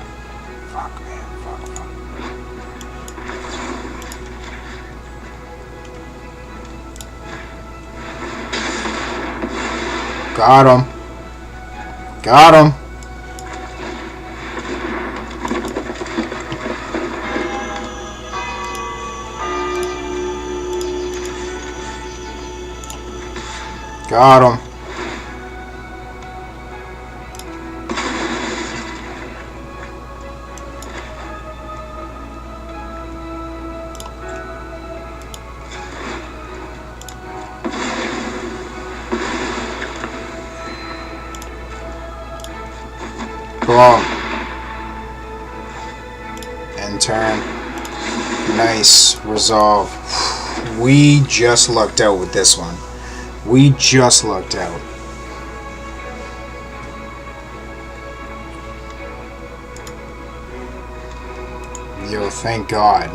Fuck, man. Fuck. Got him. Got him. Got him. Brawl. End turn. Nice. Resolve. We just lucked out with this one. We just lucked out. Yo, thank God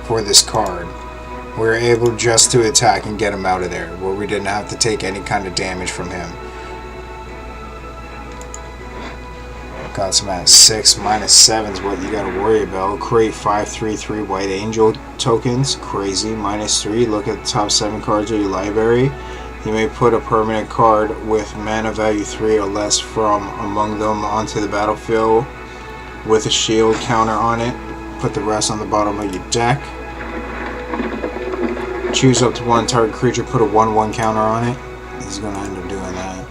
for this card. We were able just to attack and get him out of there, where we didn't have to take any kind of damage from him. Got some at 6, -7 is what you gotta worry about. Create 5/3/3 White Angel tokens. Crazy. -3. Look at the top 7 cards of your library. You may put a permanent card with mana value 3 or less from among them onto the battlefield with a shield counter on it. Put the rest on the bottom of your deck. Choose up to one target creature, put a 1/1 counter on it. He's going to end up doing that.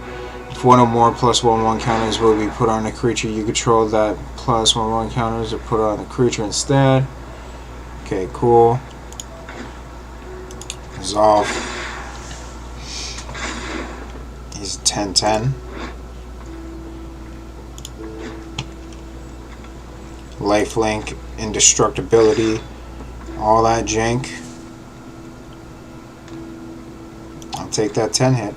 If one or more plus 1/1 counters will be put on a creature you control, that plus 1/1 counters are put on the creature instead. Okay, cool. Resolve. He's 10/10. Lifelink, indestructibility, all that jank. I'll take that 10 hit.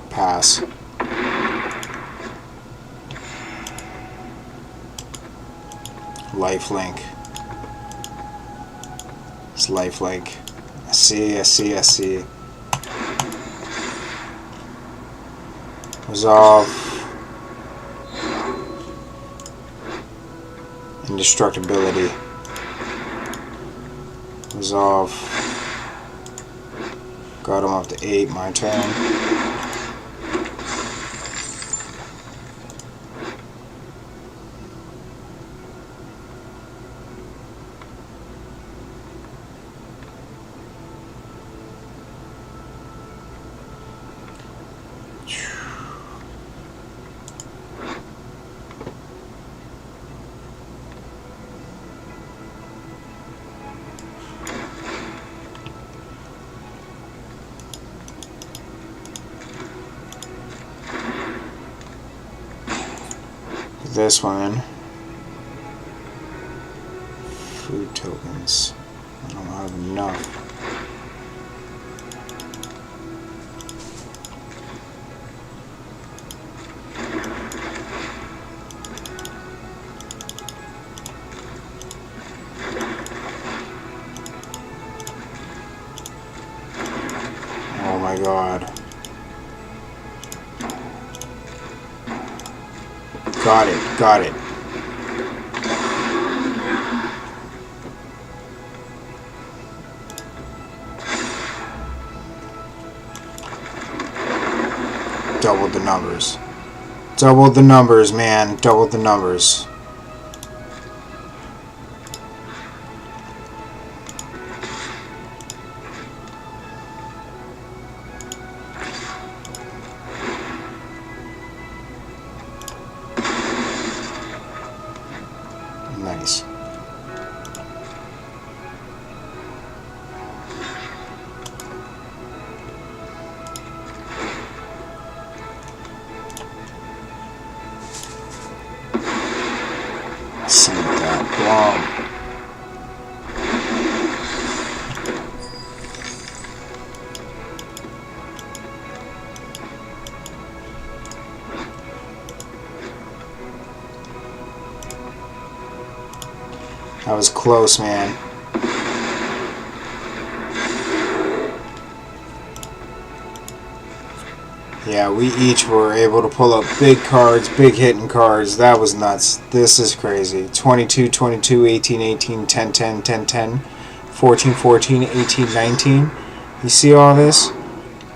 Pass. Lifelink. It's lifelink. I see. Resolve. Indestructibility. Resolve. Got him up to 8, my turn. This one. Food tokens. I don't have enough. Oh my god. Got it. Doubled the numbers. Doubled the numbers, man. Doubled the numbers. Nice. See that bomb. That was close, man. Yeah, we each were able to pull up big cards, big hitting cards. That was nuts. This is crazy. 22, 22, 18, 18, 10, 10, 10, 10, 14, 14, 18, 19. You see all this?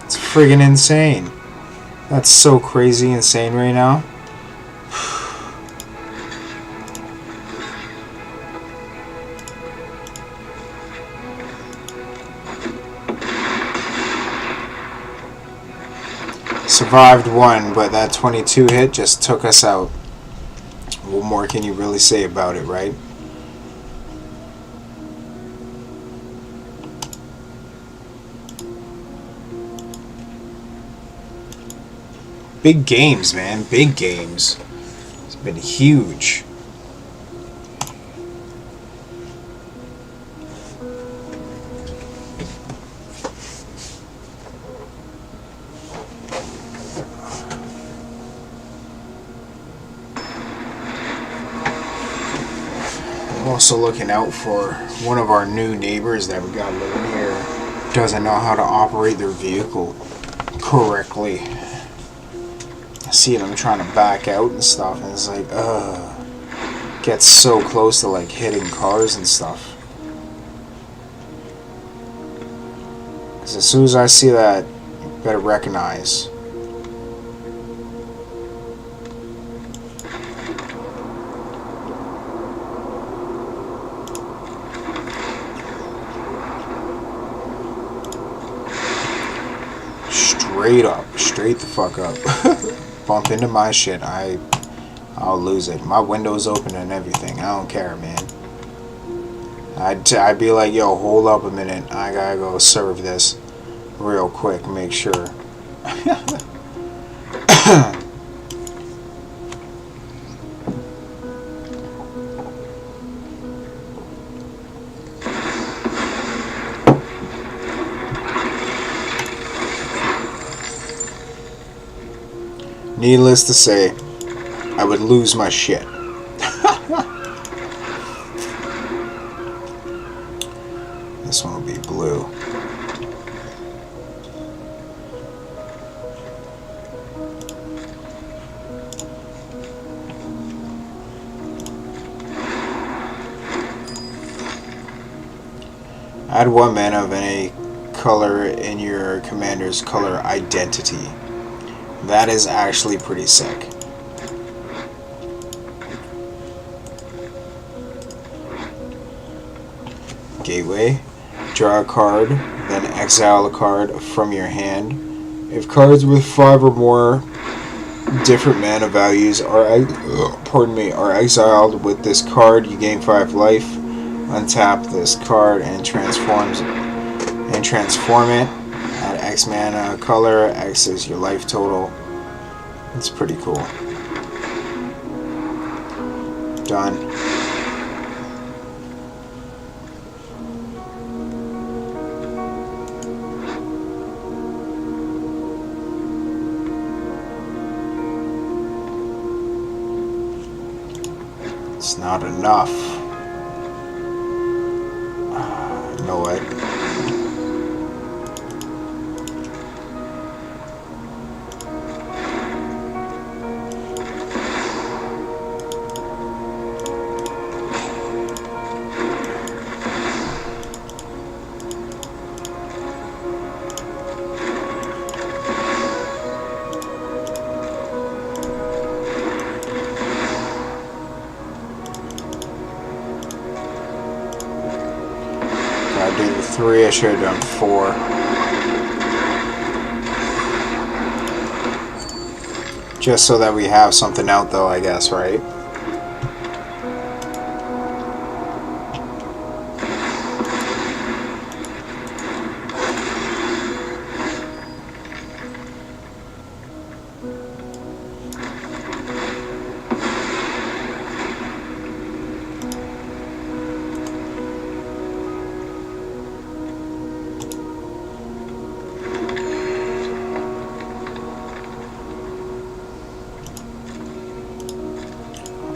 It's friggin' insane. That's so crazy insane right now. Survived one, but that 22 hit just took us out. What more can you really say about it, right? Big games, man. Big games. It's been huge. Also looking out for one of our new neighbors that we got living here. Doesn't know how to operate their vehicle correctly. I see them trying to back out and stuff, and it's like, gets so close to like hitting cars and stuff. Because as soon as I see that, you better recognize. Straight up, straight the fuck up. Bump into my shit, I'll lose it. My window's open and everything. I don't care, man. I'd be like, yo, hold up a minute. I gotta go serve this real quick. Make sure. Needless to say, I would lose my shit. This one will be blue. Add 1 mana of any color in your commander's color identity. That is actually pretty sick. Gateway. Draw a card, then exile a card from your hand. If cards with 5 or more different mana values are exiled with this card, you gain 5 life. Untap this card and transform it. Add X mana color. X is your life total. It's pretty cool. Done. It's not enough. Know what? I did 3, I should have done 4. Just so that we have something out though, I guess, right?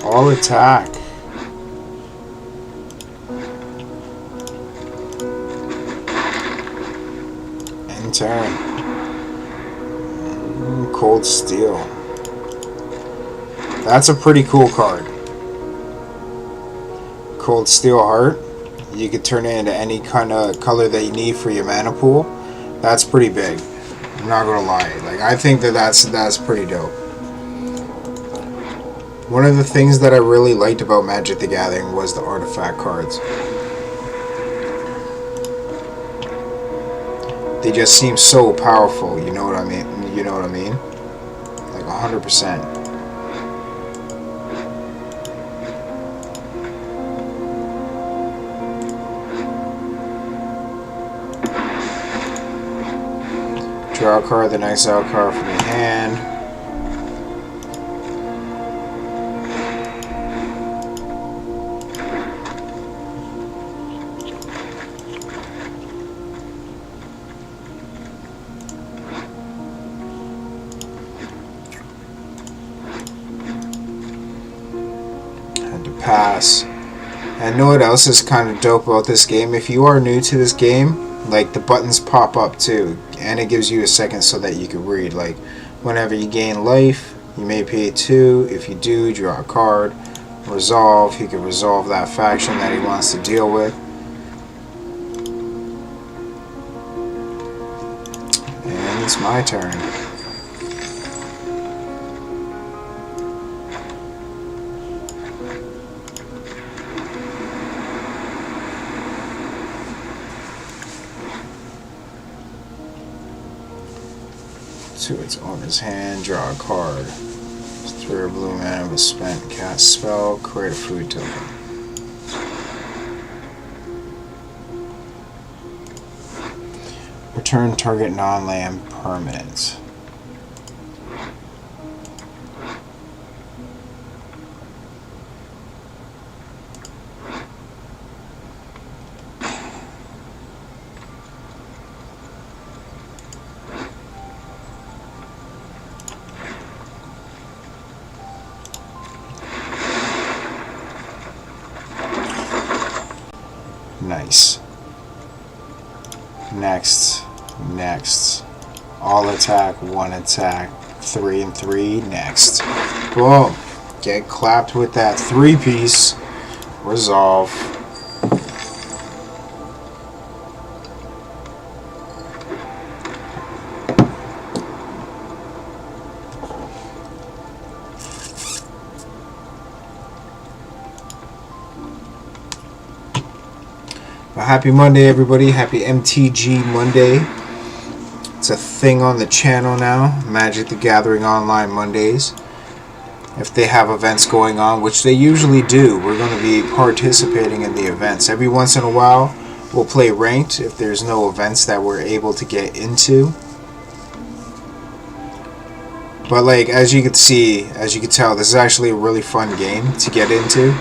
All attack. End turn. Cold Steel. That's a pretty cool card. Cold Steel Heart. You could turn it into any kind of color that you need for your mana pool. That's pretty big. I'm not gonna lie. Like, I think that's pretty dope. One of the things that I really liked about Magic the Gathering was the artifact cards. They just seem so powerful, you know what I mean? You know what I mean? Like 100%. Draw a card, then exile a card from your hand. Had to pass. And know what else is kind of dope about this game? If you are new to this game, like the buttons pop up too, and it gives you a second so that you can read. Like whenever you gain life, you may pay 2. If you do, draw a card. Resolve, he can resolve that faction that he wants to deal with. And it's my turn. To its owner's hand, draw a card. 3 blue mana was spent, cast spell, create a food token. Return target non-land permanent. Nice. Next. All attack, 1 attack, 3 and 3. Next. Boom. Get clapped with that 3-piece. Resolve. Well, happy Monday, everybody. Happy MTG Monday. It's a thing on the channel now. Magic the Gathering Online Mondays. If they have events going on, which they usually do, we're going to be participating in the events. Every once in a while, we'll play ranked if there's no events that we're able to get into. But like, as you can see, as you can tell, this is actually a really fun game to get into.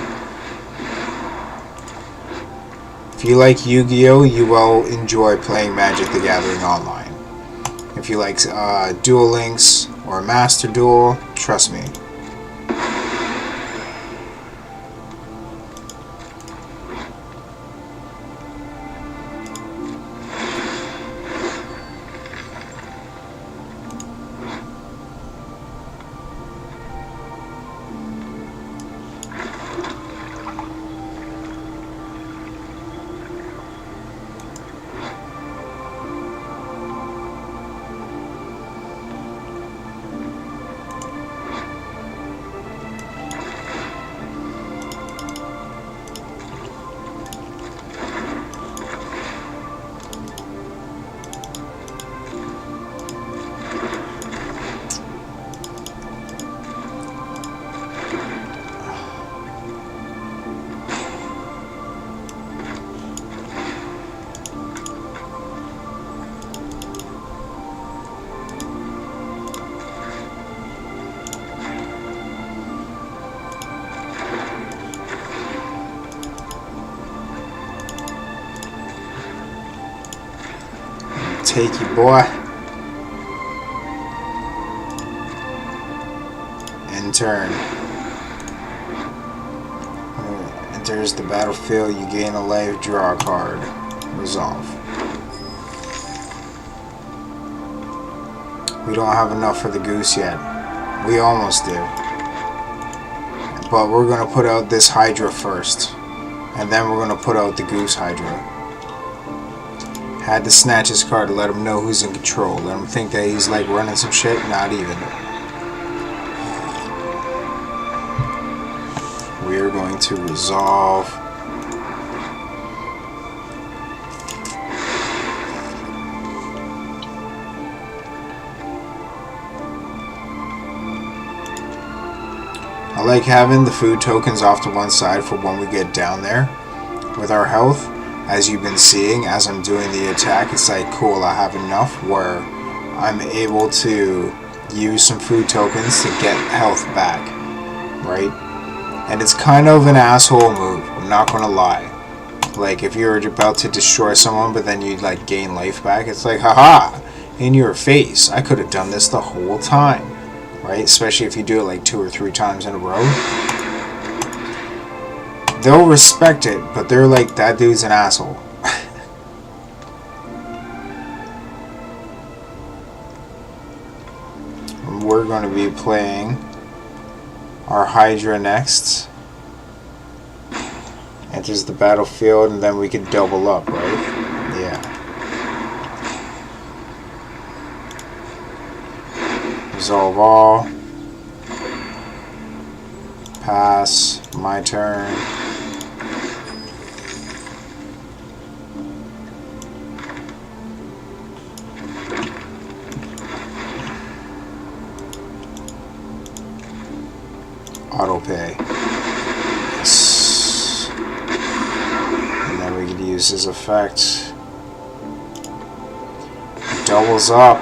If you like Yu-Gi-Oh, you will enjoy playing Magic the Gathering Online. If you like Duel Links or Master Duel, trust me. Take you, boy. End turn. Enters the battlefield, you gain a life, draw a card. Resolve. We don't have enough for the goose yet. We almost do. But we're going to put out this Hydra first. And then we're going to put out the goose Hydra. Had to snatch his card to let him know who's in control. Let him think that he's like running some shit. Not even. We are going to resolve. I like having the food tokens off to one side for when we get down there with our health. As you've been seeing, as I'm doing the attack, it's like, cool, I have enough where I'm able to use some food tokens to get health back, right? And it's kind of an asshole move, I'm not gonna lie. Like, if you're about to destroy someone, but then you, like, gain life back, it's like, haha, in your face, I could have done this the whole time, right? Especially if you do it, like, 2 or 3 times in a row. they'll respect it, but they're like, that dude's an asshole. We're going to be playing our Hydra next. Enters the battlefield, and then we can double up, right? Yeah. Resolve all. Pass. My turn. Auto pay. Yes. And then we could use his effect. Doubles up.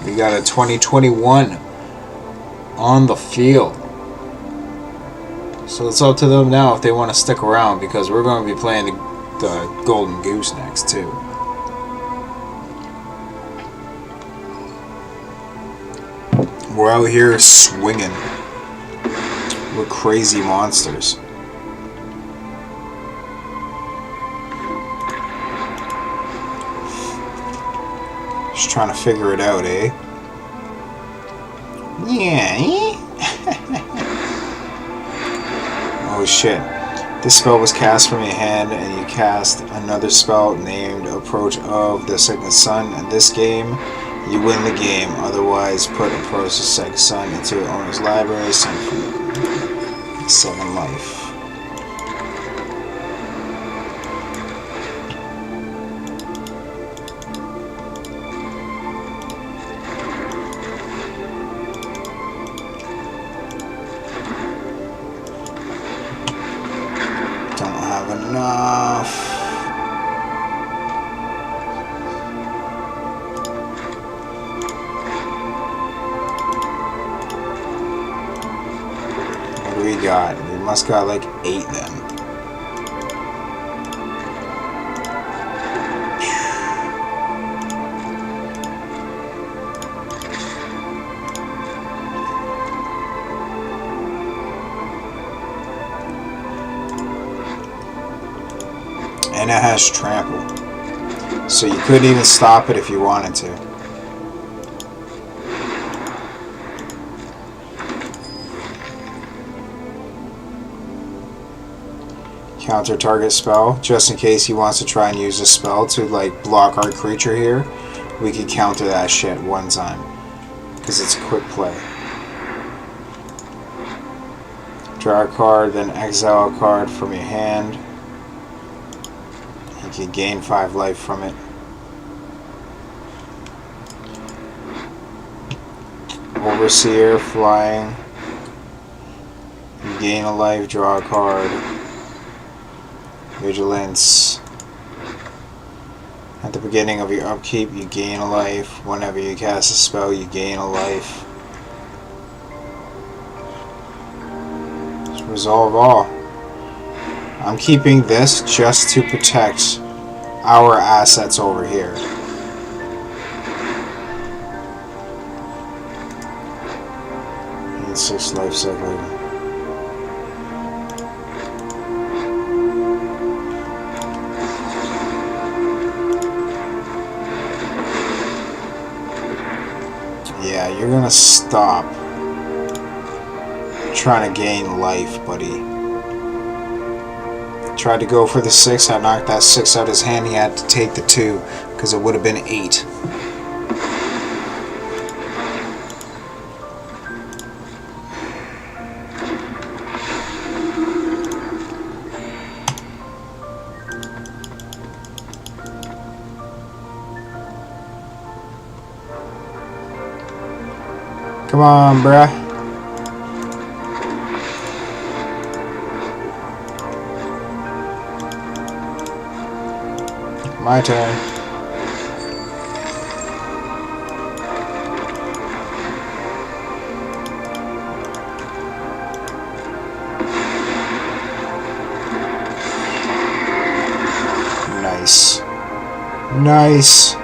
We got a 2021 on the field. So it's up to them now if they want to stick around, because we're going to be playing the Golden Goose next too. We're out here swinging. We're crazy monsters. Just trying to figure it out, eh? Yeah. Oh shit. This spell was cast from your hand, and you cast another spell named Approach of the Second Sun. In this game, you win the game. Otherwise, put Approach of the Second Sun into your owner's library. 7 life. Don't have enough. What do we got? We must got like 8 then. And it has trample. So you couldn't even stop it if you wanted to. Counter target spell, just in case he wants to try and use a spell to like block our creature here, we could counter that shit one time, because it's quick play. Draw a card, then exile a card from your hand. You can gain 5 life from it. Overseer, flying. You gain a life, draw a card. Vigilance. At the beginning of your upkeep, you gain a life. Whenever you cast a spell, you gain a life. Just resolve all. I'm keeping this just to protect our assets over here. And 6 life cycle. Yeah, you're gonna stop trying to gain life, buddy. Tried to go for the 6, I knocked that 6 out of his hand, he had to take the 2, because it would have been 8. Come on, bruh. My turn. Nice. Nice.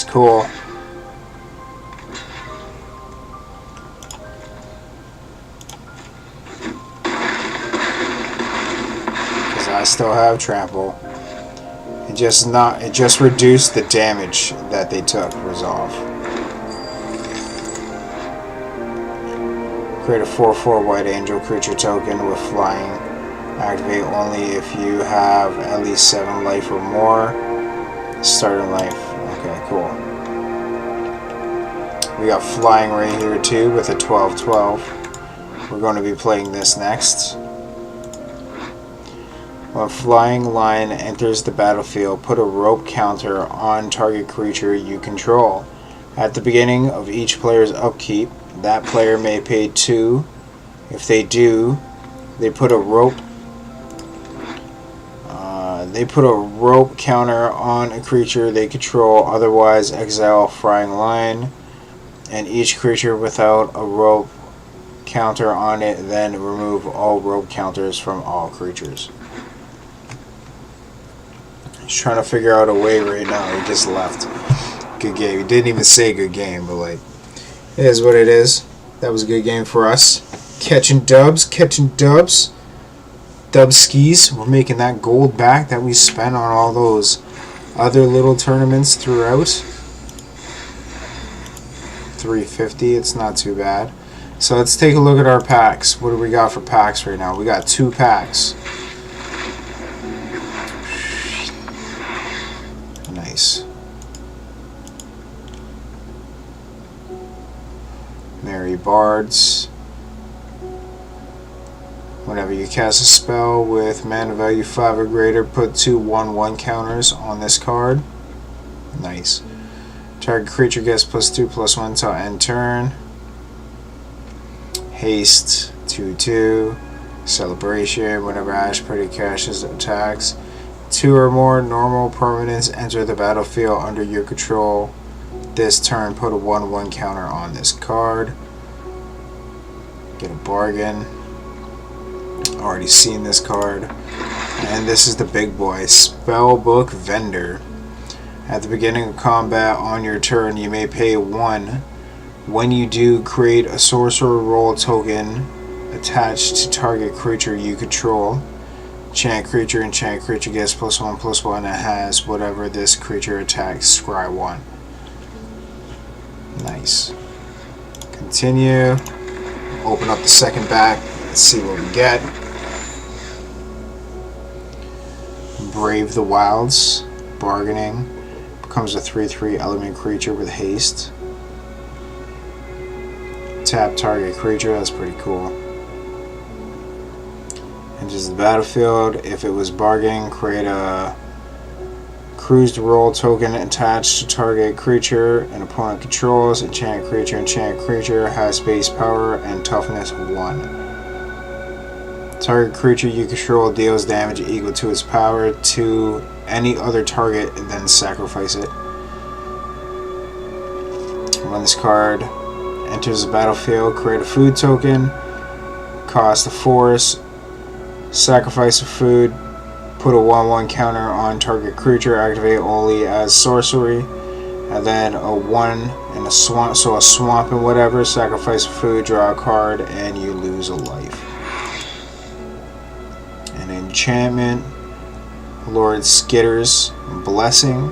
cool. Because I still have trample. It just reduced the damage that they took. Resolve. Create a 4/4 white angel creature token with flying. Activate only if you have at least 7 life or more. Starting life. Okay, cool. We got flying right here too with a 12/12. We're going to be playing this next. When a flying line enters the battlefield, put a rope counter on target creature you control. At the beginning of each player's upkeep, that player may pay 2. If they do, they put a rope counter on a creature they control. Otherwise, exile a flying line and each creature without a rope counter on it. Then remove all rope counters from all creatures. He's trying to figure out a way right now. He just left. Good game. He didn't even say good game, but like, it is what it is. That was a good game for us. Catching dubs. Dub skis. We're making that gold back that we spent on all those other little tournaments throughout. 350. It's not too bad. So let's take a look at our packs. What do we got for packs right now? We got 2 packs. Nice. Merry Bards. Whenever you cast a spell with mana value 5 or greater, put 2 1/1 counters on this card. Nice. Target creature gets +2/+1 till end turn. Haste 2/2. Celebration. Whenever Ash Pretty Cashes attacks, 2 or more normal permanents enter the battlefield under your control. This turn, put a 1/1 counter on this card. Get a bargain. Already seen this card. And this is the big boy, Spellbook Vendor. At the beginning of combat on your turn, you may pay 1. When you do, create a sorcerer roll token attached to target creature you control. Enchant creature gets +1/+1 and has whatever this creature attacks, scry 1. Nice. Continue. Open up the second back. Let's see what we get. Brave the Wilds. Bargaining. Becomes a 3/3 element creature with haste. Tap target creature. That's pretty cool. Enters the battlefield. If it was bargaining, create a cruised roll token attached to target creature an opponent controls. Enchant creature has base power and toughness 1. Target creature you control deals damage equal to its power to any other target, and then sacrifice it. When this card enters the battlefield, create a food token. Cost a force. Sacrifice a food. Put a 1/1 counter on target creature. Activate only as sorcery. And then a 1 in a swamp. So a swamp and whatever. Sacrifice a food. Draw a card, and you lose a life. An enchantment. Lord Skitter's Blessing.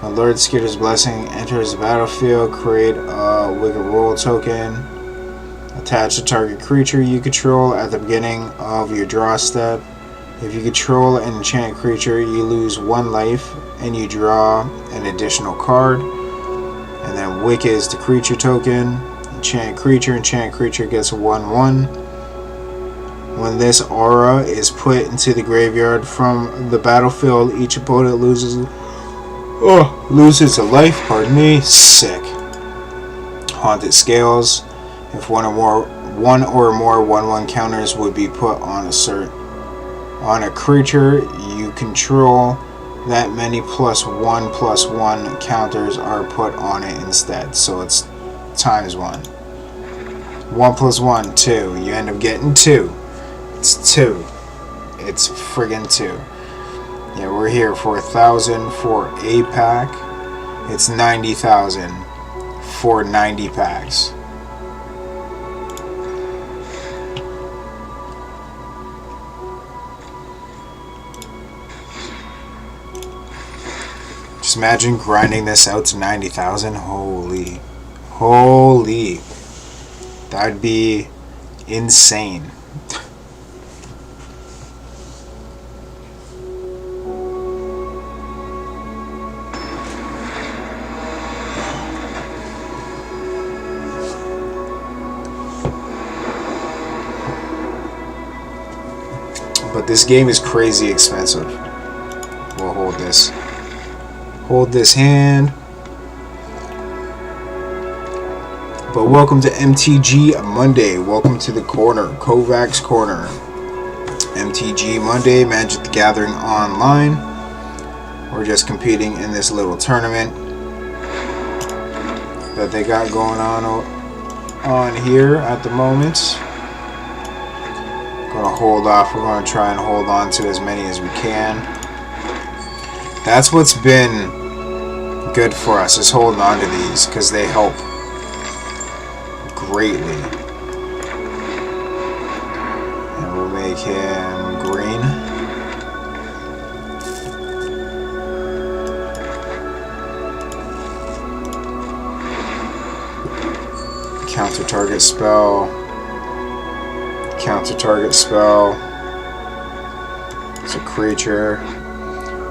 When Lord Skitter's Blessing enters the battlefield, create a Wicked Roll token. Attach a target creature you control at the beginning of your draw step. If you control an enchant creature, you lose 1 life and you draw an additional card. And then Wicked is the creature token. Enchant creature gets a 1/1. When this aura is put into the graveyard from the battlefield, each opponent loses a life. Pardon me. Sick. Haunted Scales. If one or more 1/1 counters would be put on a creature you control, that many +1/+1 counters are put on it instead. So it's times 1. 1+1, 2. You end up getting 2. It's 2. It's friggin' 2. Yeah, we're here for 1,000 for a pack. It's 90,000 for 90 packs. Just imagine grinding this out to 90,000. Holy. That'd be insane. But this game is crazy expensive. We'll hold this. Hold this hand. But welcome to MTG Monday. Welcome to the corner, Kovacs Corner. MTG Monday, Magic the Gathering Online. We're just competing in this little tournament that they got going on here at the moment. Gonna hold off. We're gonna try and hold on to as many as we can. That's what's been good for us, is holding on to these, because they help greatly. And we'll make him green. Counter target spell. Counter target spell. It's a creature.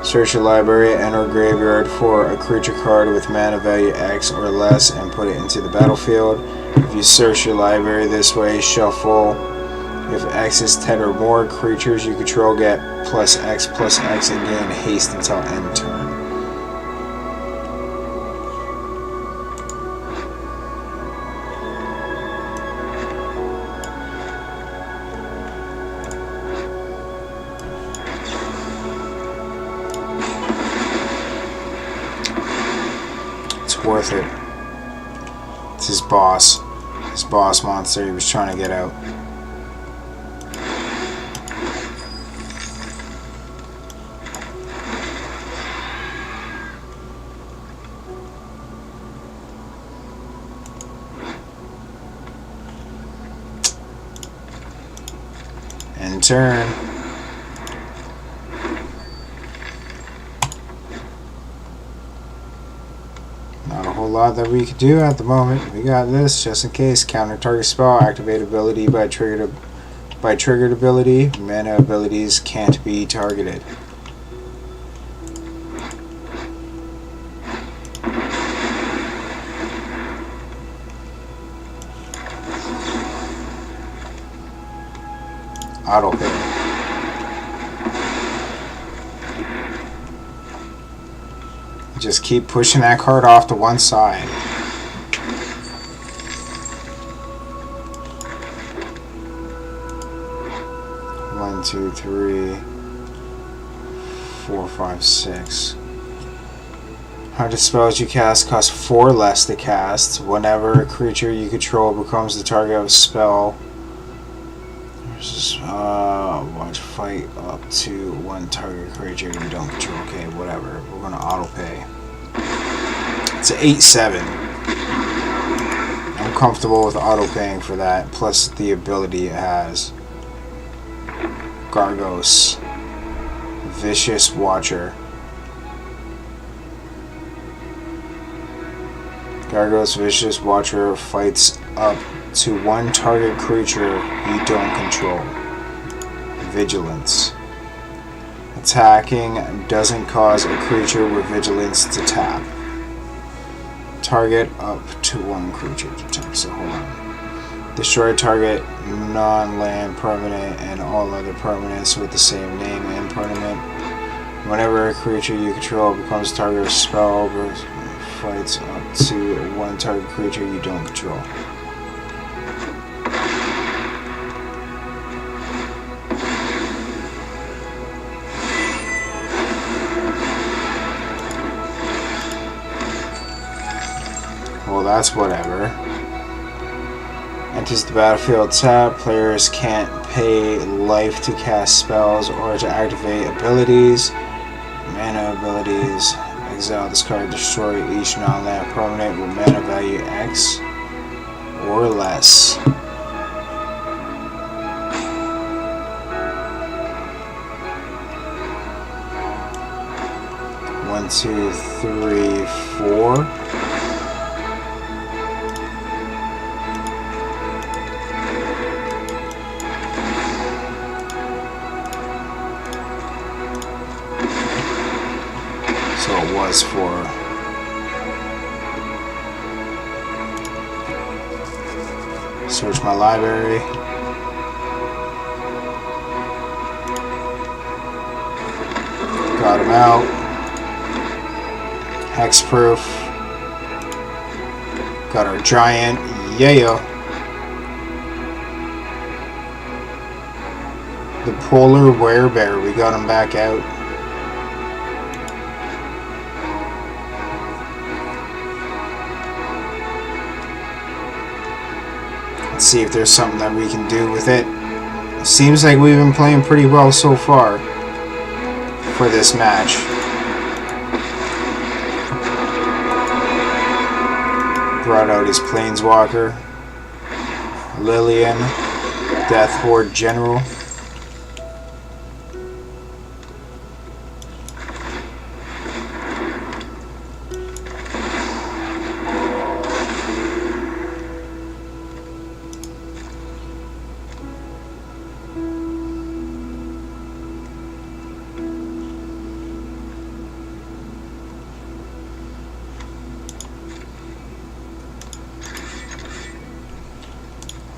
Search your library and or graveyard for a creature card with mana value X or less and put it into the battlefield. If you search your library this way, shuffle. If X is 10 or more, creatures you control get +X and gain haste until end turn. Worth it. It's his boss monster he was trying to get out. End turn. Not a whole lot that we could do at the moment. We got this just in case. Counter target spell, activate ability by triggered ability. Mana abilities can't be targeted. Auto hit. Just keep pushing that card off to one side. One, two, three, 4, 5, 6. 100 spells you cast cost 4 less to cast. Whenever a creature you control becomes the target of a spell, watch fight up to one target creature you don't control. Okay, whatever. We're gonna auto pay. It's an 8/7. I'm comfortable with auto paying for that, plus the ability it has. Gargos, Vicious Watcher. Gargos Vicious Watcher fights up to one target creature you don't control. Vigilance. Attacking doesn't cause a creature with vigilance to tap. Target up to one creature to tap. So hold on. Destroy target non-land permanent and all other permanents with the same name and permanent. Whenever a creature you control becomes target of a spell, fights up to one target creature you don't control. Well, that's whatever. Enters the battlefield tab. Players can't pay life to cast spells or to activate abilities. Mana abilities Exile this card, destroy each non-land permanent with mana value X or less. One, two, three, four. So it was four. Search my library. Got him out. Hexproof. Got our giant. Yeah. The polar werebear. We got him back out. Let's see if there's something that we can do with it. Seems like we've been playing pretty well so far for this match. Brought out his Planeswalker, Lillian, Death Horde General.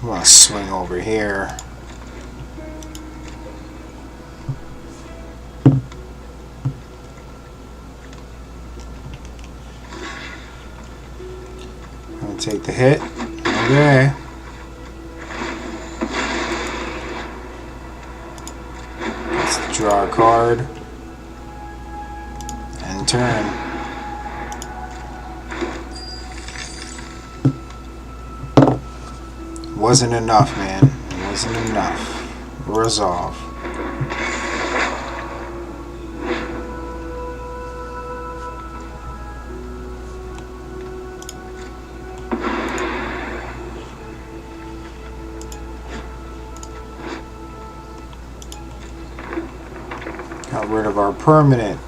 I'm gonna swing over here. I'm gonna take the hit. Okay. Let's draw a card and turn. Wasn't enough, man. It wasn't enough. Resolve. Got rid of our permanent.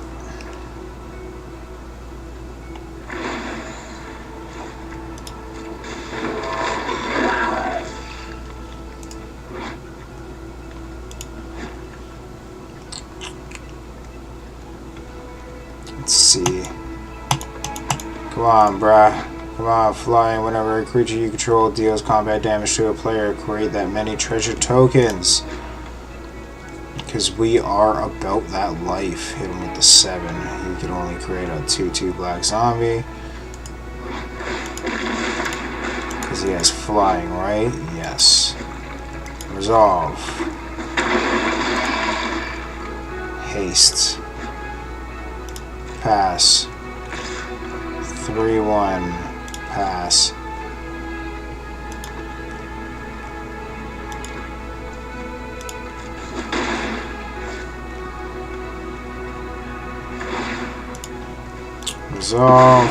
Let's see. Come on, bruh. Come on, flying. Whenever a creature you control deals combat damage to a player, create that many treasure tokens. Because we are about that life. Hit him with the 7. You can only create a 2/2 black zombie. Because he has flying, right? Yes. Resolve. Haste. Pass. 3/1. Pass. Resolve.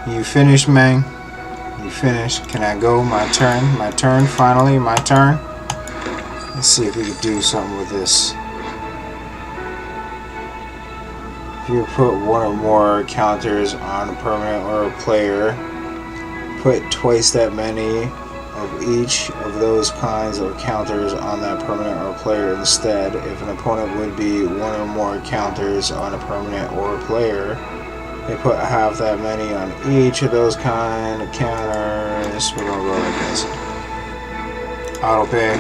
You finished, man. You finished. Can I go? My turn. My turn. Finally, my turn. Let's see if we can do something with this. If you put one or more counters on a permanent or a player, put twice that many of each of those kinds of counters on that permanent or player instead. If an opponent would be one or more counters on a permanent or a player, they put half that many on each of those kind of counters. We're gonna go like this. Auto pay.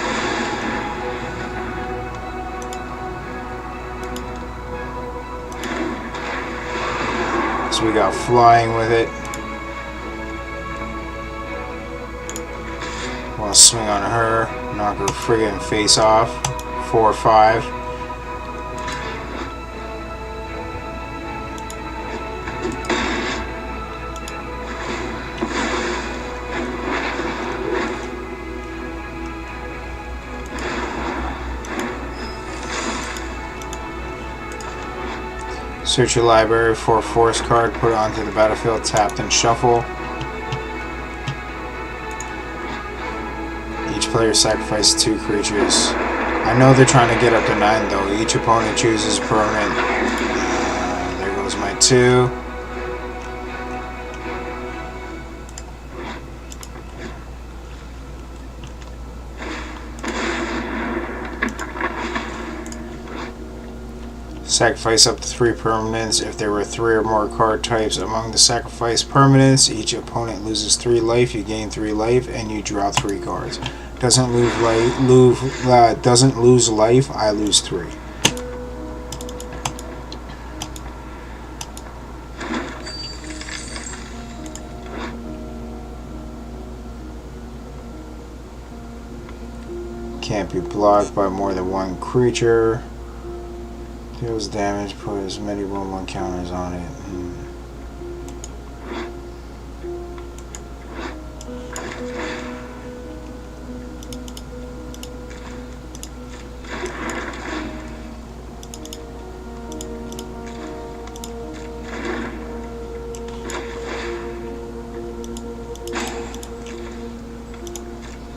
So we got flying with it. Want to swing on her, knock her friggin' face off. 4/5. Search your library for a force card, put it onto the battlefield, tap, and shuffle. Each player sacrifices 2 creatures. I know they're trying to get up to 9 though. Each opponent chooses permanent. There goes my 2. Sacrifice up to 3 permanents. If there were 3 or more card types among the sacrificed permanents, each opponent loses 3 life, you gain 3 life, and you draw 3 cards. Doesn't lose life, I lose 3. Can't be blocked by more than 1 creature. Deals damage, put as many 1/1 counters on it.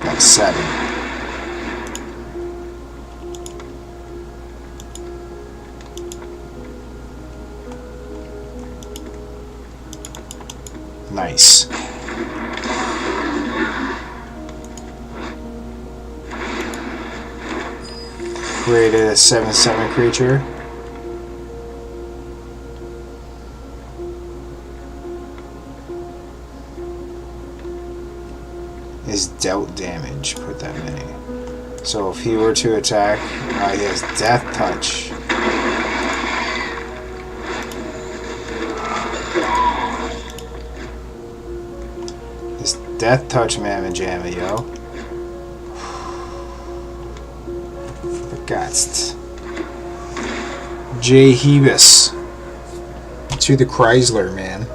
That's 7. Nice. Created a 7/7 creature. Is dealt damage. Put that many. So if he were to attack, he has Death Touch. Death Touch Mamma Jamma, yo. Vergast. J. Hebus. To the Chrysler, man.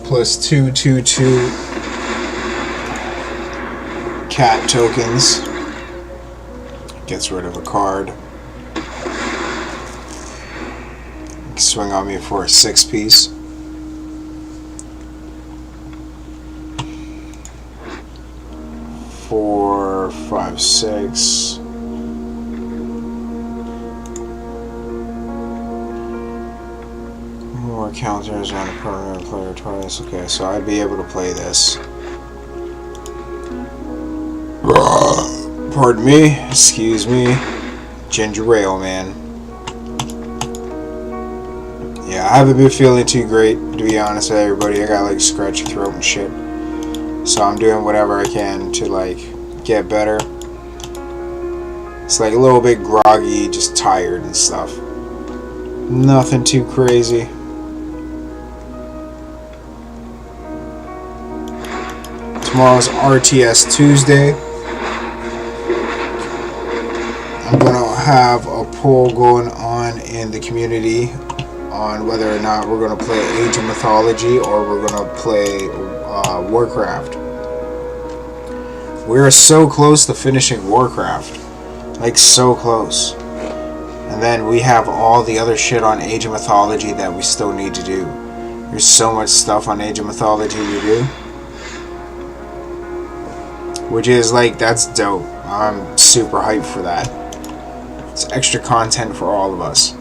Plus 2/2/2 cat tokens. Gets rid of a card. Swing on me for a 6-piece. Four, 5, 6. More counters on a permanent player twice. Okay, so I'd be able to play this. Pardon me, excuse me. Ginger ale, man. Yeah, I haven't been feeling too great, to be honest with everybody. I got like scratchy throat and shit. So I'm doing whatever I can to like get better. It's like a little bit groggy, just tired and stuff. Nothing too crazy. Tomorrow's RTS Tuesday. I'm gonna have a poll going on in the community on whether or not we're gonna play Age of Mythology or we're gonna play Warcraft. We're so close to finishing Warcraft, like so close. And then we have all the other shit on Age of Mythology that we still need to do. There's so much stuff on Age of Mythology to do, which is like, that's dope. I'm super hyped for that. It's extra content for all of us.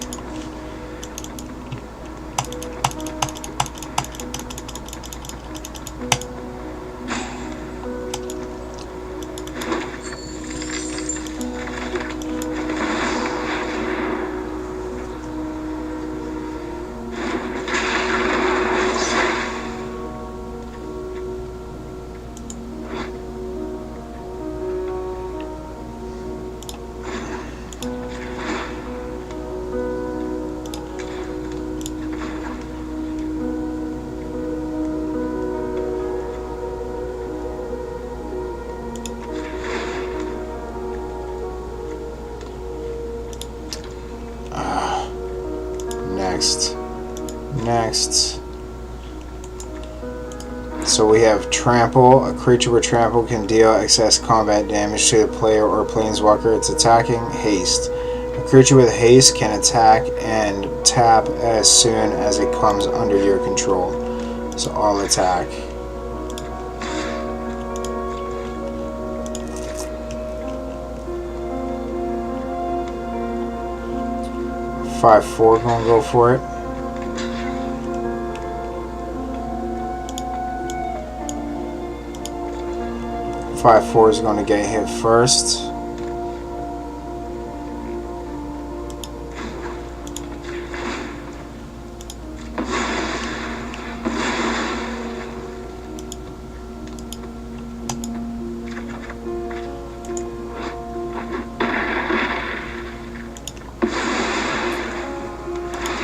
Next. next. So we have Trample. A creature with Trample can deal excess combat damage to the player or planeswalker it's attacking. Haste. A creature with haste can attack and tap as soon as it comes under your control. So all attack. Five, 4, gonna go for it. Five, 4 is going to get hit first.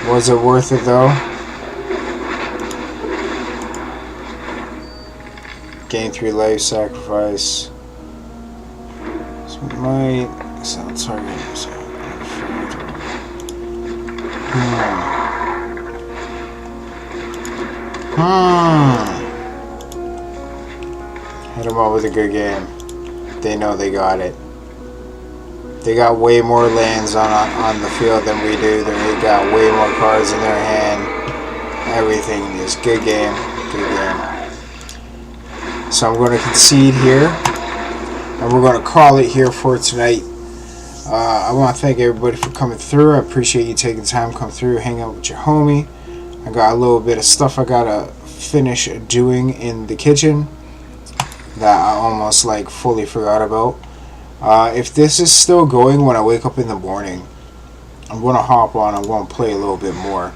Was it worth it though? Gain 3 life, sacrifice. So might sell target. Hit them up with a good game. They know they got it. They got way more lands on the field than we do. They got way more cards in their hand. Everything is good game. Good game. So I'm going to concede here. And we're going to call it here for tonight. I want to thank everybody for coming through. I appreciate you taking time to come through, hang out with your homie. I got a little bit of stuff I got to finish doing in the kitchen that I almost like fully forgot about. If this is still going when I wake up in the morning, I'm going to hop on. I'm going to play a little bit more.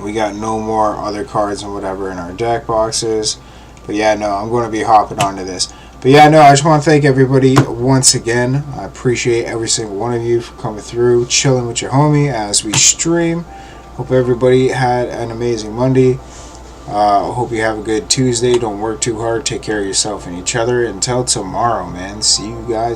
We got no more other cards and whatever in our deck boxes. But yeah, no, I'm going to be hopping onto this. But yeah, no, I just want to thank everybody once again. I appreciate every single one of you for coming through, chilling with your homie as we stream. Hope everybody had an amazing Monday. Hope you have a good Tuesday. Don't work too hard. Take care of yourself and each other. Until tomorrow, man. See you guys.